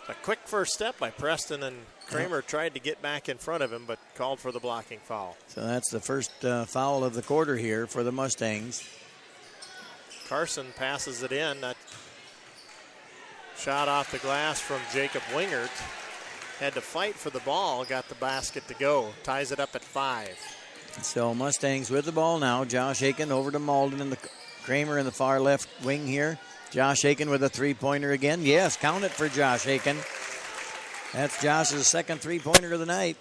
S1: A quick first step by Preston, and Kramer tried to get back in front of him, but called for the blocking foul.
S3: So that's the first foul of the quarter here for the Mustangs.
S1: Carson passes it in. That shot off the glass from Jacob Wingert. Had to fight for the ball, got the basket to go. Ties it up at 5.
S3: So Mustangs with the ball now. Josh Aiken over to Malden and the Kramer in the far left wing here. Josh Aiken with a three-pointer again. Yes, count it for Josh Aiken. That's Josh's second three-pointer of the night.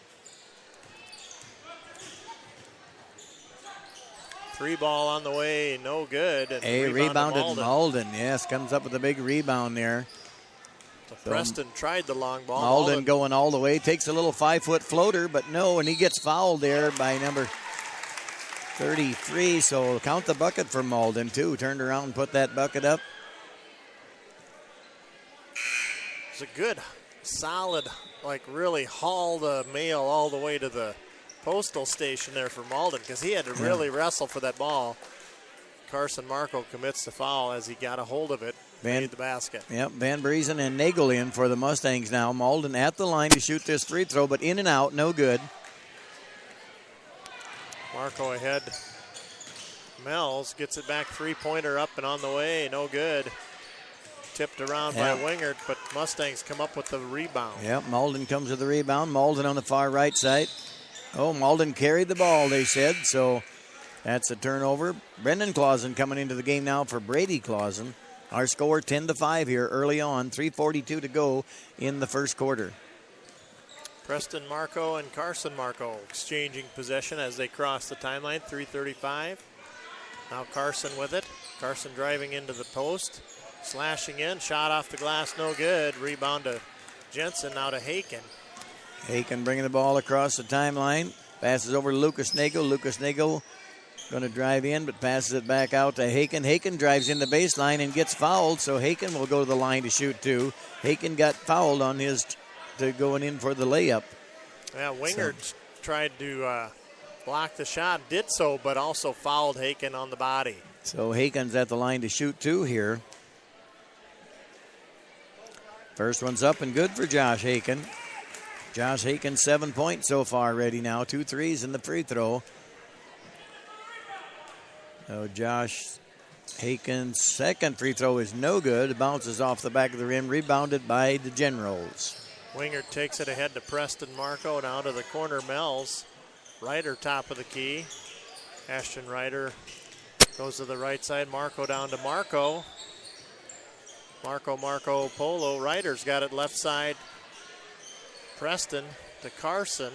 S1: 3 ball on the way, no good. And
S3: rebounded Malden. Yes, comes up with a big rebound there.
S1: So Preston tried the long ball.
S3: Malden going all the way. Takes a little 5-foot floater, but no, and he gets fouled there by number 33. So count the bucket for Malden, too. Turned around and put that bucket up.
S1: It's a good, solid, really haul the mail all the way to the postal station there for Malden, because he had to really wrestle for that ball. Carson Marco commits the foul as he got a hold of it. Made the basket.
S3: Yep, Van Briesen and Nagel in for the Mustangs now. Malden at the line to shoot this free throw, but in and out, no good.
S1: Marco ahead. Mells gets it back, three-pointer up and on the way, no good. Tipped around by Wingert, but Mustangs come up with the rebound.
S3: Yep, Malden comes with the rebound. Malden on the far right side. Oh, Malden carried the ball, they said, so that's a turnover. Brendan Clausen coming into the game now for Brady Clausen. Our score 10-5 here early on, 3:42 to go in the first quarter.
S1: Preston Marco and Carson Marco exchanging possession as they cross the timeline, 3:35. Now Carson with it. Carson driving into the post, slashing in, shot off the glass, no good. Rebound to Jensen, now to Haken.
S3: Haken bringing the ball across the timeline. Passes over to Lucas Nagel. Lucas Nagel going to drive in, but passes it back out to Haken. Haken drives in the baseline and gets fouled, so Haken will go to the line to shoot too. Haken got fouled on his to going in for the layup.
S1: Yeah, Wingert tried to block the shot, did so, but also fouled Haken on the body.
S3: So Haken's at the line to shoot too here. First one's up and good for Josh Haken. Josh Haken, 7 points so far ready now. 2 threes in the free throw. So Josh Haken's second free throw is no good. It bounces off the back of the rim, rebounded by the Generals.
S1: Wingert takes it ahead to Preston Marco, down to the corner. Mells. Ryder top of the key. Ashton Ryder goes to the right side. Marco down to Marco. Marco Polo. Ryder's got it left side. Preston to Carson.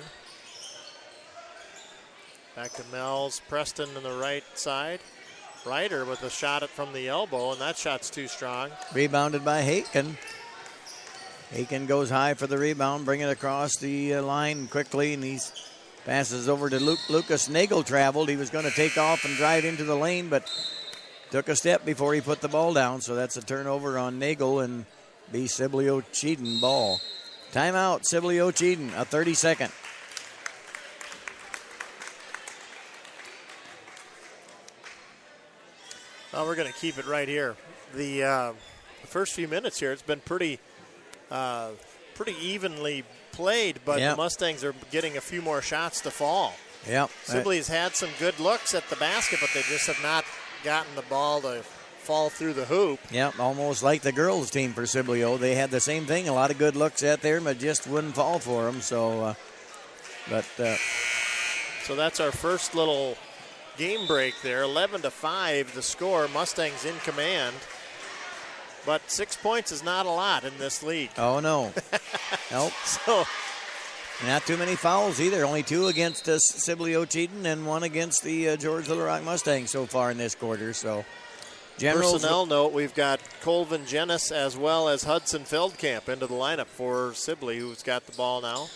S1: Back to Mells. Preston on the right side. Ryder with a shot from the elbow, and that shot's too strong.
S3: Rebounded by Haken. Haken goes high for the rebound, bring it across the line quickly, and he passes over to Lucas Nagel. Traveled. He was going to take off and drive into the lane, but took a step before he put the ball down, so that's a turnover on Nagel and be Sibley Ocheydan ball. Timeout, Sibley Ocheydan, a 30-second.
S1: Well, we're going to keep it right here. The first few minutes here, it's been pretty evenly played, but the Mustangs are getting a few more shots to fall.
S3: Yep.
S1: Sibley's had some good looks at the basket, but they just have not gotten the ball to fall through the hoop.
S3: Yep, almost like the girls' team for Sibley. They had the same thing, a lot of good looks out there, but just wouldn't fall for them. So,
S1: so that's our first little game break there. 11-5 the score. Mustangs in command. But 6 points is not a lot in this league.
S3: Oh, no. Nope.
S1: So,
S3: not too many fouls either. Only 2 against Sibley Ocheydan and 1 against the George Little Rock Mustangs so far in this quarter. So,
S1: personnel note, we've got Colvin Jennis as well as Hudson Feldkamp into the lineup for Sibley, who's got the ball now.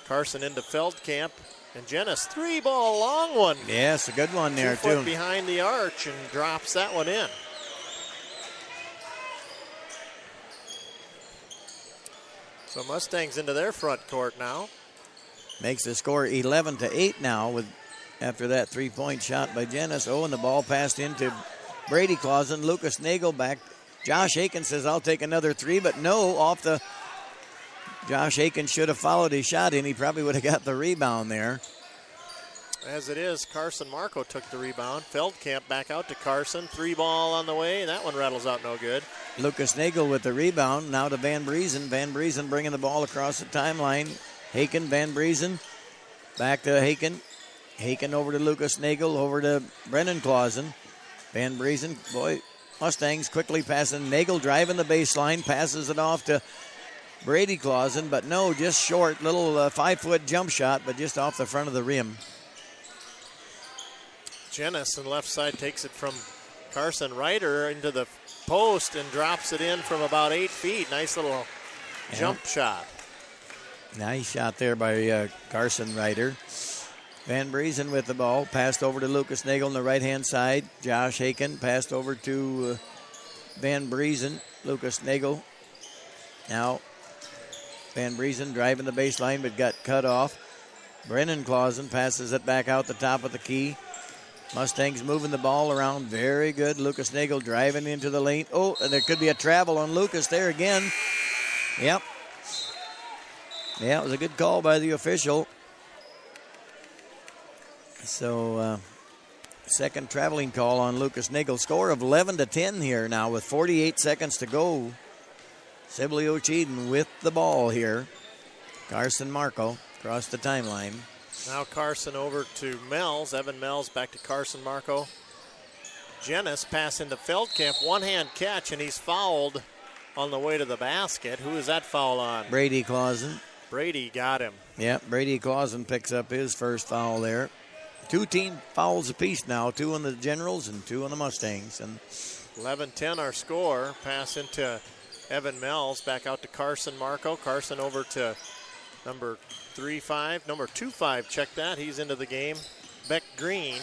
S1: Carson into Feldkamp. And Jennis, 3-ball, long one.
S3: Yes, a good one there,
S1: 2 foot
S3: too.
S1: behind the arch and drops that one in. So Mustangs into their front court now.
S3: Makes the score 11-8 now after that 3-point shot by Jennis. Oh, and the ball passed into Brady Clausen. Lucas Nagel back. Josh Aiken says, I'll take another 3, but no, Josh Aiken should have followed his shot in. He probably would have got the rebound there.
S1: As it is, Carson Marco took the rebound. Feldkamp back out to Carson. 3-ball on the way. That one rattles out no good.
S3: Lucas Nagel with the rebound. Now to Van Briesen. Van Briesen bringing the ball across the timeline. Haken, Van Briesen. Back to Haken. Haken over to Lucas Nagel. Over to Brennan Clausen. Van Briesen. Boy, Mustangs quickly passing. Nagel driving the baseline. Passes it off to Brady Clausen. But no, just short. Little 5-foot jump shot, but just off the front of the rim.
S1: Jennis on the left side takes it from Carson Ryder into the post and drops it in from about 8 feet. Nice little jump shot.
S3: Nice shot there by Carson Ryder. Van Briesen with the ball. Passed over to Lucas Nagel on the right-hand side. Josh Haken passed over to Van Briesen. Lucas Nagel. Now Van Briesen driving the baseline but got cut off. Brennan Clausen passes it back out the top of the key. Mustangs moving the ball around very good. Lucas Nagel driving into the lane. Oh, and there could be a travel on Lucas there again. Yep. Yeah, it was a good call by the official. So, second traveling call on Lucas Nagel. Score of 11-10 here now with 48 seconds to go. Sibley Ocheydan with the ball here. Carson Marco across the timeline.
S1: Now Carson over to Mells. Evan Mells back to Carson Marco. Jennis pass into Feldkamp. One-hand catch, and he's fouled on the way to the basket. Who is that foul on?
S3: Brady Clausen.
S1: Brady got him.
S3: Yep, Brady Clausen picks up his first foul there. 2 team fouls apiece now. 2 on the Generals and 2 on the Mustangs. And
S1: 11-10 our score. Pass into Evan Mells. Back out to Carson Marco. Carson over to number 2-5, check that. He's into the game. Beck Green.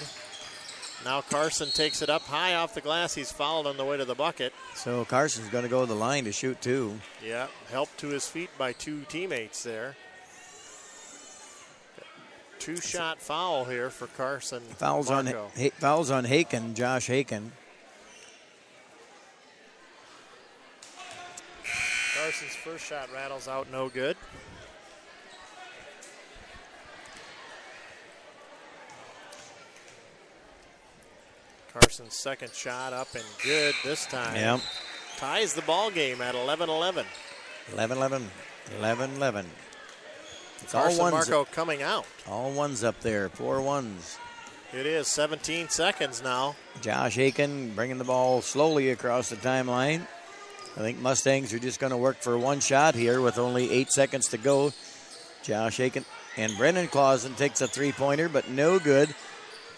S1: Now Carson takes it up high off the glass. He's fouled on the way to the bucket.
S3: So Carson's going to go to the line to shoot 2.
S1: Yeah, helped to his feet by 2 teammates there. 2-shot foul here for Carson.
S3: Fouls on Haken, Josh Haken.
S1: Carson's first shot rattles out no good. Carson's second shot up and good this time.
S3: Yep.
S1: Ties the ball game at 11-11.
S3: 11-11. It's
S1: Carson
S3: all ones.
S1: Marco coming out.
S3: All ones up there. 4 ones.
S1: It is 17 seconds now.
S3: Josh Aiken bringing the ball slowly across the timeline. I think Mustangs are just going to work for 1 shot here with only 8 seconds to go. Josh Aiken and Brennan Clausen takes a 3-pointer, but no good.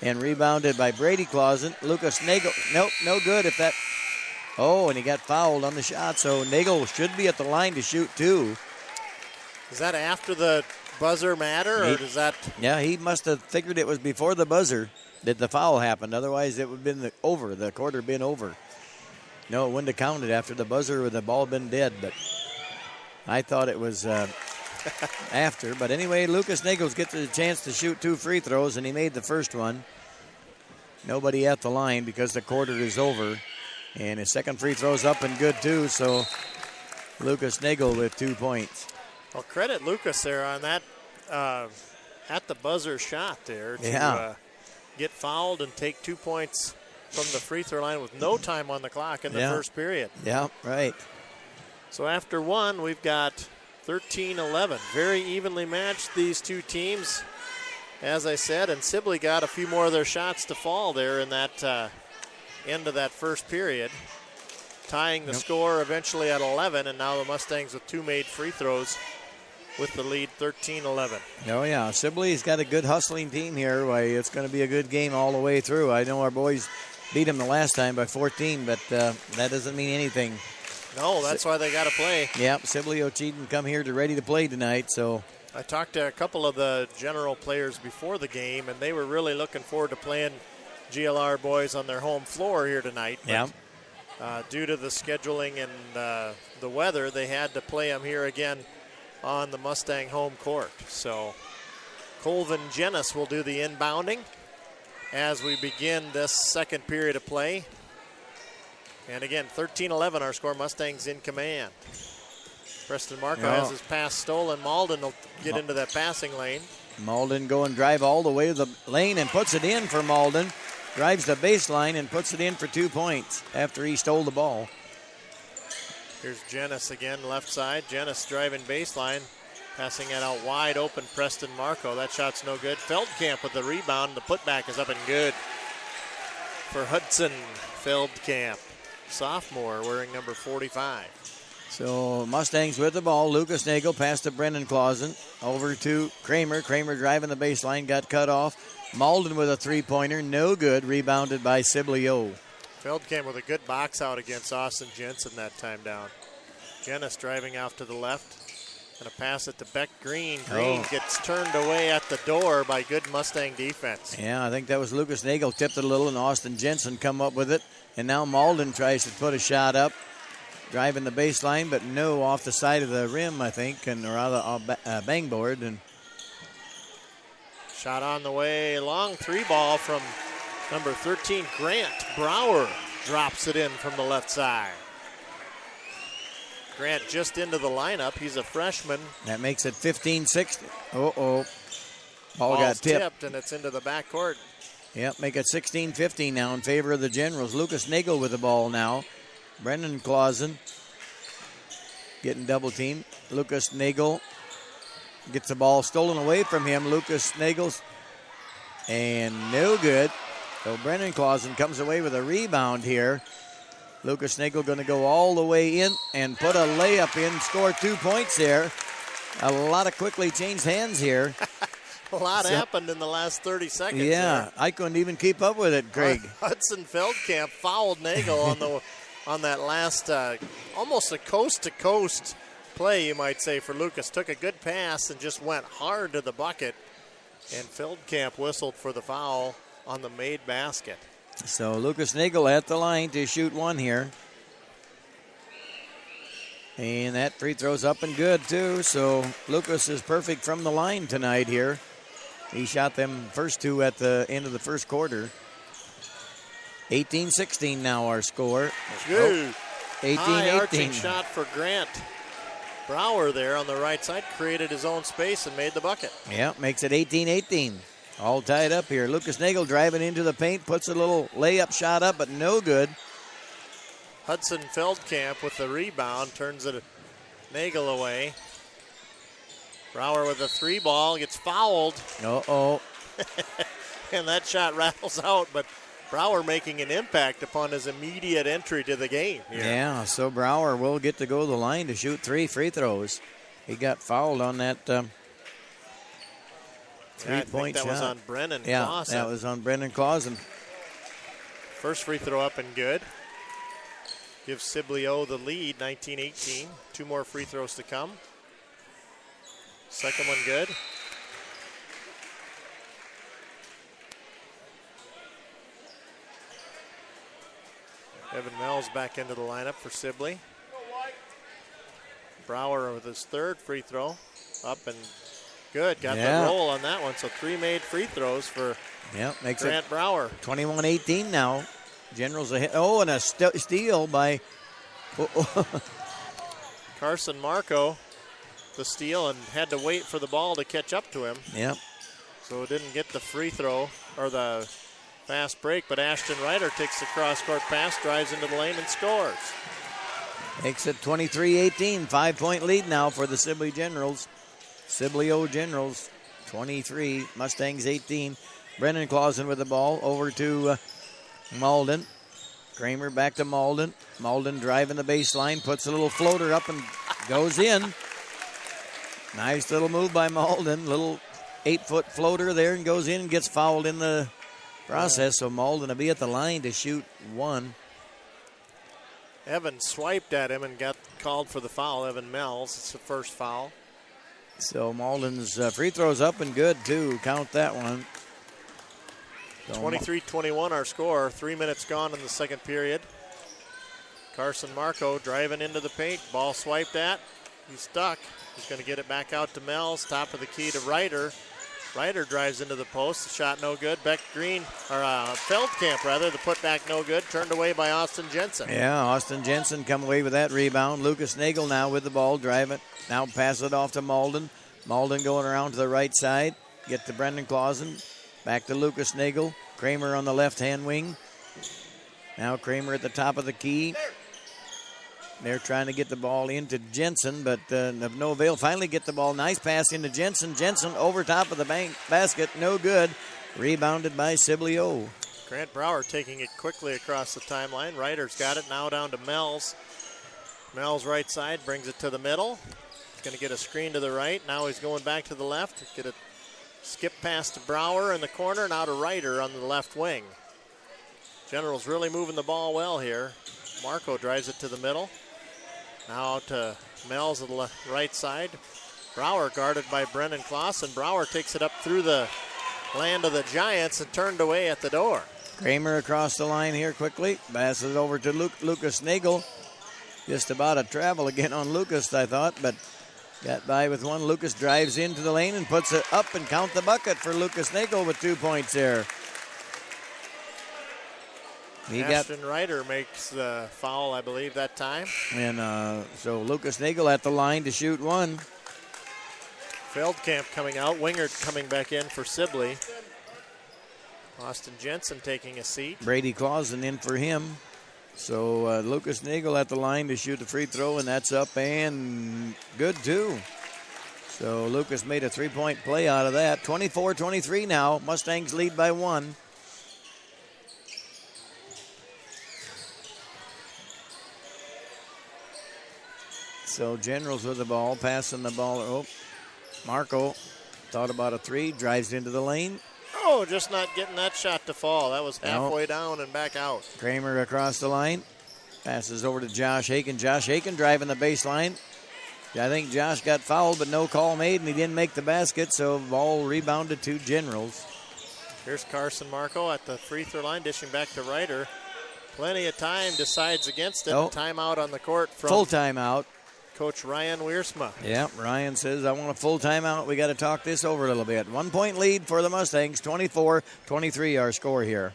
S3: And rebounded by Brady Clausen. Lucas Nagel. Nope, no good if that. Oh, and he got fouled on the shot. So Nagel should be at the line to shoot 2.
S1: Is that after the buzzer matter, or does that?
S3: Yeah, he must have figured it was before the buzzer that the foul happened. Otherwise, it would have been over. The quarter been over. No, it wouldn't have counted after the buzzer or the ball been dead. But I thought it was after. But anyway, Lucas Nagels gets a chance to shoot 2 free throws, and he made the first one. Nobody at the line because the quarter is over. And his second free throw's up and good, too. So Lucas Nagel with 2 points.
S1: Well, credit Lucas there on that at the buzzer shot there to get fouled and take 2 points from the free throw line with no time on the clock in the first period.
S3: Yeah, right.
S1: So after 1, we've got 13-11. Very evenly matched, these 2 teams, as I said, and Sibley got a few more of their shots to fall there in that end of that first period, tying the score eventually at 11, and now the Mustangs with 2 made free throws with the lead 13-11.
S3: Oh, yeah. Sibley's got a good hustling team here. It's going to be a good game all the way through. I know our boys beat them the last time by 14, but that doesn't mean anything.
S1: No, that's why they got to play.
S3: Yep, Sibley Ocheydan come here ready to play tonight, so
S1: I talked to a couple of the general players before the game, and they were really looking forward to playing GLR boys on their home floor here tonight.
S3: Yeah.
S1: Due to the scheduling and the weather, they had to play them here again on the Mustang home court. So Colvin Jennis will do the inbounding as we begin this second period of play. And again, 13-11 our score. Mustangs in command. Preston Marco has his pass stolen. Malden will get into that passing lane.
S3: Malden go and drive all the way to the lane and puts it in for Malden. Drives the baseline and puts it in for 2 points after he stole the ball.
S1: Here's Jennis again, left side. Jennis driving baseline, passing it out wide open. Preston Marco. That shot's no good. Feldkamp with the rebound. The putback is up and good for Hudson Feldkamp, sophomore, wearing number 45.
S3: So Mustangs with the ball. Lucas Nagel passed to Brennan Clausen. Over to Kramer. Kramer driving the baseline, got cut off. Malden with a three-pointer, no good. Rebounded by Sibley O.
S1: Feldkamp with a good box out against Austin Jensen that time down. Jennis driving out to the left. Going to pass it to Beck Green. Green gets turned away at the door by good Mustang defense.
S3: Yeah, I think that was Lucas Nagel tipped it a little, and Austin Jensen come up with it. And now Malden tries to put a shot up. Driving the baseline, but no, off the side of the rim, I think, and or out of bang board. And
S1: shot on the way, long three ball from number 13, Grant Brower drops it in from the left side. Grant just into the lineup. He's a freshman.
S3: That makes it 15-16. Ball
S1: Ball's
S3: got tipped.
S1: and it's into the backcourt.
S3: Yep, make it 16-15 now in favor of the Generals. Lucas Nagel with the ball now. Brendan Clausen getting double teamed. Lucas Nagel gets the ball stolen away from him. Lucas Nagel's and no good. So Brendan Clausen comes away with a rebound here. Lucas Nagel going to go all the way in and put a layup in, score 2 points there. A lot of quickly changed hands here.
S1: A lot happened in the last 30 seconds.
S3: Yeah,
S1: there.
S3: I couldn't even keep up with it, Craig.
S1: Hudson Feldkamp fouled Nagel on that last almost a coast-to-coast play, you might say, for Lucas. Took a good pass and just went hard to the bucket, and Feldkamp whistled for the foul on the made basket.
S3: So Lucas Nagel at the line to shoot one here. And that free throw's up and good, too. So Lucas is perfect from the line tonight here. He shot them first two at the end of the first quarter. 18-16 now our score. 18-18.
S1: High arching shot for Grant Brower there on the right side. Created his own space and made the bucket.
S3: Yeah, makes it 18-18. All tied up here. Lucas Nagel driving into the paint. Puts a little layup shot up, but no good.
S1: Hudson Feldkamp with the rebound. Turns it Nagel away. Brower with a three ball. Gets fouled. And that shot rattles out, but Brower making an impact upon his immediate entry to the game here.
S3: Yeah, so Brower will get to go to the line to shoot 3 free throws. He got fouled on that three-point shot.
S1: That was on Brennan Clausen.
S3: Yeah, that was on Brennan Clausen.
S1: First free throw up and good. Gives Sibley O the lead, 19-18. 2 more free throws to come. Second one good. Evan Mells back into the lineup for Sibley. Brower with his third free throw. Up and good. Got the roll on that one. So 3 made free throws for
S3: makes
S1: Grant Brower.
S3: 21-18 now. Generals ahead. And a steal by
S1: Carson Marco. The steal and had to wait for the ball to catch up to him.
S3: Yep.
S1: So didn't get the free throw or the fast break, but Ashton Ryder takes the cross-court pass, drives into the lane, and scores.
S3: Makes it 23-18. 5-point lead now for the Sibley Generals. Sibley O Generals, 23. Mustangs, 18. Brendan Clausen with the ball over to Malden. Kramer back to Malden. Malden driving the baseline, puts a little floater up and goes in. Nice little move by Malden. Little 8-foot floater there and goes in and gets fouled in the process. So Malden will be at the line to shoot 1.
S1: Evan swiped at him and got called for the foul. Evan Mells, it's the first foul.
S3: So Malden's free throws up and good, too. Count that one.
S1: 23-21 our score. 3 minutes gone in the second period. Carson Marco driving into the paint. Ball swiped at. He's stuck. He's going to get it back out to Mells. Top of the key to Ryder. Ryder drives into the post. The shot no good. Feldkamp, rather. The putback no good. Turned away by Austin Jensen.
S3: Yeah, Austin Jensen come away with that rebound. Lucas Nagel now with the ball. Drive it. Now pass it off to Malden. Malden going around to the right side. Get to Brendan Clausen. Back to Lucas Nagel. Kramer on the left-hand wing. Now Kramer at the top of the key. They're trying to get the ball into Jensen, but of no avail. Finally get the ball. Nice pass into Jensen. Jensen over top of the basket. No good. Rebounded by Sibley O.
S1: Grant Brower taking it quickly across the timeline. Ryder's got it. Now down to Mells. Mells right side brings it to the middle. He's going to get a screen to the right. Now he's going back to the left. Get a skip pass to Brower in the corner. Now to Ryder on the left wing. Generals really moving the ball well here. Marco drives it to the middle. Now to Mells at the right side. Brower guarded by Brendan Clausen. Brower takes it up through the land of the Giants and turned away at the door.
S3: Kramer across the line here quickly. Passes it over to Lucas Nagel. Just about a travel again on Lucas, I thought, but got by with one. Lucas drives into the lane and puts it up and count the bucket for Lucas Nagel with 2 points there.
S1: Ashton Ryder makes the foul, I believe, that time.
S3: And so Lucas Nagel at the line to shoot one.
S1: Feldkamp coming out. Wingert coming back in for Sibley. Austin Jensen taking a seat.
S3: Brady Clausen in for him. So Lucas Nagel at the line to shoot the free throw, and that's up and good, too. So Lucas made a three-point play out of that. 24-23 now. Mustangs lead by 1. So Generals with the ball, passing the ball. Oh, Marco thought about a three, drives into the lane.
S1: Oh, just not getting that shot to fall. That was halfway down and back out.
S3: Kramer across the line. Passes over to Josh Aiken. Josh Aiken driving the baseline. I think Josh got fouled, but no call made, and he didn't make the basket, so ball rebounded to Generals.
S1: Here's Carson Marco at the free throw line, dishing back to Ryder. Plenty of time, decides against it. Timeout on the court from
S3: full timeout.
S1: Coach Ryan Wiersma.
S3: Yeah, Ryan says, I want a full timeout. We got to talk this over a little bit. 1 point lead for the Mustangs, 24-23 our score here.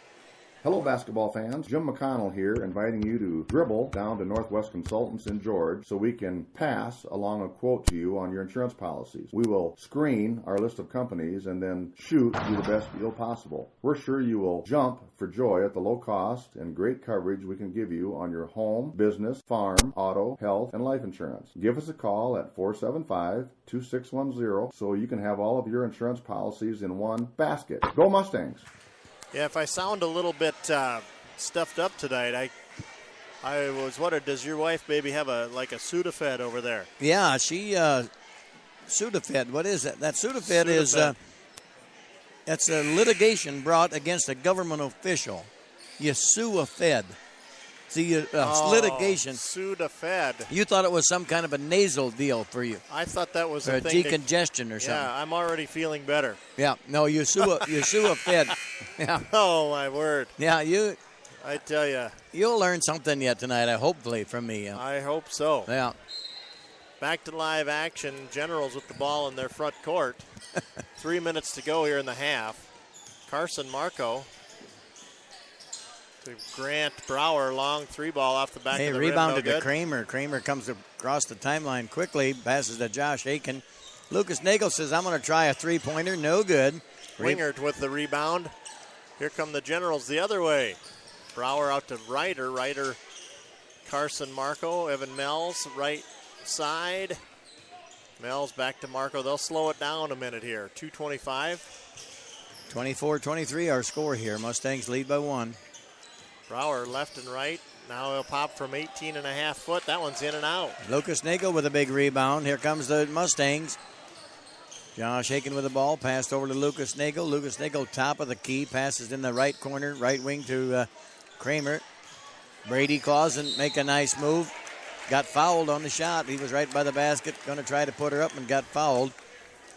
S8: Hello, basketball fans. Jim McConnell here, inviting you to dribble down to Northwest Consultants in George so we can pass along a quote to you on your insurance policies. We will screen our list of companies and then shoot you the best deal possible. We're sure you will jump for joy at the low cost and great coverage we can give you on your home, business, farm, auto, health, and life insurance. Give us a call at 475-2610 so you can have all of your insurance policies in one basket. Go Mustangs!
S1: Yeah, if I sound a little bit stuffed up tonight, I was wondering, does your wife maybe have a Sudafed over there?
S3: Yeah, she Sudafed. What is that? That Sudafed is that's a litigation brought against a government official. You sue a Fed. See, litigation.
S1: Sudafed.
S3: You thought it was some kind of a nasal deal for you.
S1: I thought that was
S3: a thing decongestion or something.
S1: Yeah, I'm already feeling better.
S3: Yeah, no, you sue a Fed. Yeah.
S1: Oh my word.
S3: Yeah,
S1: I tell you.
S3: You'll learn something yet tonight, hopefully, from me.
S1: I hope so.
S3: Yeah.
S1: Back to live action. Generals with the ball in their front court. 3 minutes to go here in the half. Carson Marco. Grant Brower, long three ball off the back of the rim.
S3: Rebounded to Kramer. Kramer comes across the timeline quickly, passes to Josh Aiken. Lucas Nagel says, I'm going to try a three-pointer. No good.
S1: Wingert with the rebound. Here come the Generals the other way. Brower out to Ryder. Ryder, Carson Marco, Evan Mells, right side. Mells back to Marco. They'll slow it down a minute here. 2:25.
S3: 24-23 our score here. Mustangs lead by 1.
S1: Brower left and right. Now he'll pop from 18.5 foot. That one's in and out.
S3: Lucas Nagel with a big rebound. Here comes the Mustangs. Josh Aiken with the ball. Passed over to Lucas Nagel. Lucas Nagel top of the key. Passes in the right corner. Right wing to Kramer. Brady Clausen make a nice move. Got fouled on the shot. He was right by the basket. Going to try to put her up and got fouled.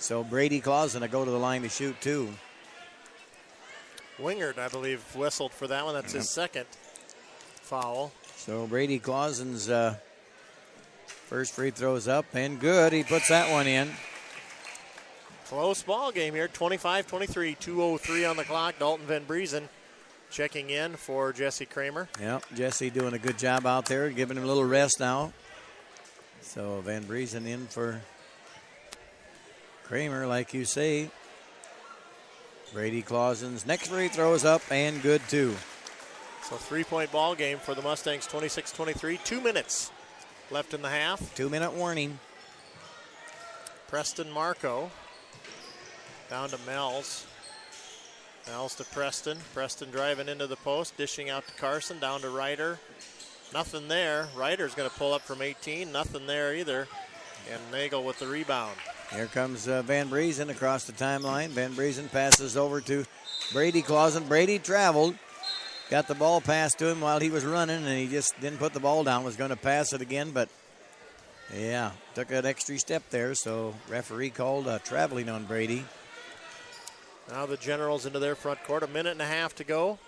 S3: So Brady Clausen to go to the line to shoot 2.
S1: Wingert, I believe, whistled for that one. That's his second foul.
S3: So Brady Clausen's first free throw's up and good. He puts that one in.
S1: Close ball game here, 25-23, 2:03 on the clock. Dalton Van Briesen checking in for Jesse Kramer.
S3: Yep, Jesse doing a good job out there, giving him a little rest now. So Van Briesen in for Kramer, like you say. Brady Clausen's next free throw is up and good too.
S1: So 3-point ball game for the Mustangs, 26-23. 2 minutes left in the half.
S3: 2-minute warning.
S1: Preston Marco down to Mells. Mells to Preston. Preston driving into the post, dishing out to Carson, down to Ryder. Nothing there. Ryder's going to pull up from 18. Nothing there either. And Nagel with the rebound.
S3: Here comes Van Briesen across the timeline. Van Briesen passes over to Brady Clausen. Brady traveled. Got the ball passed to him while he was running, and he just didn't put the ball down. Was going to pass it again, but, yeah, took an extra step there, so referee called traveling on Brady.
S1: Now the Generals into their front court. 1.5 minutes to go.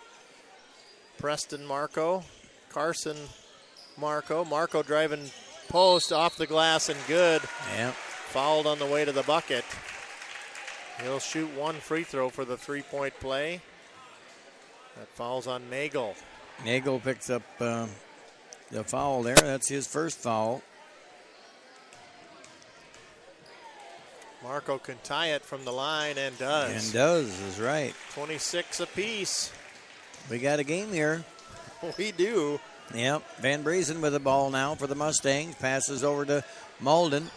S1: Preston Marco. Carson Marco. Marco driving post off the glass and good.
S3: Yeah.
S1: Fouled on the way to the bucket. He'll shoot one free throw for the 3-point play. That falls on Nagel.
S3: Nagel picks up the foul there. That's his first foul.
S1: Marco can tie it from the line and does.
S3: And does, is right.
S1: 26 apiece.
S3: We got a game here.
S1: We do.
S3: Yep. Van Briesen with the ball now for the Mustangs. Passes over to Malden.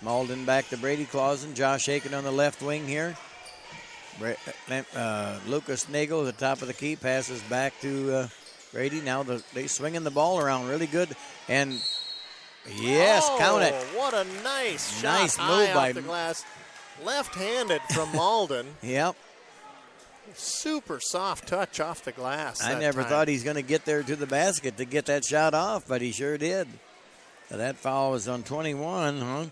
S3: Malden back to Brady Clausen. Josh Aiken on the left wing here. Lucas Nagel at the top of the key. Passes back to Brady. Now they swinging the ball around really good. And yes, count it.
S1: What a nice shot.
S3: Nice
S1: high
S3: move
S1: off
S3: by
S1: the glass. Left-handed from Malden.
S3: Yep.
S1: Super soft touch off the glass.
S3: I never thought he's going to get there to the basket to get that shot off, but he sure did. So that foul was on 21, huh?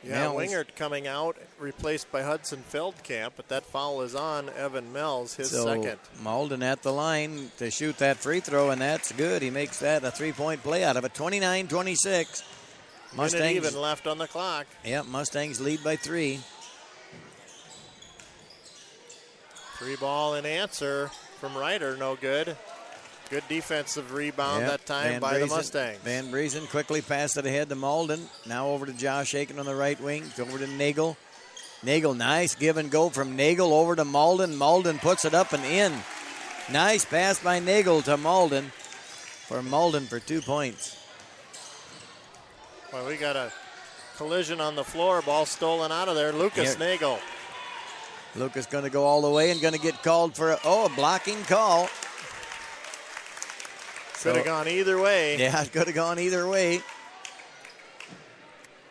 S1: Yeah,
S3: Mells.
S1: Wingert coming out, replaced by Hudson Feldkamp, but that foul is on Evan Mells, his second.
S3: Malden at the line to shoot that free throw, and that's good. He makes that a 3-point play out of it. 29-26.
S1: Minute even left on the clock.
S3: Yep, Mustangs lead by 3.
S1: 3-ball in answer from Ryder, no good. Good defensive rebound that time by the Mustangs.
S3: Van Briesen quickly passed it ahead to Malden. Now over to Josh Aiken on the right wing. Over to Nagel. Nagel, nice give and go from Nagel over to Malden. Malden puts it up and in. Nice pass by Nagel to Malden for 2 points.
S1: Well, we got a collision on the floor. Ball stolen out of there. Lucas Nagel.
S3: Lucas going to go all the way and going to get called for a blocking call.
S1: Could have gone either way.
S3: Yeah, it could have gone either way.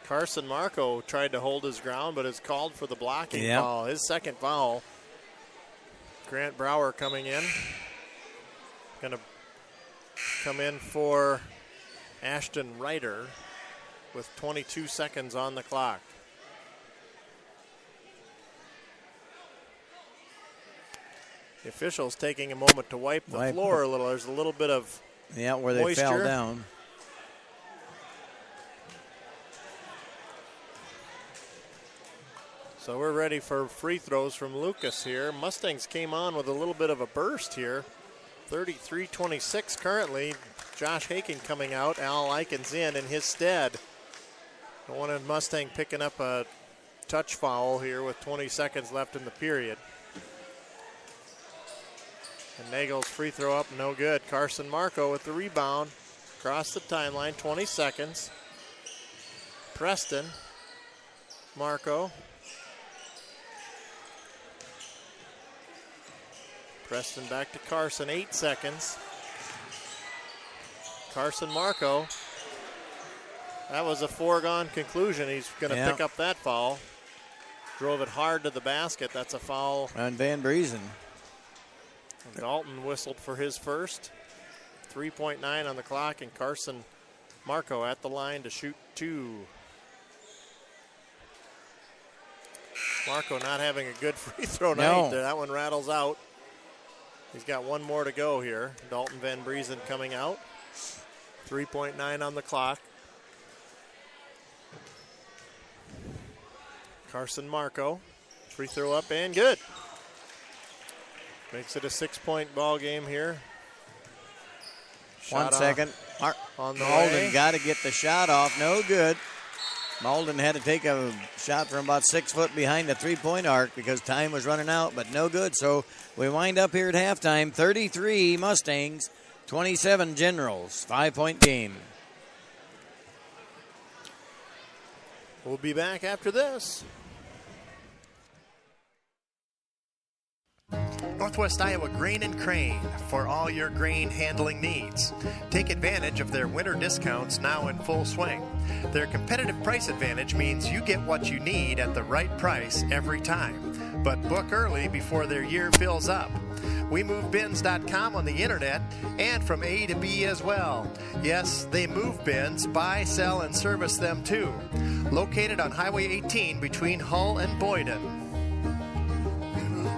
S1: Carson Marco tried to hold his ground, but is called for the blocking foul. His second foul. Grant Brower coming in. Going to come in for Ashton Ryder with 22 seconds on the clock. The officials taking a moment to wipe the floor a little. There's a little bit of
S3: where they
S1: moisture.
S3: fell down.
S1: So we're ready for free throws from Lucas here. Mustangs came on with a little bit of a burst here. 33-26 currently. Josh Aiken coming out. Al Likens in his stead. The one in Mustang picking up a touch foul here with 20 seconds left in the period. And Nagel's free throw up, no good. Carson Marco with the rebound. Across the timeline, 20 seconds. Preston Marco. Preston back to Carson, 8 seconds. Carson Marco. That was a foregone conclusion. He's going to pick up that foul. Drove it hard to the basket. That's a foul
S3: on Van Briesen.
S1: Dalton whistled for his first. 3.9 on the clock, and Carson Marco at the line to shoot 2. Marco not having a good free throw
S3: No.
S1: night. That one rattles out. He's got one more to go here. Dalton Van Briesen coming out. 3.9 on the clock. Carson Marco. Free throw up and good. Makes it a 6-point ball game here.
S3: One second.
S1: On the
S3: Malden
S1: way.
S3: got to get the shot off. No good. Malden had to take a shot from about 6 foot behind the three-point arc because time was running out, but no good. So we wind up here at halftime. 33 Mustangs, 27 Generals. 5-point game.
S1: We'll be back after this.
S5: Northwest Iowa Grain and Crane for all your grain handling needs. Take advantage of their winter discounts now in full swing. Their competitive price advantage means you get what you need at the right price every time. But book early before their year fills up. We move bins.com on the internet and from A to B as well. Yes, they move bins, buy, sell, and service them too. Located on Highway 18 between Hull and Boyden.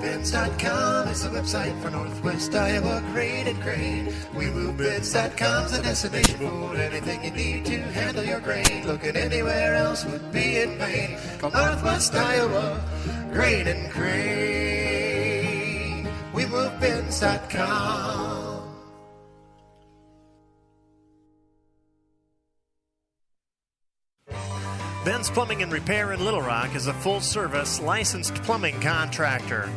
S5: WeMoveBins.com is the website for Northwest Iowa Grain and Crane. WeMoveBins.com's the destination for anything you need to handle your grain. Looking anywhere else would be in vain. Call Northwest Iowa Grain and Crane. WeMoveBins.com. Ben's Plumbing and Repair in Little Rock is a full-service, licensed plumbing contractor.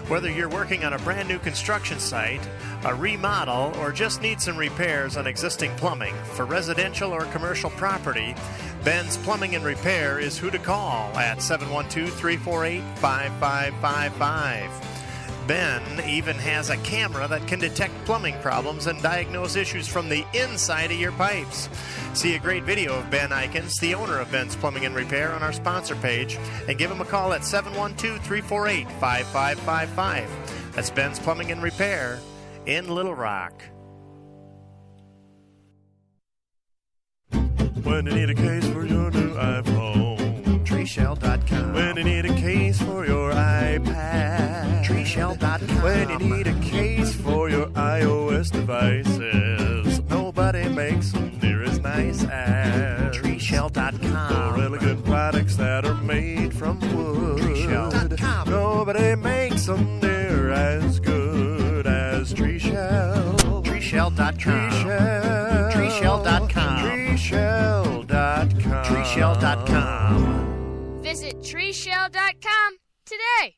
S5: Whether you're working on a brand new construction site, a remodel, or just need some repairs on existing plumbing for residential or commercial property, Ben's Plumbing and Repair is who to call at 712-348-5555. Ben even has a camera that can detect plumbing problems and diagnose issues from the inside of your pipes. See a great video of Ben Eikens, the owner of Ben's Plumbing and Repair, on our sponsor page, and give him a call at 712-348-5555. That's Ben's Plumbing and Repair in Little Rock. When you need a case for your new iPhone, treeshell.com. When you need a case for your iPad, treeshell.com. When you need a case for your iOS devices, nobody makes them near as nice as treeshell.com. For really good products that are made from wood, treeshell.com. Nobody makes them near as good as Treeshell. Treeshell.com. Treeshell.com. Treeshell.com. Treeshell.com.
S6: Visit treeshell.com today.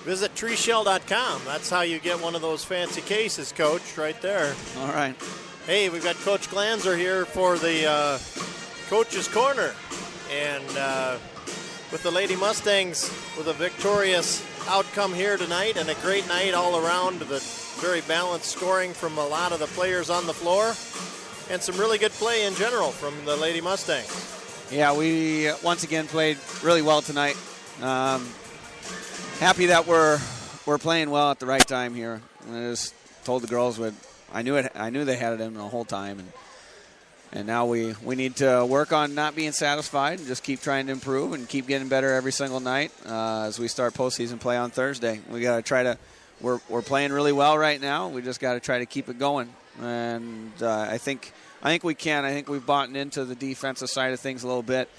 S1: Visit treeshell.com. That's how you get one of those fancy cases, Coach, right there.
S3: All right.
S1: Hey, we've got Coach Glanzer here for the Coach's Corner. And with the Lady Mustangs with a victorious outcome here tonight and a great night all around, the very balanced scoring from a lot of the players on the floor and some really good play in general from the Lady Mustangs.
S15: Yeah, we once again played really well tonight. Happy that we're playing well at the right time here. I just told the girls I knew they had it in the whole time, and now we need to work on not being satisfied and just keep trying to improve and keep getting better every single night as we start postseason play on Thursday. We got to try to. We're playing really well right now. We just got to try to keep it going, and I think we can. I think we've bought into the defensive side of things a little bit.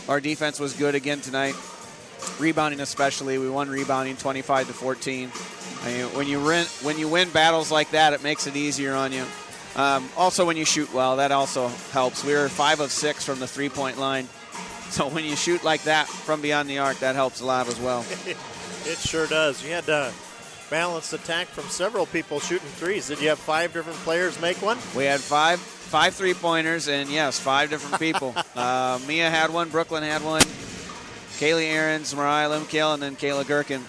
S15: Our defense was good again tonight. Rebounding especially, we won rebounding 25-14. I mean, when you win battles like that, it makes it easier on you. Also, when you shoot well, that also helps. We were 5 of 6 from the three-point line, so when you shoot like that from beyond the arc, that helps a lot as well.
S1: It sure does. You had balanced attack from several people shooting threes. Did you have 5 different players make one?
S15: We had five three-pointers, and yes, 5 different people. Mia had one, Brooklyn had one, Kaylee Ahrens, Mariah Limkale, and then Kayla Gherkin.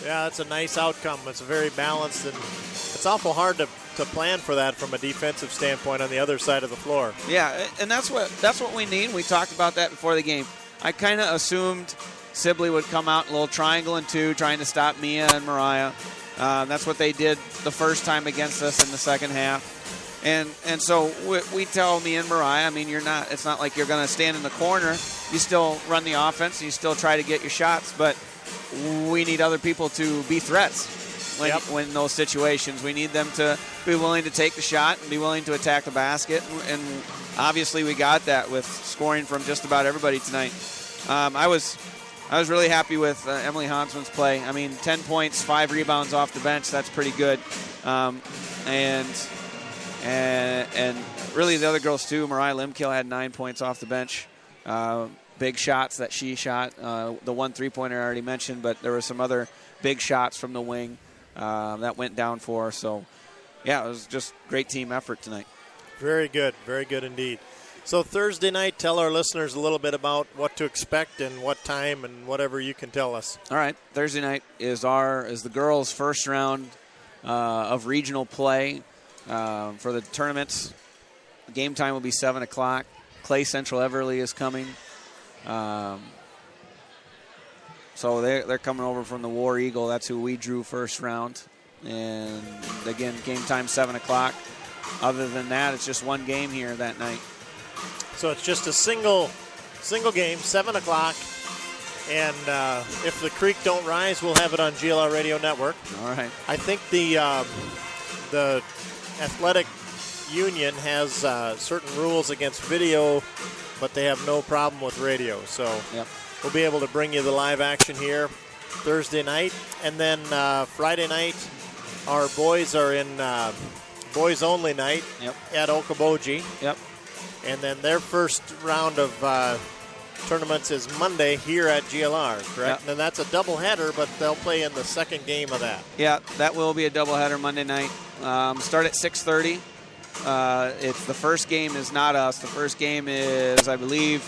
S1: Yeah, that's a nice outcome. It's very balanced, and it's awful hard to plan for that from a defensive standpoint on the other side of the floor.
S15: Yeah, and that's what we need. We talked about that before the game. I kind of assumed Sibley would come out in a little triangle and 2, trying to stop Mia and Mariah. That's what they did the first time against us in the second half. And so we tell Mia and Mariah, I mean, it's not like you're going to stand in the corner. You still run the offense, and you still try to get your shots, but we need other people to be threats when in those situations. We need them to be willing to take the shot and be willing to attack the basket, and obviously we got that with scoring from just about everybody tonight. I was really happy with Emily Hansman's play. I mean, 10 points, 5 rebounds off the bench. That's pretty good. And really the other girls too. Mariah Limkill had 9 points off the bench. Big shots that she shot. The 1 3-pointer I already mentioned, but there were some other big shots from the wing that went down for her. So, yeah, it was just great team effort tonight.
S1: Very good indeed. So Thursday night, tell our listeners a little bit about what to expect and what time and whatever you can tell us.
S15: All right, Thursday night is the girls' first round of regional play for the tournaments. Game time will be 7 o'clock. Clay Central Everly is coming. So they're coming over from the War Eagle. That's who we drew first round. And again, game time 7 o'clock. Other than that, it's just one game here that night.
S1: So it's just a single game, 7 o'clock. And if the creek don't rise, we'll have it on GLR Radio Network.
S15: All right.
S1: I think the athletic union has certain rules against video, but they have no problem with radio. So we'll be able to bring you the live action here Thursday night. And then Friday night, our boys are in boys only night at Okoboji.
S15: Yep.
S1: And then their first round of tournaments is Monday here at GLR, correct?
S15: Yep.
S1: And that's a doubleheader, but they'll play in the second game of that.
S15: Yeah, that will be a doubleheader Monday night. Start at 6:30. It's the first game is not us. The first game is, I believe,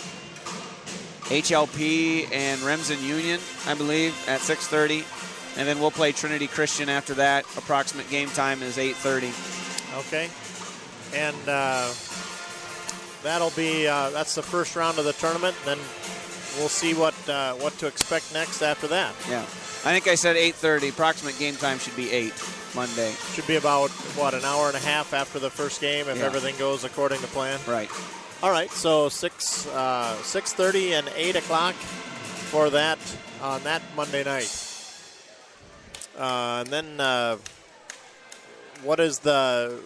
S15: HLP and Remsen Union, I believe, at 6:30. And then we'll play Trinity Christian after that. Approximate game time is 8:30.
S1: Okay. And that'll be that's the first round of the tournament. Then we'll see what to expect next after that.
S15: Yeah. I think I said 8:30. Approximate game time should be 8 Monday.
S1: Should be about, an hour and a half after the first game if everything goes according to plan.
S15: Right.
S1: All right, so 6:30 and 8 o'clock for that on that Monday night. And then what is the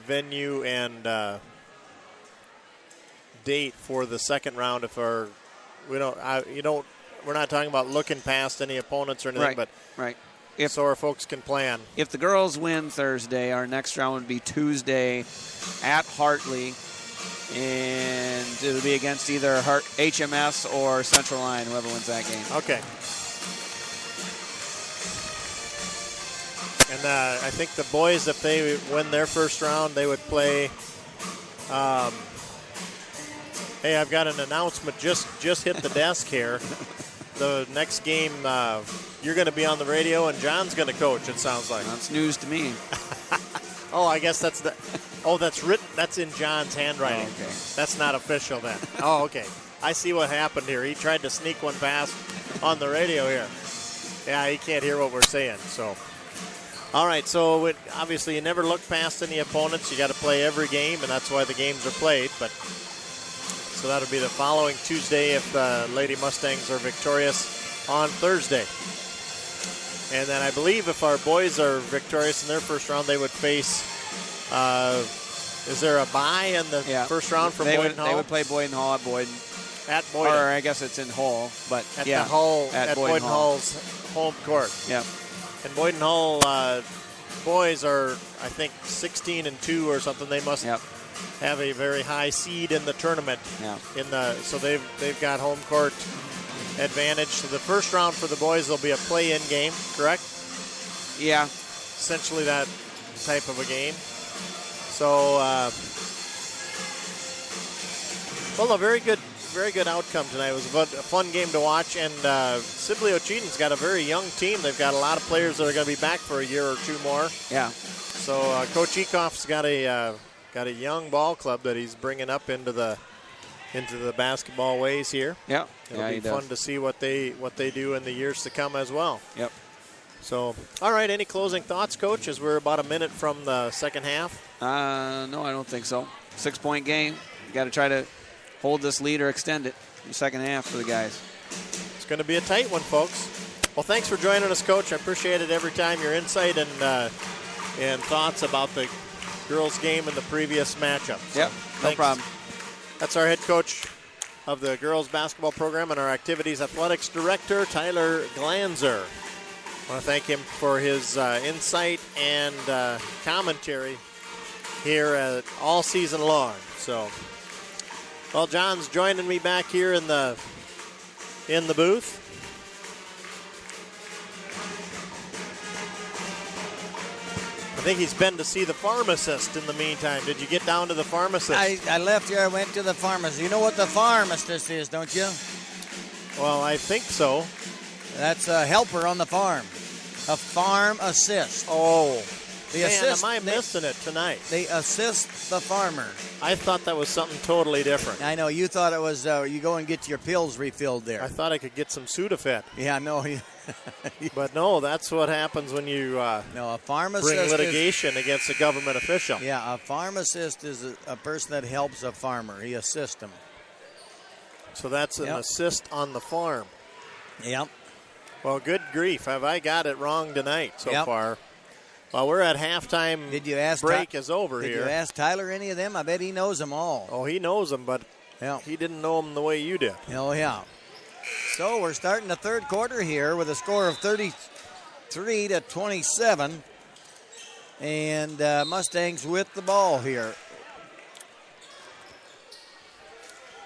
S1: venue and date for the second round? If we're not talking about looking past any opponents or anything, but so our folks can plan.
S15: If the girls win Thursday, our next round would be Tuesday at Hartley, and it'll be against either HMS or Central Line, whoever wins that game.
S1: Okay. And I think the boys, if they win their first round, they would play. Hey, I've got an announcement just hit the desk here. The next game, you're going to be on the radio, and John's going to coach, it sounds like.
S15: That's news to me.
S1: Oh, I guess that's that's written. That's in John's handwriting.
S15: Oh, okay.
S1: That's not official then. Oh, okay. I see what happened here. He tried to sneak one past on the radio here. Yeah, he can't hear what we're saying, so. All right, so obviously you never look past any opponents. You got to play every game, and that's why the games are played. But so that'll be the following Tuesday if the Lady Mustangs are victorious on Thursday. And then I believe if our boys are victorious in their first round, they would face. Is there a bye in the first round from Boyden Hall?
S15: They would play Boyden Hall at Boyden.
S1: At Boyden.
S15: Or I guess it's in Hull, but
S1: at the Hull at Boyden Hall's home court.
S15: Yeah.
S1: And Boyden Hall boys are, I think, 16-2 or something. They must have a very high seed in the tournament.
S15: Yeah.
S1: So they've got home court advantage. So the first round for the boys will be a play-in game, correct?
S15: Yeah.
S1: Essentially that type of a game. So, well, a very good outcome tonight. It was a fun game to watch, and Sibley Ocheydan's got a very young team. They've got a lot of players that are going to be back for a year or two more.
S15: Yeah.
S1: So Coach Ekoff's got a young ball club that he's bringing up into the into the basketball ways here.
S15: Yeah.
S1: It'll be fun to see what they do in the years to come as well.
S15: Yep.
S1: So, all right, any closing thoughts, Coach, as we're about a minute from the second half?
S15: No, I don't think so. 6-point game. You got to try to hold this lead or extend it in the second half for the guys.
S1: It's going to be a tight one, folks. Well, thanks for joining us, Coach. I appreciate it every time, your insight and thoughts about the girls' game and the previous matchup. So,
S15: yep, no problem.
S1: That's our head coach of the girls' basketball program and our activities athletics director, Tyler Glanzer. I want to thank him for his insight and commentary here all season long. So, well, John's joining me back here in the booth. I think he's been to see the pharmacist in the meantime. Did you get down to the pharmacist?
S3: I left here. I went to the pharmacist. You know what the pharmacist is, don't you?
S1: Well, I think so.
S3: That's a helper on the farm. A farm assist.
S1: Oh.
S3: Man,
S1: am I missing it tonight?
S3: They assist the farmer.
S1: I thought that was something totally different.
S3: I know. You thought it was you go and get your pills refilled there.
S1: I thought I could get some Sudafed.
S3: Yeah, no.
S1: But no, that's what happens when you
S3: a pharmacist
S1: bring litigation against a government official.
S3: Yeah, a pharmacist is a person that helps a farmer. He assists him.
S1: So that's an assist on the farm.
S3: Yep.
S1: Well, good grief. Have I got it wrong tonight so far? Well, we're at halftime. Break is over here.
S3: Did you ask Tyler any of them? I bet he knows them all.
S1: Oh, he knows them, but he didn't know them the way you did.
S3: Oh, yeah. So we're starting the third quarter here with a score of 33-27. And Mustangs with the ball here.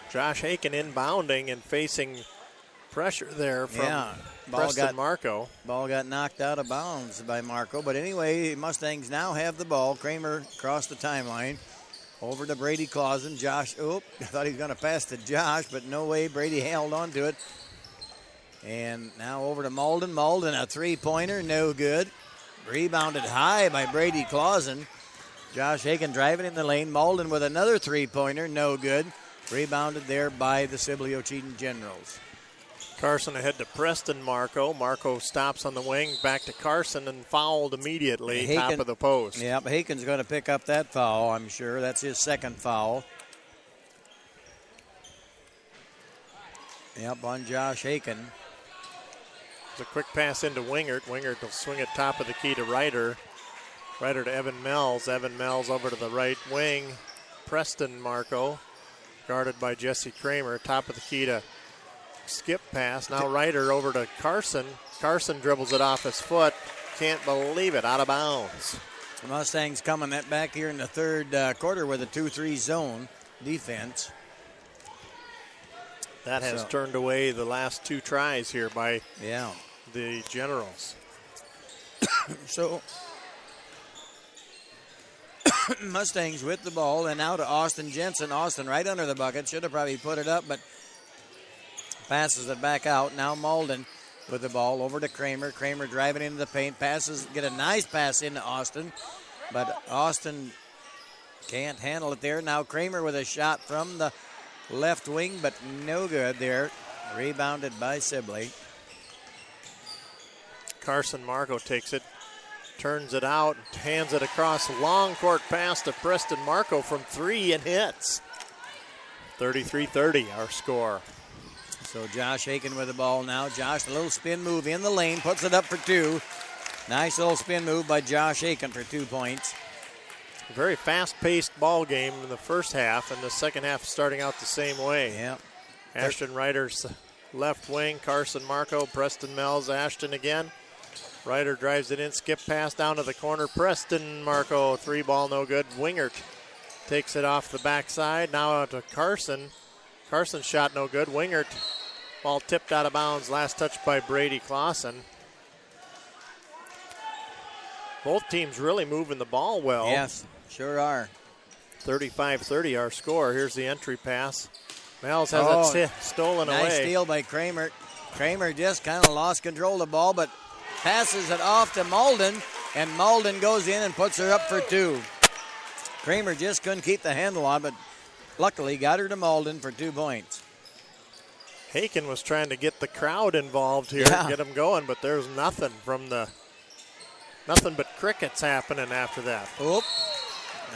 S1: Josh Haken inbounding and facing pressure there from Preston Marco.
S3: Ball got knocked out of bounds by Marco. But anyway, Mustangs now have the ball. Kramer across the timeline. Over to Brady Clausen. Josh, I thought he was going to pass to Josh, but no way. Brady held on to it. And now over to Malden. Malden, a three-pointer, no good. Rebounded high by Brady Clausen. Josh Haken driving in the lane. Malden with another three-pointer, no good. Rebounded there by the Sibley Ocheydan Generals.
S1: Carson ahead to Preston Marco. Marco stops on the wing, back to Carson, and fouled immediately, top of the post.
S3: Yep, Haken's going to pick up that foul, I'm sure. That's his second foul. Yep, on Josh Haken.
S1: It's a quick pass into Wingert. Wingert will swing it top of the key to Ryder. Ryder to Evan Mells. Evan Mells over to the right wing. Preston Marco, guarded by Jesse Kramer. Top of the key to skip pass. Now Ryder over to Carson. Carson dribbles it off his foot. Can't believe it. Out of bounds.
S3: The Mustangs coming that back here in the third quarter with a 2-3 zone defense.
S1: That has turned away the last two tries here by the Generals.
S3: So Mustangs with the ball, and now to Austin Jensen. Austin right under the bucket. Should have probably put it up, but passes it back out. Now Malden with the ball over to Kramer. Kramer driving into the paint. Get a nice pass into Austin, but Austin can't handle it there. Now Kramer with a shot from the left wing, but no good there. Rebounded by Sibley.
S1: Carson Marco takes it, turns it out, hands it across. Long court pass to Preston Marco from three and hits. 33-30 our score.
S3: So Josh Haken with the ball now. Josh, a little spin move in the lane, puts it up for two. Nice little spin move by Josh Haken for 2 points.
S1: A very fast-paced ball game in the first half, and the second half starting out the same way.
S3: Yeah.
S1: Ashton Ryder's left wing, Carson Marco, Preston Mells, Ashton again. Ryder drives it in, skip pass down to the corner. Preston Marco, three ball, no good. Wingert takes it off the backside. Now out to Carson. Carson's shot no good. Wingert, ball tipped out of bounds. Last touch by Brady Clausen. Both teams really moving the ball well.
S3: Yes, sure are.
S1: 35-30 our score. Here's the entry pass. Mells has it stolen away.
S3: Nice steal by Kramer. Kramer just kind of lost control of the ball, but passes it off to Malden, and Malden goes in and puts her up for two. Kramer just couldn't keep the handle on, but luckily got her to Malden for 2 points.
S1: Haken was trying to get the crowd involved here, get them going, but there's nothing but crickets happening after that.
S3: Oop.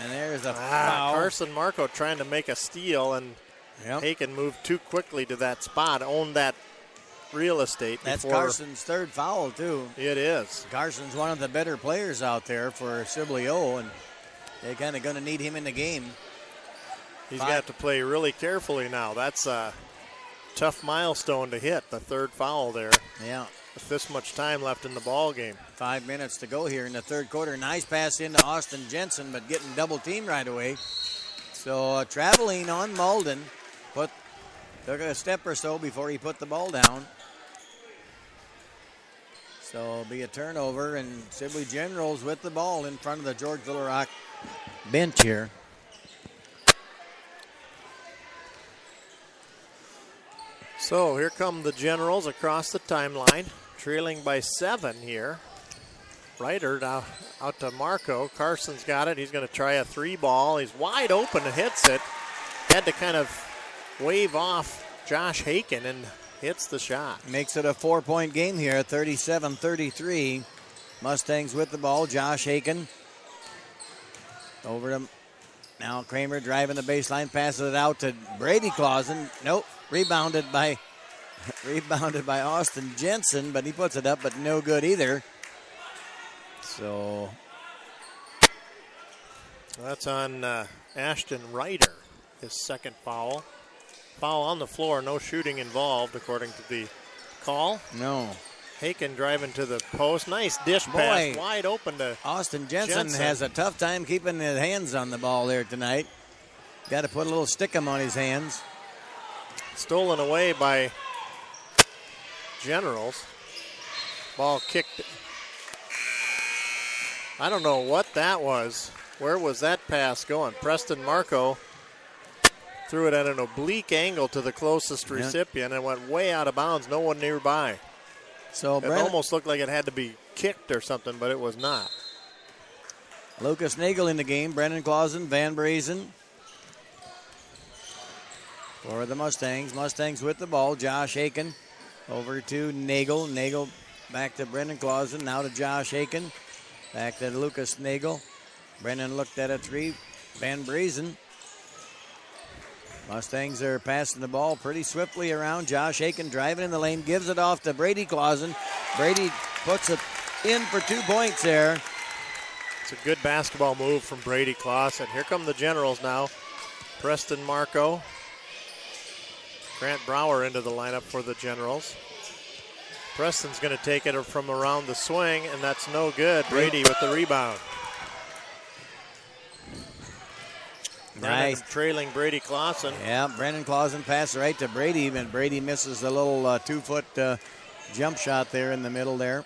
S3: And there's a foul.
S1: Carson Marco trying to make a steal, and Haken moved too quickly to that spot, owned that real estate.
S3: That's Carson's third foul, too.
S1: It is.
S3: Carson's one of the better players out there for Sibley O, and they're kind of going to need him in the game.
S1: He's got to play really carefully now. That's a tough milestone to hit, the third foul there.
S3: Yeah.
S1: With this much time left in the ball game.
S3: 5 minutes to go here in the third quarter. Nice pass into Austin Jensen, but getting double teamed right away. So traveling on Malden, took a step or so before he put the ball down. So it'll be a turnover, and Sibley Generals with the ball in front of the George Little Rock bench here.
S1: So here come the Generals across the timeline, trailing by 7 here. Ryder now out to Marco. Carson's got it. He's going to try a 3-ball. He's wide open and hits it. Had to kind of wave off Josh Haken and hits the shot.
S3: Makes it a 4-point game here, 37-33. Mustangs with the ball. Josh Haken over to now Kramer driving the baseline, passes it out to Brady Clausen. Nope, rebounded by Austin Jensen, but he puts it up, but no good either. So
S1: that's on Ashton Ryder, his second foul. Foul on the floor, no shooting involved according to the call.
S3: No.
S1: Haken driving to the post. Nice dish pass, wide open to
S3: Austin Jensen has a tough time keeping his hands on the ball there tonight. Got to put a little stickum on his hands.
S1: Stolen away by Generals. Ball kicked. I don't know what that was. Where was that pass going? Preston Marco threw it at an oblique angle to the closest recipient and went way out of bounds. No one nearby.
S3: So
S1: it almost looked like it had to be kicked or something, but it was not.
S3: Lucas Nagel in the game. Brennan Clausen, Van Brazen for the Mustangs. Mustangs with the ball. Josh Haken over to Nagel. Nagel back to Brennan Clausen. Now to Josh Haken. Back to Lucas Nagel. Brennan looked at a 3. Van Brazen. Mustangs are passing the ball pretty swiftly around. Josh Haken driving in the lane, gives it off to Brady Clausen. Brady puts it in for 2 points there.
S1: It's a good basketball move from Brady Clausen. Here come the Generals now. Preston Marco. Grant Brower into the lineup for the Generals. Preston's going to take it from around the swing, and that's no good. Brady with the rebound.
S3: Nice.
S1: Trailing Brady Clausen.
S3: Yeah, Brennan Clausen passed right to Brady, and Brady misses the little 2-foot jump shot there in the middle there.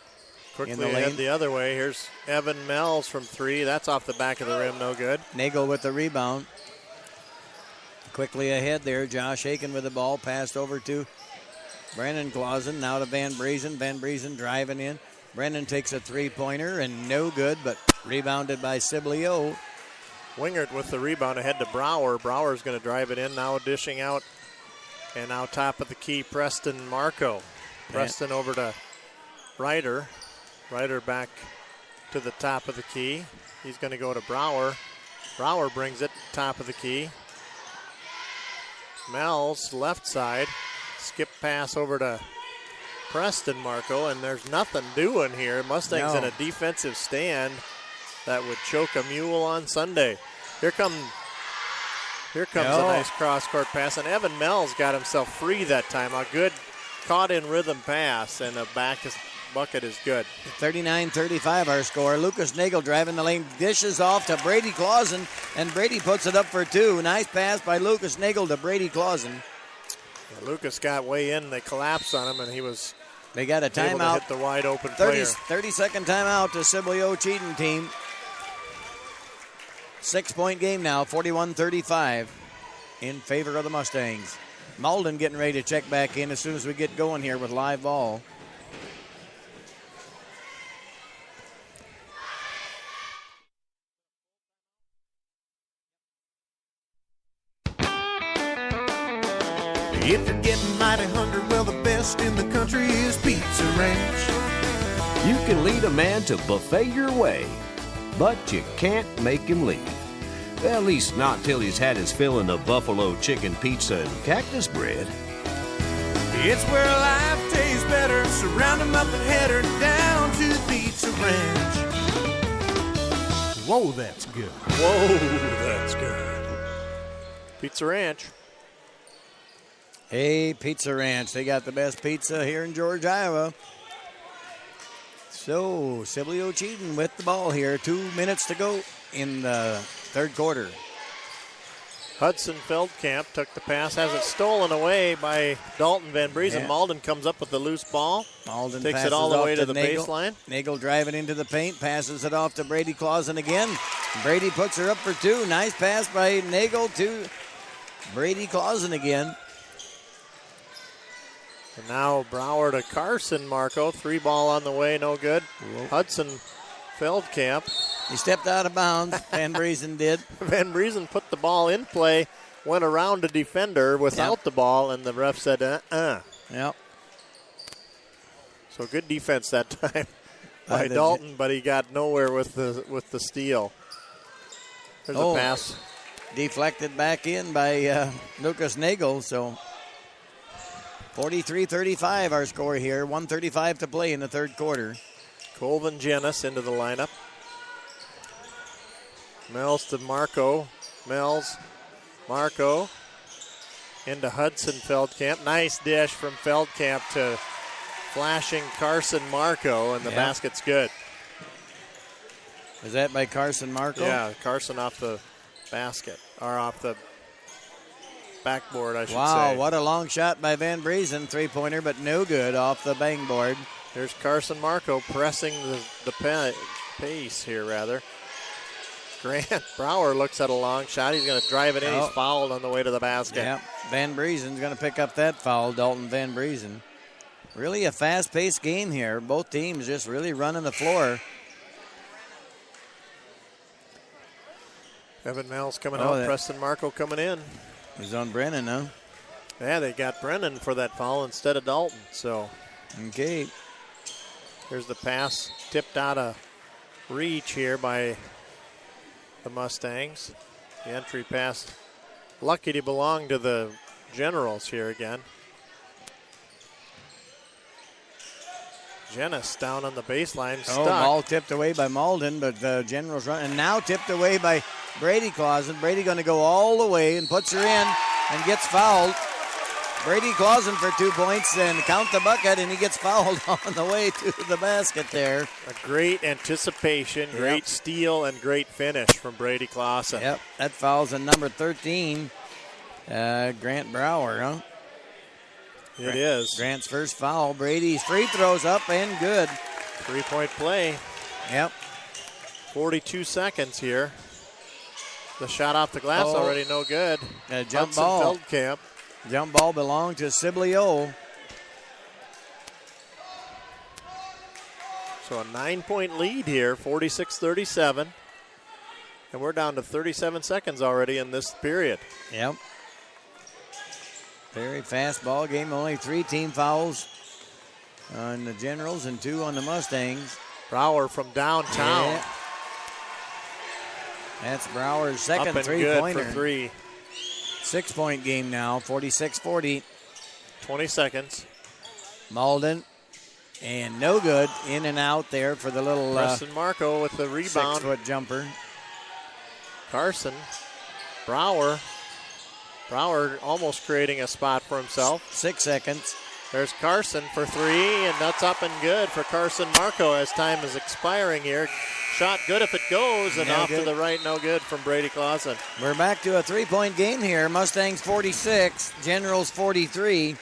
S1: Quickly ahead the other way. Here's Evan Mells from 3. That's off the back of the rim, no good.
S3: Nagel with the rebound. Quickly ahead there, Josh Haken with the ball, passed over to Brennan Clausen, now to Van Brazen. Van Brazen driving in. Brennan takes a 3-pointer, and no good, but rebounded by Sibley O.
S1: Wingert with the rebound ahead to Brower. Brower's going to drive it in, now dishing out. And now top of the key, Preston Marco. Preston over to Ryder. Ryder back to the top of the key. He's going to go to Brower. Brower brings it top of the key. Mel's left side. Skip pass over to Preston Marco, and there's nothing doing here. Mustangs in a defensive stand that would choke a mule on Sunday. Here comes a nice cross-court pass, and Evan Mel's got himself free that time. A good caught-in-rhythm pass, and a bucket is good.
S3: 39-35 our score. Lucas Nagel driving the lane, dishes off to Brady Clausen, and Brady puts it up for 2. Nice pass by Lucas Nagel to Brady Clausen.
S1: Yeah, Lucas got way in, they collapsed on him, and
S3: they got a timeout.
S1: Able to hit the wide-open player.
S3: 30-second timeout to Sibley Ocheydan team. 6-point game now, 41-35 in favor of the Mustangs. Malden getting ready to check back in as soon as we get going here with live ball.
S4: If you're getting mighty hungry, well, the best in the country is Pizza Ranch.
S9: You can lead a man to buffet your way, but you can't make him leave. At least not till he's had his filling of buffalo chicken pizza and cactus bread.
S4: It's where life tastes better. Surround 'em up and head her down to the Pizza Ranch.
S5: Whoa, that's good.
S1: Whoa, that's good. Pizza Ranch.
S3: Hey, Pizza Ranch. They got the best pizza here in George, Iowa. So, Sibley Ocheydan with the ball here. 2 minutes to go in the third quarter.
S1: Hudson Feldkamp took the pass, has it stolen away by Dalton Van Briesen.
S3: Yeah.
S1: Malden comes up with the loose ball.
S3: Malden
S1: takes
S3: passes
S1: it all the
S3: off
S1: way to the
S3: Nagel.
S1: baseline.
S3: Nagel driving into the paint, passes it off to Brady Clausen again. Brady puts her up for two. Nice pass by Nagel to Brady Clausen again.
S1: And now Brower to Carson Marco. 3 ball on the way, no good. Hudson Feldkamp.
S3: He stepped out of bounds. Van Briesen did.
S1: Van Briesen put the ball in play, went around a defender without the ball, and the ref said,
S3: Yep.
S1: So good defense that time by Dalton, but he got nowhere with the steal. There's a pass.
S3: Deflected back in by Lucas Nagel, so 43-35 our score here. 1:35 to play in the third quarter.
S1: Colvin Jennis into the lineup. Mel's to Marco. Mel's, Marco into Hudson Feldkamp. Nice dish from Feldkamp to flashing Carson Marco, and the basket's good.
S3: Is that by Carson Marco?
S1: Yeah, Carson off the basket, or off the backboard, I should say.
S3: Wow, what a long shot by Van Briesen. Three-pointer, but no good off the bang board.
S1: There's Carson Marco pressing the pace here, rather. Grant Brower looks at a long shot. He's going to drive it in. He's fouled on the way to the basket.
S3: Yeah, Van Briesen's going to pick up that foul, Dalton Van Briesen. Really a fast-paced game here. Both teams just really running the floor.
S1: Evan Mel's coming out. Preston Marco coming in.
S3: He's on Brennan, huh?
S1: Yeah, they got Brennan for that foul instead of Dalton. So,
S3: okay.
S1: Here's the pass tipped out of reach here by the Mustangs. The entry pass, lucky to belong to the Generals here again. Jennis down on the baseline, stuck.
S3: Ball tipped away by Malden, but the Generals run. And now tipped away by Brady Clausen. Brady going to go all the way and puts her in and gets fouled. Brady Clausen for 2 points and count the bucket, and he gets fouled on the way to the basket there.
S1: A great anticipation, great steal, and great finish from Brady Clausen.
S3: Yep, that foul's on number 13, Grant Brower, huh?
S1: It is.
S3: Grant's first foul. Brady's free throws up and good.
S1: 3-point play.
S3: Yep.
S1: 42 seconds here. The shot off the glass already no good.
S3: Jump ball.
S1: Feldkamp.
S3: Jump ball belonged to Sibley O.
S1: So a 9-point lead here, 46-37. And we're down to 37 seconds already in this period.
S3: Yep. Very fast ball game. Only 3 team fouls on the Generals and 2 on the Mustangs.
S1: Brower from downtown.
S3: Yeah. That's Brower's second
S1: Up and
S3: three-pointer.
S1: good for 3.
S3: 6-point game now, 46-40.
S1: 20 seconds.
S3: Malden, and no good. In and out there for the little
S1: Preston Marco with the rebound.
S3: 6-foot jumper.
S1: Carson. Brower almost creating a spot for himself.
S3: 6 seconds.
S1: There's Carson for 3, and that's up and good for Carson Marco as time is expiring here. Shot good if it goes, and off to the right, no good from Brady Clausen.
S3: We're back to a 3-point game here. Mustangs 46, Generals 43.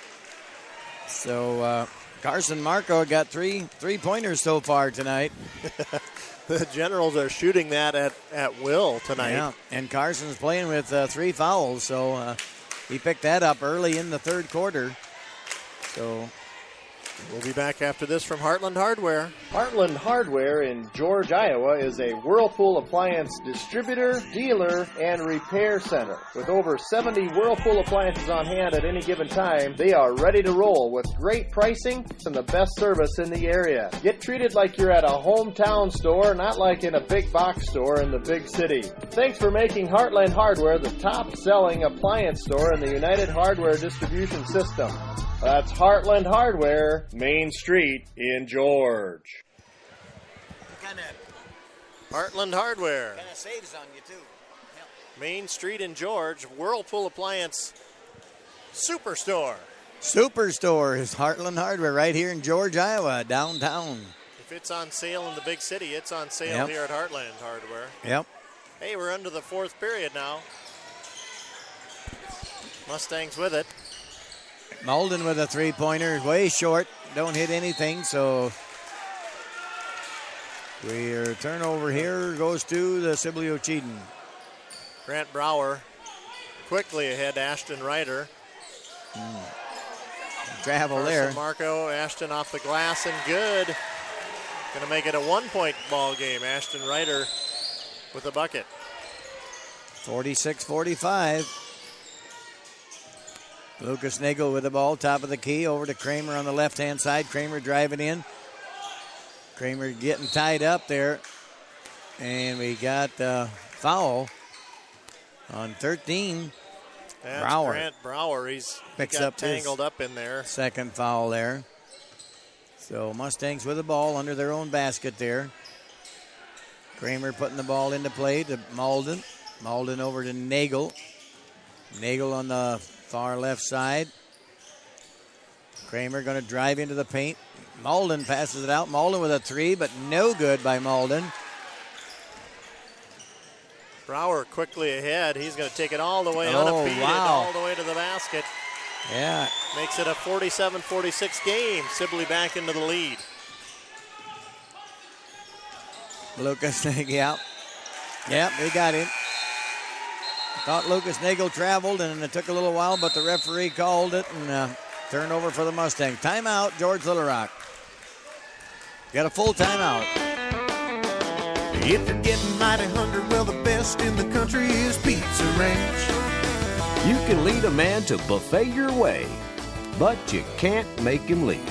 S3: So Carson Marco got 3 3-pointers so far tonight.
S1: The Generals are shooting that at will tonight.
S3: Yeah, and Carson's playing with 3 fouls, so he picked that up early in the third quarter. So
S1: We'll be back after this from Heartland Hardware.
S14: Heartland Hardware in George, Iowa is a Whirlpool appliance distributor, dealer, and repair center. With over 70 Whirlpool appliances on hand at any given time, they are ready to roll with great pricing and the best service in the area. Get treated like you're at a hometown store, not like in a big box store in the big city. Thanks for making Heartland Hardware the top-selling appliance store in the United Hardware Distribution System. That's Heartland Hardware, Main Street in George.
S1: Heartland Hardware.
S3: Kind of saves on you, too.
S1: Main Street in George, Whirlpool Appliance Superstore.
S3: Superstore is Heartland Hardware right here in George, Iowa, downtown.
S1: If it's on sale in the big city, it's on sale here at Heartland Hardware.
S3: Yep.
S1: Hey, we're into the fourth period now. Mustangs with it.
S3: Malden with a three-pointer, way short. Don't hit anything, so our turnover here goes to the Sibley Ocheydan.
S1: Grant Brower quickly ahead, Ashton Ryder.
S3: Travel
S1: Carson
S3: there.
S1: Marco, Ashton off the glass and good. Going to make it a one-point ball game. Ashton Ryder with a bucket.
S3: 46-45. Lucas Nagel with the ball, top of the key, over to Kramer on the left-hand side. Kramer driving in. Kramer getting tied up there. And we got foul on 13.
S1: That's
S3: Brower.
S1: Grant Brower. He
S3: Picks
S1: got
S3: up
S1: tangled up in there.
S3: Second foul there. So Mustangs with the ball under their own basket there. Kramer putting the ball into play to Malden. Malden over to Nagel. Nagel on the far left side. Kramer going to drive into the paint. Malden passes it out. Malden with a three, but no good by Malden.
S1: Brower quickly ahead. He's going to take it all the way unimpeded, all the way to the basket.
S3: Yeah.
S1: Makes it a 47-46 game. Sibley back into the lead.
S3: Lucas Nagel. Yep, they got him. Thought Lucas Nagel traveled, and it took a little while, but the referee called it, and turnover for the Mustangs. Timeout, George Little Rock. Got a full timeout.
S4: If you're getting mighty hungry, well, the best in the country is Pizza Ranch.
S9: You can lead a man to buffet your way, but you can't make him leave.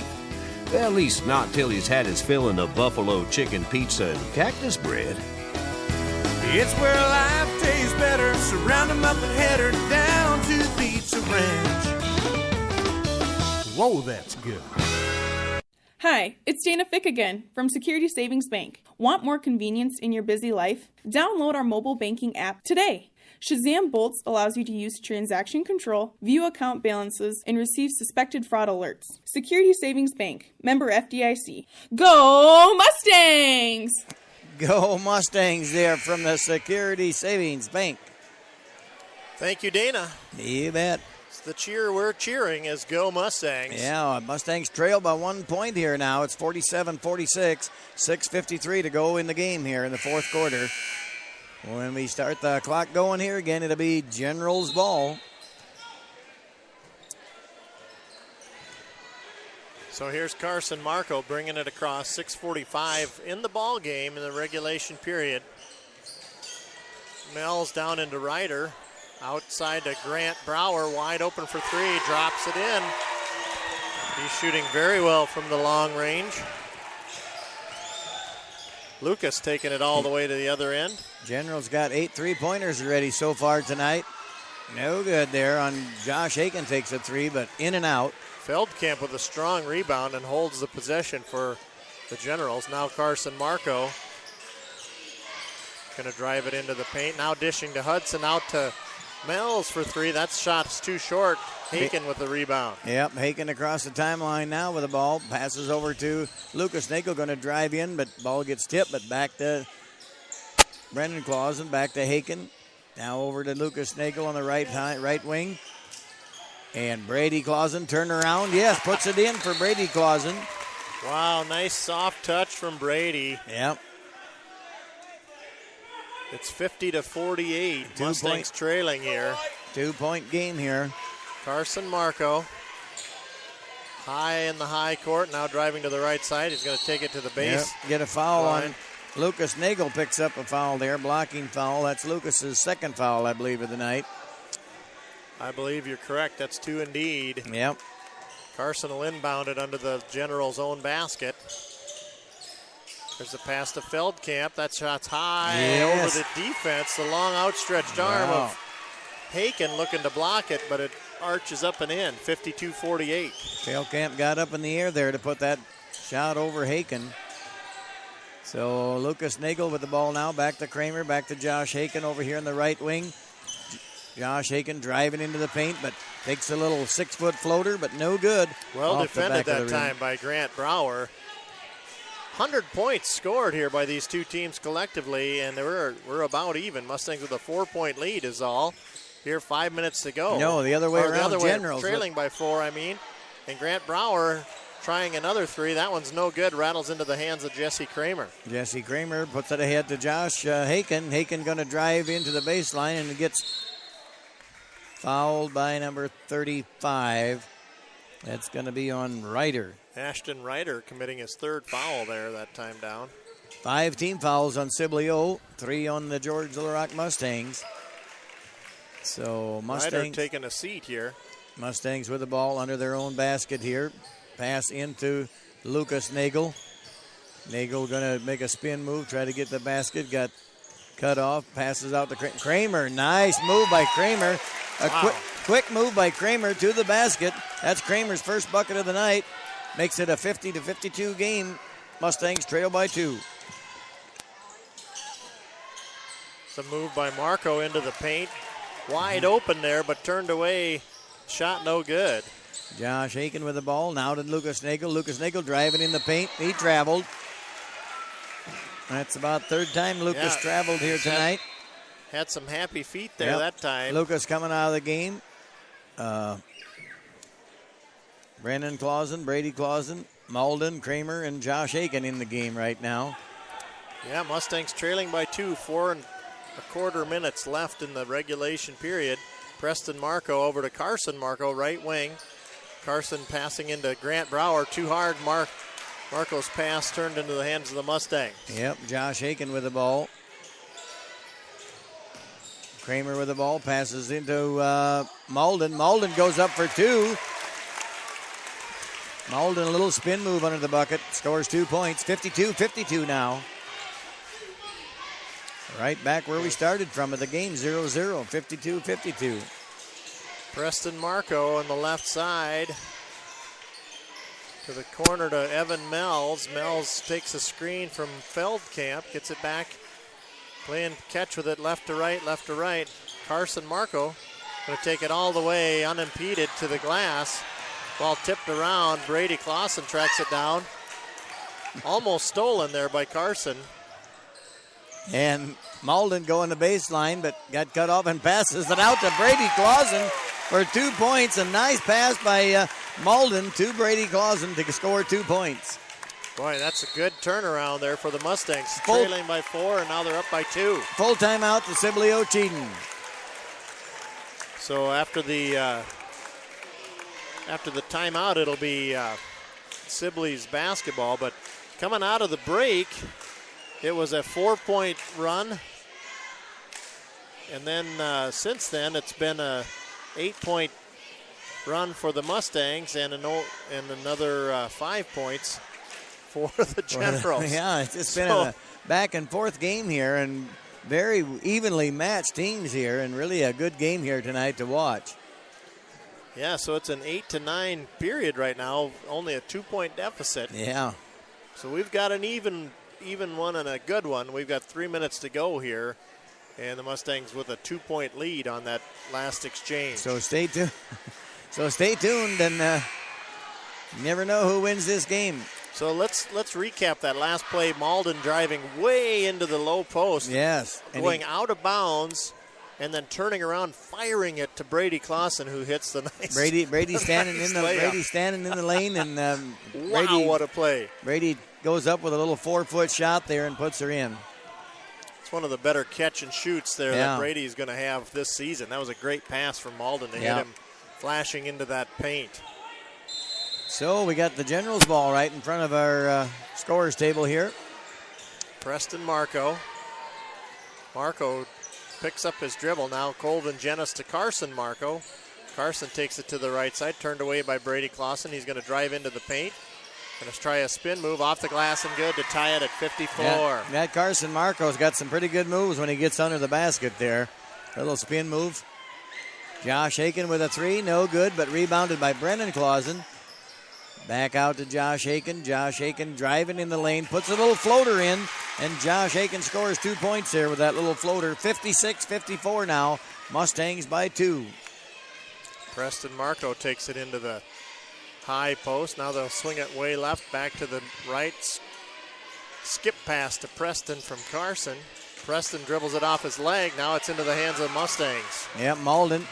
S9: At least not till he's had his filling of buffalo chicken pizza and cactus bread.
S4: It's where life tastes better. Surround 'em up and head her down to Pizza Ranch. Whoa, that's good.
S7: Hi, it's Dana Fick again from Security Savings Bank. Want more convenience in your busy life? Download our mobile banking app today. Shazam Bolts allows you to use transaction control, view account balances, and receive suspected fraud alerts. Security Savings Bank, member FDIC. Go Mustangs!
S3: Go Mustangs there from the Security Savings Bank.
S1: Thank you, Dana.
S3: You bet.
S1: It's the cheer we're cheering is Go Mustangs.
S3: Yeah, Mustangs trail by 1 point here now. It's 47-46, 6:53 to go in the game here in the fourth quarter. When we start the clock going here again, it'll be Generals ball.
S1: So here's Carson Marco bringing it across. 6:45 in the ball game in the regulation period. Mel's down into Ryder. Outside to Grant Brower, wide open for three, drops it in. He's shooting very well from the long range. Lucas taking it all the way to the other end.
S3: Generals got 8 3-pointers already so far tonight. No good there on Josh Aiken takes a three, but in and out.
S1: Feldkamp with a strong rebound and holds the possession for the Generals. Now Carson Marco going to drive it into the paint. Now dishing to Hudson, out to Mel's for three. That shot's too short. Haken with the rebound.
S3: Yep, Haken across the timeline now with the ball. Passes over to Lucas Nagel, going to drive in, but ball gets tipped, but back to Brendan Clausen, back to Haken. Now over to Lucas Nagel on the right wing. And Brady Clausen turned around. Yes, puts it in for Brady Clausen.
S1: Wow, nice soft touch from Brady.
S3: Yep.
S1: It's 50-48. Mustangs trailing here.
S3: 2-point game here.
S1: Carson Marco. High in the high court, now driving to the right side. He's going to take it to the base.
S3: Yep, get a foul
S1: line.
S3: on Lucas Nagel, picks up a foul there, blocking foul. That's Lucas's second foul, I believe, of the night.
S1: I believe you're correct. That's 2 indeed.
S3: Yep.
S1: Carson will inbound it under the General's own basket. There's a pass to Feldkamp. That shot's high over the defense. The long outstretched arm of Haken looking to block it, but it arches up and in. 52-48.
S3: Feldkamp got up in the air there to put that shot over Haken. So Lucas Nagel with the ball now. Back to Kramer, back to Josh Haken over here in the right wing. Josh Haken driving into the paint, but takes a little 6-foot floater, but no good.
S1: Well defended that time by Grant Brower. 100 points scored here by these two teams collectively, and we're about even. Mustangs with a 4-point lead is all. Here, 5 minutes to go.
S3: No, the other way around.
S1: The other way,
S3: Generals
S1: trailing by 4, I mean. And Grant Brower trying another 3. That one's no good. Rattles into the hands of Jesse Kramer.
S3: Jesse Kramer puts it ahead to Josh Haken. Haken going to drive into the baseline, and it gets fouled by number 35. That's going to be on Ryder.
S1: Ashton Ryder committing his 3rd foul there that time down.
S3: 5 team fouls on Sibley O, 3 on the George Little Rock Mustangs. So Mustangs
S1: Ryder taking a seat here.
S3: Mustangs with the ball under their own basket here. Pass into Lucas Nagel. Nagel going to make a spin move, try to get the basket. Got cut off, passes out to Kramer. Nice move by Kramer. Quick move by Kramer to the basket. That's Kramer's first bucket of the night. Makes it a 50-52 game. Mustangs trail by 2.
S1: It's a move by Marco into the paint. Wide open there, but turned away. Shot no good.
S3: Josh Haken with the ball. Now to Lucas Nagel. Lucas Nagel driving in the paint. He traveled. That's about 3rd time Lucas traveled here tonight.
S1: Had some happy feet there that time.
S3: Lucas coming out of the game. Brandon Clausen, Brady Clausen, Malden, Kramer, and Josh Haken in the game right now.
S1: Yeah, Mustangs trailing by 2, 4.25 minutes left in the regulation period. Preston Marco over to Carson Marco, right wing. Carson passing into Grant Brower, too hard. Marco's pass turned into the hands of the Mustangs.
S3: Yep, Josh Haken with the ball. Kramer with the ball, passes into Malden. Malden goes up for 2. Malden, a little spin move under the bucket, scores 2 points. 52-52 now. Right back where we started from at the game, 0-0, 52-52.
S1: Preston Marco on the left side. To the corner to Evan Mells. Mells takes a screen from Feldkamp, gets it back. Playing catch with it left to right, left to right. Carson Marco going to take it all the way unimpeded to the glass. Ball tipped around. Brady Clausen tracks it down. Almost stolen there by Carson.
S3: And Malden going to baseline, but got cut off and passes it out to Brady Clausen for 2 points. A nice pass by Malden to Brady Clausen to score 2 points.
S1: Boy, that's a good turnaround there for the Mustangs. Trailing by 4, and now they're up by 2.
S3: Full timeout to Sibley Ocheydan.
S1: So after the timeout, it'll be Sibley's basketball. But coming out of the break, it was a 4-point run. And then since then, it's been a 8-point run for the Mustangs and another 5 points for the Generals.
S3: Yeah, it's just been a back and forth game here, and very evenly matched teams here, and really a good game here tonight to watch.
S1: Yeah, so it's an 8-9 period right now, only a 2-point deficit.
S3: Yeah.
S1: So we've got an even one and a good one. We've got 3 minutes to go here, and the Mustangs with a 2-point lead on that last exchange.
S3: So stay tuned. And you never know who wins this game.
S1: So let's recap that last play. Malden driving way into the low post.
S3: Yes.
S1: Going out of bounds and then turning around, firing it to Brady Clausen, who hits the nice.
S3: Brady's standing
S1: nice
S3: in the
S1: layup.
S3: Brady's standing in the lane, and
S1: wow, what a play!
S3: Brady goes up with a little 4-foot shot there and puts her in.
S1: It's one of the better catch and shoots there that Brady's going to have this season. That was a great pass from Malden to hit him flashing into that paint.
S3: So we got the Generals ball right in front of our scorers table here.
S1: Preston Marco. Marco picks up his dribble. Now Colvin Jennis to Carson Marco. Carson takes it to the right side, turned away by Brady Clausen. He's going to drive into the paint. Going to try a spin move off the glass and good to tie it at 54.
S3: Yeah, that Carson Marco's got some pretty good moves when he gets under the basket there. A little spin move. Josh Aiken with a three, no good, but rebounded by Brennan Clausen. Back out to Josh Aiken. Josh Aiken driving in the lane, puts a little floater in, and Josh Aiken scores 2 points there with that little floater. 56-54 now. Mustangs by 2.
S1: Preston Marco takes it into the high post. Now they'll swing it way left, back to the right. Skip pass to Preston from Carson. Preston dribbles it off his leg. Now it's into the hands of the Mustangs.
S3: Yep, Malden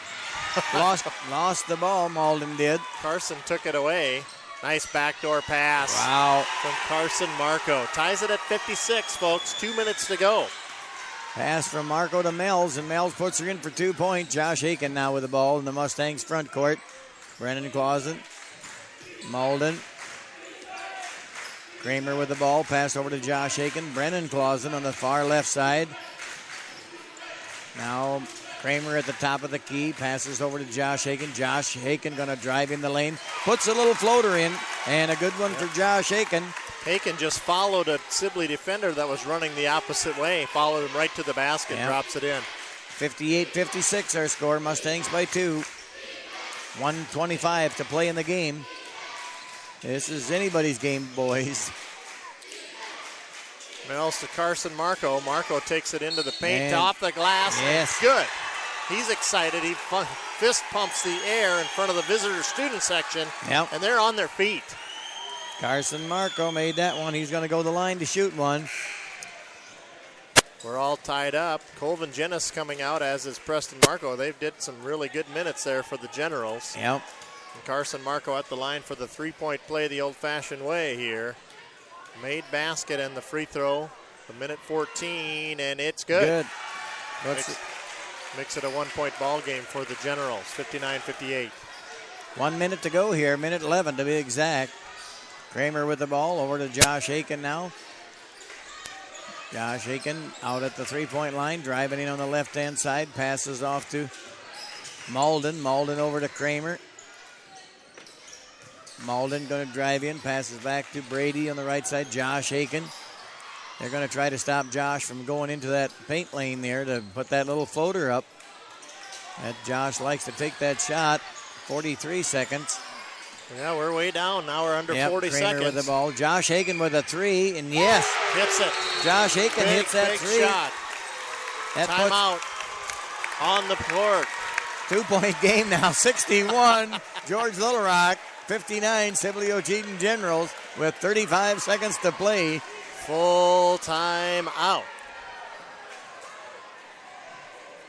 S3: lost the ball. Malden did.
S1: Carson took it away. Nice backdoor pass.
S3: Wow.
S1: From Carson Marco. Ties it at 56, folks. 2 minutes to go.
S3: Pass from Marco to Mells, and Mells puts her in for 2 points. Josh Aiken now with the ball in the Mustangs front court. Brennan Clausen. Malden. Kramer with the ball. Pass over to Josh Aiken. Brennan Clausen on the far left side. Now Kramer at the top of the key. Passes over to Josh Aiken. Josh Aiken going to drive in the lane. Puts a little floater in, and a good one for Josh Aiken.
S1: Aiken just followed a Sibley defender that was running the opposite way. Followed him right to the basket.
S3: Yep.
S1: Drops it in.
S3: 58-56 our score. Mustangs by 2. 1:25 to play in the game. This is anybody's game, boys.
S1: Mells to Carson Marco. Marco takes it into the paint,
S3: And
S1: off the glass.
S3: yes.
S1: Good. He's excited. He fist pumps the air in front of the visitor student section.
S3: Yep.
S1: And they're on their feet.
S3: Carson Marco made that one. He's going to go to the line to shoot one.
S1: We're all tied up. Colvin Jennis coming out, as is Preston Marco. They did some really good minutes there for the Generals.
S3: Yep.
S1: And Carson Marco at the line for the three-point play the old-fashioned way here. Made basket and the free throw. The minute 14, and it's good. Makes it a 1-point ball game for the Generals, 59-58.
S3: 1 minute to go here, minute 11 to be exact. Kramer with the ball, over to Josh Aiken now. Josh Aiken out at the three-point line, driving in on the left-hand side, passes off to Malden. Malden over to Kramer. Malden going to drive in, passes back to Brady on the right side. Josh Aiken. They're going to try to stop Josh from going into that paint lane there to put that little floater up. That Josh likes to take that shot. 43 seconds.
S1: Yeah, we're way down. Now we're under 40
S3: Kramer
S1: seconds.
S3: with the ball. Josh Aiken with a three, and yes.
S1: Hits it.
S3: Josh Aiken hits that
S1: big
S3: three.
S1: Shot.
S3: That
S1: Timeout on the court.
S3: 2-point game now, 61. George Little Rock, 59. Sibley Ocheydan Generals with 35 seconds to play.
S1: Full time out.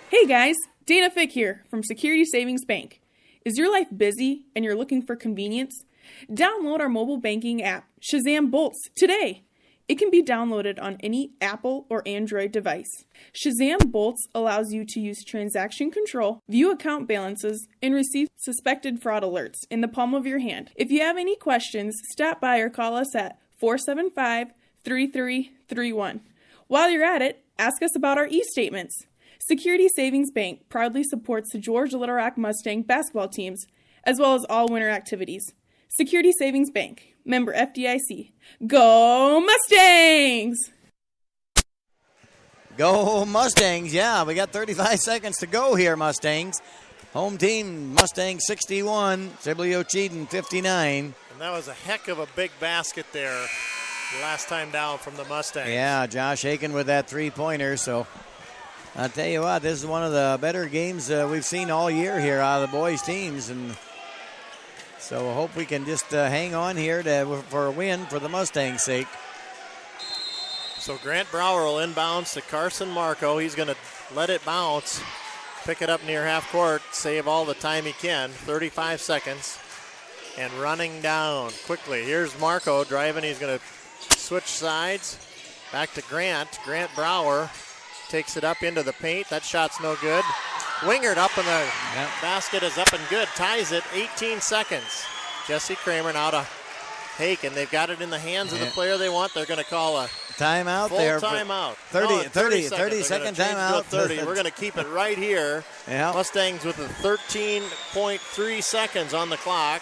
S7: Hey guys, Dana Fick here from Security Savings Bank. Is your life busy and you're looking for convenience? Download our mobile banking app, Shazam Bolts, today. It can be downloaded on any Apple or Android device. Shazam Bolts allows you to use transaction control, view account balances, and receive suspected fraud alerts in the palm of your hand. If you have any questions, stop by or call us at 475-3331. While you're at it, ask us about our e-statements. Security Savings Bank proudly supports the George Little Rock Mustang basketball teams, as well as all winter activities. Security Savings Bank, member FDIC. Go Mustangs!
S3: Go Mustangs, yeah. We got 35 seconds to go here, Mustangs. Home team, Mustangs 61, Sibley Ocheydan 59.
S1: And that was a heck of a big basket there last time down from the Mustangs.
S3: Yeah, Josh Aiken with that three-pointer, so I'll tell you what, this is one of the better games we've seen all year here out of the boys' teams, and so I hope we can just hang on here for a win for the Mustangs' sake.
S1: So Grant Brower will inbounds to Carson Marco. He's going to let it bounce, pick it up near half court, save all the time he can. 35 seconds, and running down quickly. Here's Marco driving. He's going to switch sides. Back to Grant. Grant Brower takes it up into the paint. That shot's no good. Wingert up in the basket is up and good. Ties it, 18 seconds. Jesse Kramer now to Haken. They've got it in the hands of the player they want. They're going to call a
S3: timeout
S1: full
S3: there.
S1: Timeout.
S3: 30-second timeout.
S1: 30. We're going to keep it right here.
S3: Yeah.
S1: Mustangs with 13.3 seconds on the clock.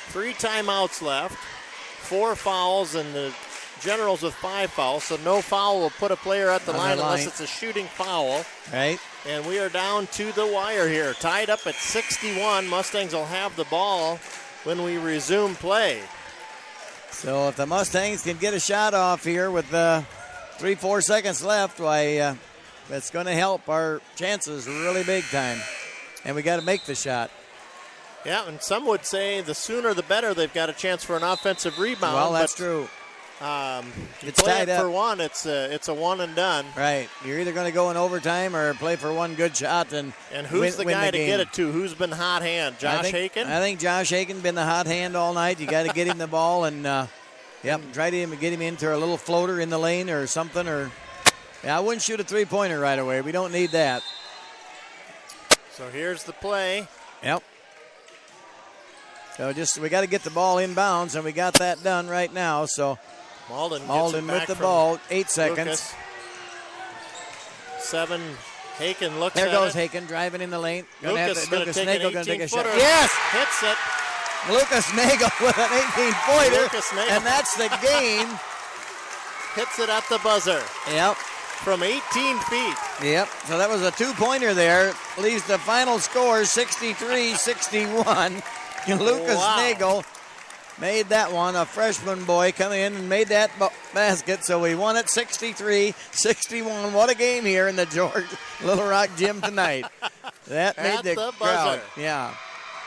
S1: 3 timeouts left. 4 fouls, and the Generals with 5 fouls. So no foul will put a player at the line unless it's a shooting foul.
S3: Right.
S1: And we are down to the wire here. Tied up at 61. Mustangs will have the ball when we resume play.
S3: So if the Mustangs can get a shot off here with 3-4 seconds left, why that's going to help our chances really big time. And we got to make the shot.
S1: Yeah, and some would say the sooner the better. They've got a chance for an offensive rebound.
S3: Well, that's true.
S1: It's tied up for one. It's a one and done.
S3: Right. You're either going to go in overtime or play for one good shot and
S1: who's the guy to
S3: game.
S1: get it to? Who's been hot hand? Josh Haken?
S3: I think Josh Haken been the hot hand all night. You got to get him the ball and try to get him into a little floater in the lane or something. I wouldn't shoot a three-pointer right away. We don't need that.
S1: So here's the play.
S3: Yep. So we got to get the ball inbounds, and we got that done right now. So
S1: Malden
S3: with the ball, 8 seconds.
S1: Lucas. 7. Haken looks
S3: there
S1: at
S3: goes
S1: it.
S3: Haken driving in the lane.
S1: Lucas going to take an 18-footer.
S3: Yes!
S1: Hits it.
S3: Lucas Nagel with an 18-pointer. And that's the game.
S1: Hits it at the buzzer.
S3: Yep.
S1: From 18 feet.
S3: Yep. So that was a 2-pointer there. Leaves the final score 63-61. Lucas Nagel made that one. A freshman boy coming in and made that basket. So we won it 63-61. What a game here in the George Little Rock Gym tonight. That made the crowd. Yeah.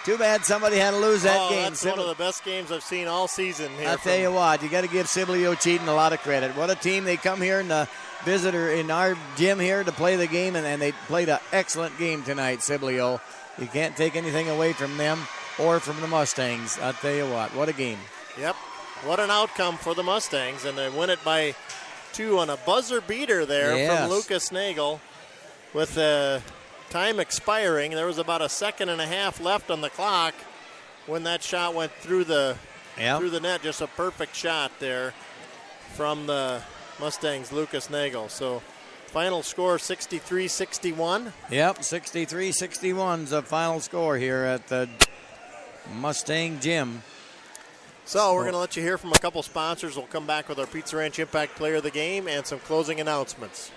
S3: Too bad somebody had to lose that game.
S1: That's one of the best games I've seen all season here.
S3: I'll tell you what, you got to give Sibley Ocheydan a lot of credit. What a team. They come here and visitor in our gym here to play the game, and they played an excellent game tonight, Sibley O. You can't take anything away from them or from the Mustangs. I'll tell you what a game.
S1: Yep. What an outcome for the Mustangs, and they win it by 2 on a buzzer beater there from Lucas Nagel with time expiring. There was about a second and a half left on the clock when that shot went through the net. Just a perfect shot there from the Mustangs, Lucas Nagel. So final score 63-61.
S3: Yep, 63-61 is the final score here at the Mustang Gym.
S1: So we're going to let you hear from a couple sponsors. We'll come back with our Pizza Ranch Impact Player of the Game and some closing announcements.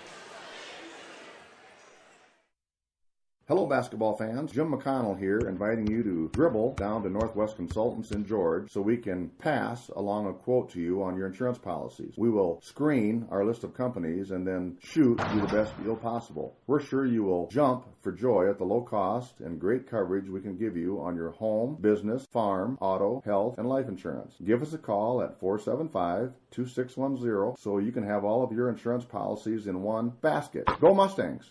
S8: Hello, basketball fans. Jim McConnell here, inviting you to dribble down to Northwest Consultants in George so we can pass along a quote to you on your insurance policies. We will screen our list of companies and then shoot you the best deal possible. We're sure you will jump for joy at the low cost and great coverage we can give you on your home, business, farm, auto, health, and life insurance. Give us a call at 475-2610 so you can have all of your insurance policies in one basket. Go Mustangs!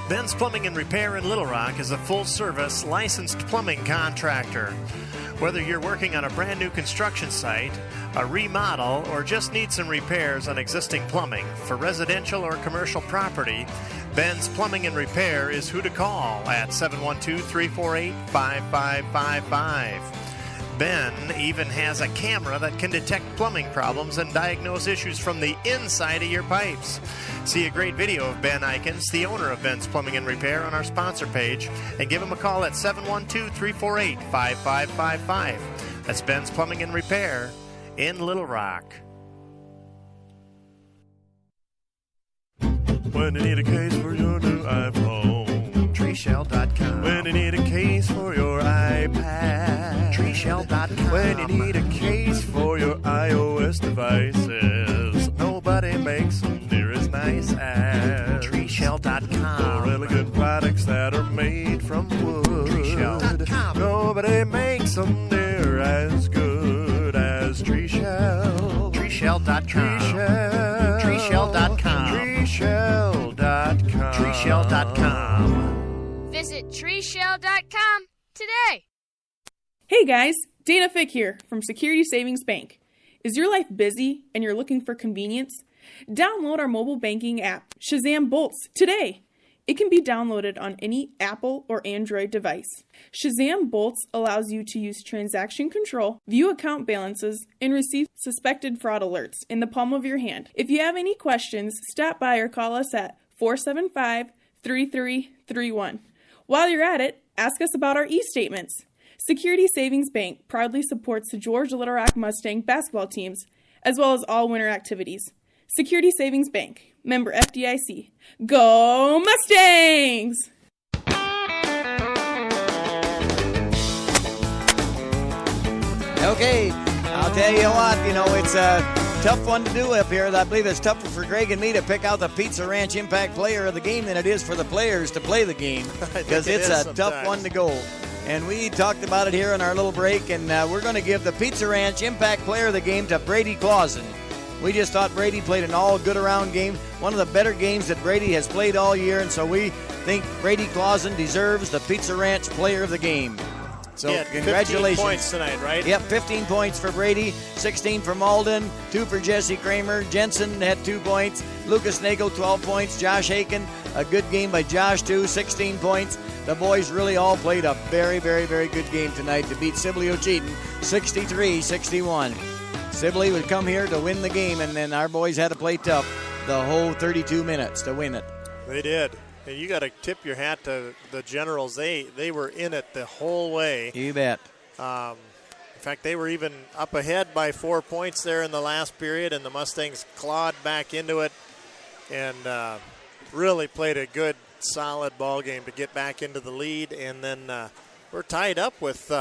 S5: Ben's Plumbing and Repair in Little Rock is a full-service, licensed plumbing contractor. Whether you're working on a brand new construction site, a remodel, or just need some repairs on existing plumbing for residential or commercial property, Ben's Plumbing and Repair is who to call at 712-348-5555. Ben even has a camera that can detect plumbing problems and diagnose issues from the inside of your pipes. See a great video of Ben Eikens, the owner of Ben's Plumbing and Repair, on our sponsor page, and give him a call at 712-348-5555. That's Ben's Plumbing and Repair in Little Rock.
S16: When you need a case for your new iPhone,
S5: treeshell.com.
S16: When you need a case for your iPad,
S5: treeshell.com.
S16: When you need a case for your iOS devices, nobody makes them near as nice as
S5: treeshell.com.
S16: For elegant products that are made from wood,
S5: treeshell.com.
S16: Nobody makes them near as good as Treeshell.
S5: treeshell.com.
S16: Treeshell.
S5: treeshell.com.
S16: treeshell.com.
S5: treeshell.com.
S6: Visit treeshell.com today.
S7: Hey guys, Dana Fick here from Security Savings Bank. Is your life busy and you're looking for convenience? Download our mobile banking app, Shazam Bolts, today. It can be downloaded on any Apple or Android device. Shazam Bolts allows you to use transaction control, view account balances, and receive suspected fraud alerts in the palm of your hand. If you have any questions, stop by or call us at 475-3331. While you're at it, ask us about our e-statements. Security Savings Bank proudly supports the George Little Rock Mustang basketball teams, as well as all winter activities. Security Savings Bank, member FDIC. Go Mustangs!
S3: Okay, I'll tell you what, it's a tough one to do up here. I believe it's tougher for Greg and me to pick out the Pizza Ranch Impact Player of the game than it is for the players to play the game, because it's a tough one to go. And we talked about it here in our little break, and we're going to give the Pizza Ranch Impact Player of the game to Brady Clausen. We just thought Brady played an all good around game, one of the better games that Brady has played all year, and so we think Brady Clausen deserves the Pizza Ranch Player of the game. So congratulations.
S1: 15 points tonight, right?
S3: Yep, 15 points for Brady, 16 for Malden, 2 for Jesse Kramer. Jensen had 2 points. Lucas Nagel, 12 points. Josh Haken, a good game by Josh, too, 16 points. The boys really all played a very, very, very good game tonight to beat Sibley Ocheydan 63-61. Sibley would come here to win the game, and then our boys had to play tough the whole 32 minutes to win it.
S1: They did. And you got to tip your hat to the Generals. They were in it the whole way.
S3: You bet.
S1: In fact, they were even up ahead by 4 points there in the last period, and the Mustangs clawed back into it and really played a good, solid ball game to get back into the lead. And then we're tied up with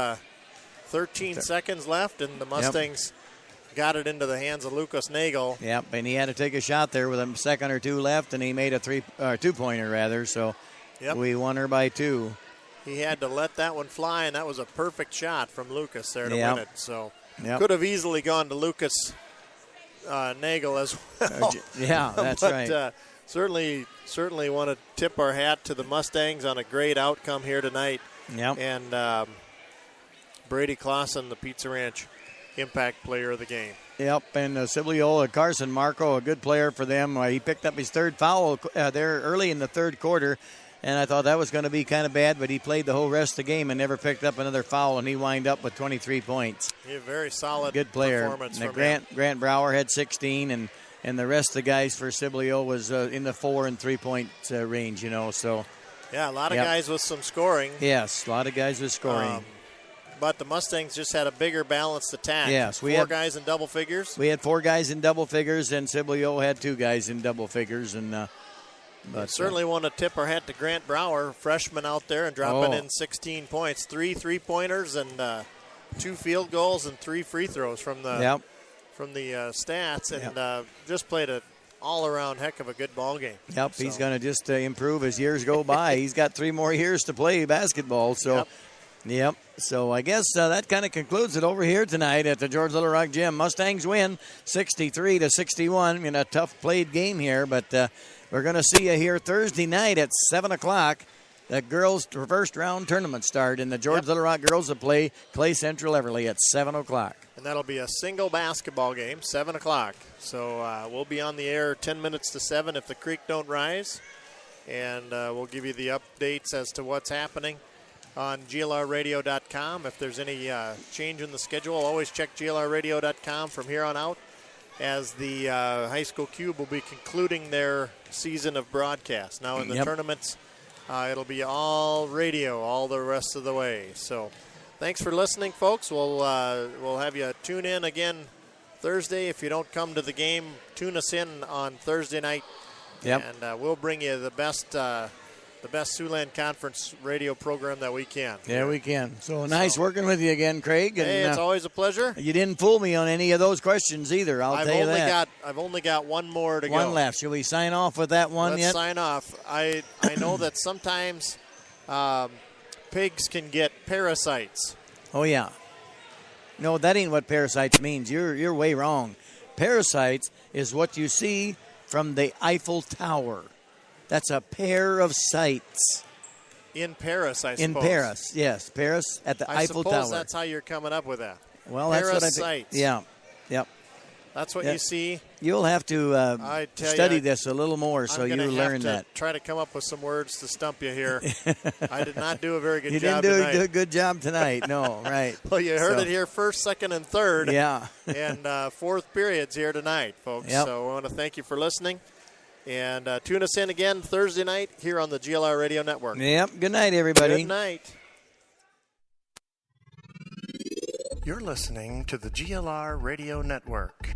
S1: 13 seconds left, and the Mustangs got it into the hands of Lucas Nagel.
S3: Yep, and he had to take a shot there with a second or two left, and he made a two-pointer rather. So we won her by 2.
S1: He had to let that one fly, and that was a perfect shot from Lucas there to win it. So could have easily gone to Lucas Nagel as well.
S3: Yeah, that's right.
S1: But certainly want to tip our hat to the Mustangs on a great outcome here tonight.
S3: Yep.
S1: And Brady Clausen, the Pizza Ranch Impact Player of the game.
S3: Yep, and Sibley Carson Marco, a good player for them. He picked up his 3rd foul there early in the 3rd quarter, and I thought that was going to be kind of bad, but he played the whole rest of the game and never picked up another foul, and he wound up with 23 points.
S1: A very solid
S3: good player.
S1: Performance from
S3: Grant Brower had 16, and the rest of the guys for Sibley was in the 4 and 3-point range, so.
S1: Yeah, a lot of guys with some scoring.
S3: Yes, a lot of guys with scoring.
S1: But the Mustangs just had a bigger balanced attack.
S3: Yes,
S1: we had 4 guys in double figures.
S3: We had 4 guys in double figures, and Sibley had 2 guys in double figures. And
S1: but certainly want to tip our hat to Grant Brower, freshman out there, and dropping in 16 points, 3 3-pointers, and 2 field goals and 3 free throws from the stats, and just played an all-around heck of a good ball game.
S3: Yep, so. He's going to just improve as years go by. He's got 3 more years to play basketball, so. Yep. So I guess that kind of concludes it over here tonight at the George Little Rock Gym. Mustangs win 63-61 in a tough played game here, but we're going to see you here Thursday night at 7 o'clock. The girls' first round tournament start, and the George Little Rock girls will play Clay Central Everly at 7 o'clock.
S1: And that'll be a single basketball game, 7 o'clock. So we'll be on the air 10 minutes to 7 if the creek don't rise, and we'll give you the updates as to what's happening on glrradio.com. If there's any change in the schedule, always check glrradio.com from here on out, as the high school cube will be concluding their season of broadcast. Now in the tournaments, it'll be all radio all the rest of the way. So thanks for listening, folks. We'll have you tune in again Thursday. If you don't come to the game, tune us in on Thursday night, and we'll bring you the best Siouxland Conference radio program that we can.
S3: Yeah, we can. So nice working with you again, Craig. And,
S1: hey, it's always a pleasure.
S3: You didn't fool me on any of those questions either, I'll tell you that.
S1: I've only got one more to go.
S3: One left. Shall we sign off with that one
S1: Let's
S3: yet?
S1: sign off. I know that sometimes pigs can get parasites.
S3: Oh, yeah. No, that ain't what parasites means. You're way wrong. Parasites is what you see from the Eiffel Tower. That's a pair of sights.
S1: In Paris, I suppose.
S3: In Paris, yes. Paris at the Eiffel Tower.
S1: I suppose that's how you're coming up with that.
S3: Well, that's what I think. Yeah. Yep.
S1: That's what you see.
S3: You'll have to study this a little more so you learn that.
S1: Try to come up with some words to stump you here. I did not do a very good
S3: you
S1: job
S3: didn't do
S1: tonight.
S3: a good job tonight. No, right.
S1: Well, you heard it here first, second, and third.
S3: Yeah.
S1: And fourth periods here tonight, folks.
S3: Yep.
S1: So I want to thank you for listening. And tune us in again Thursday night here on the GLR Radio Network.
S3: Yep. Good night, everybody.
S1: Good night.
S5: You're listening to the GLR Radio Network.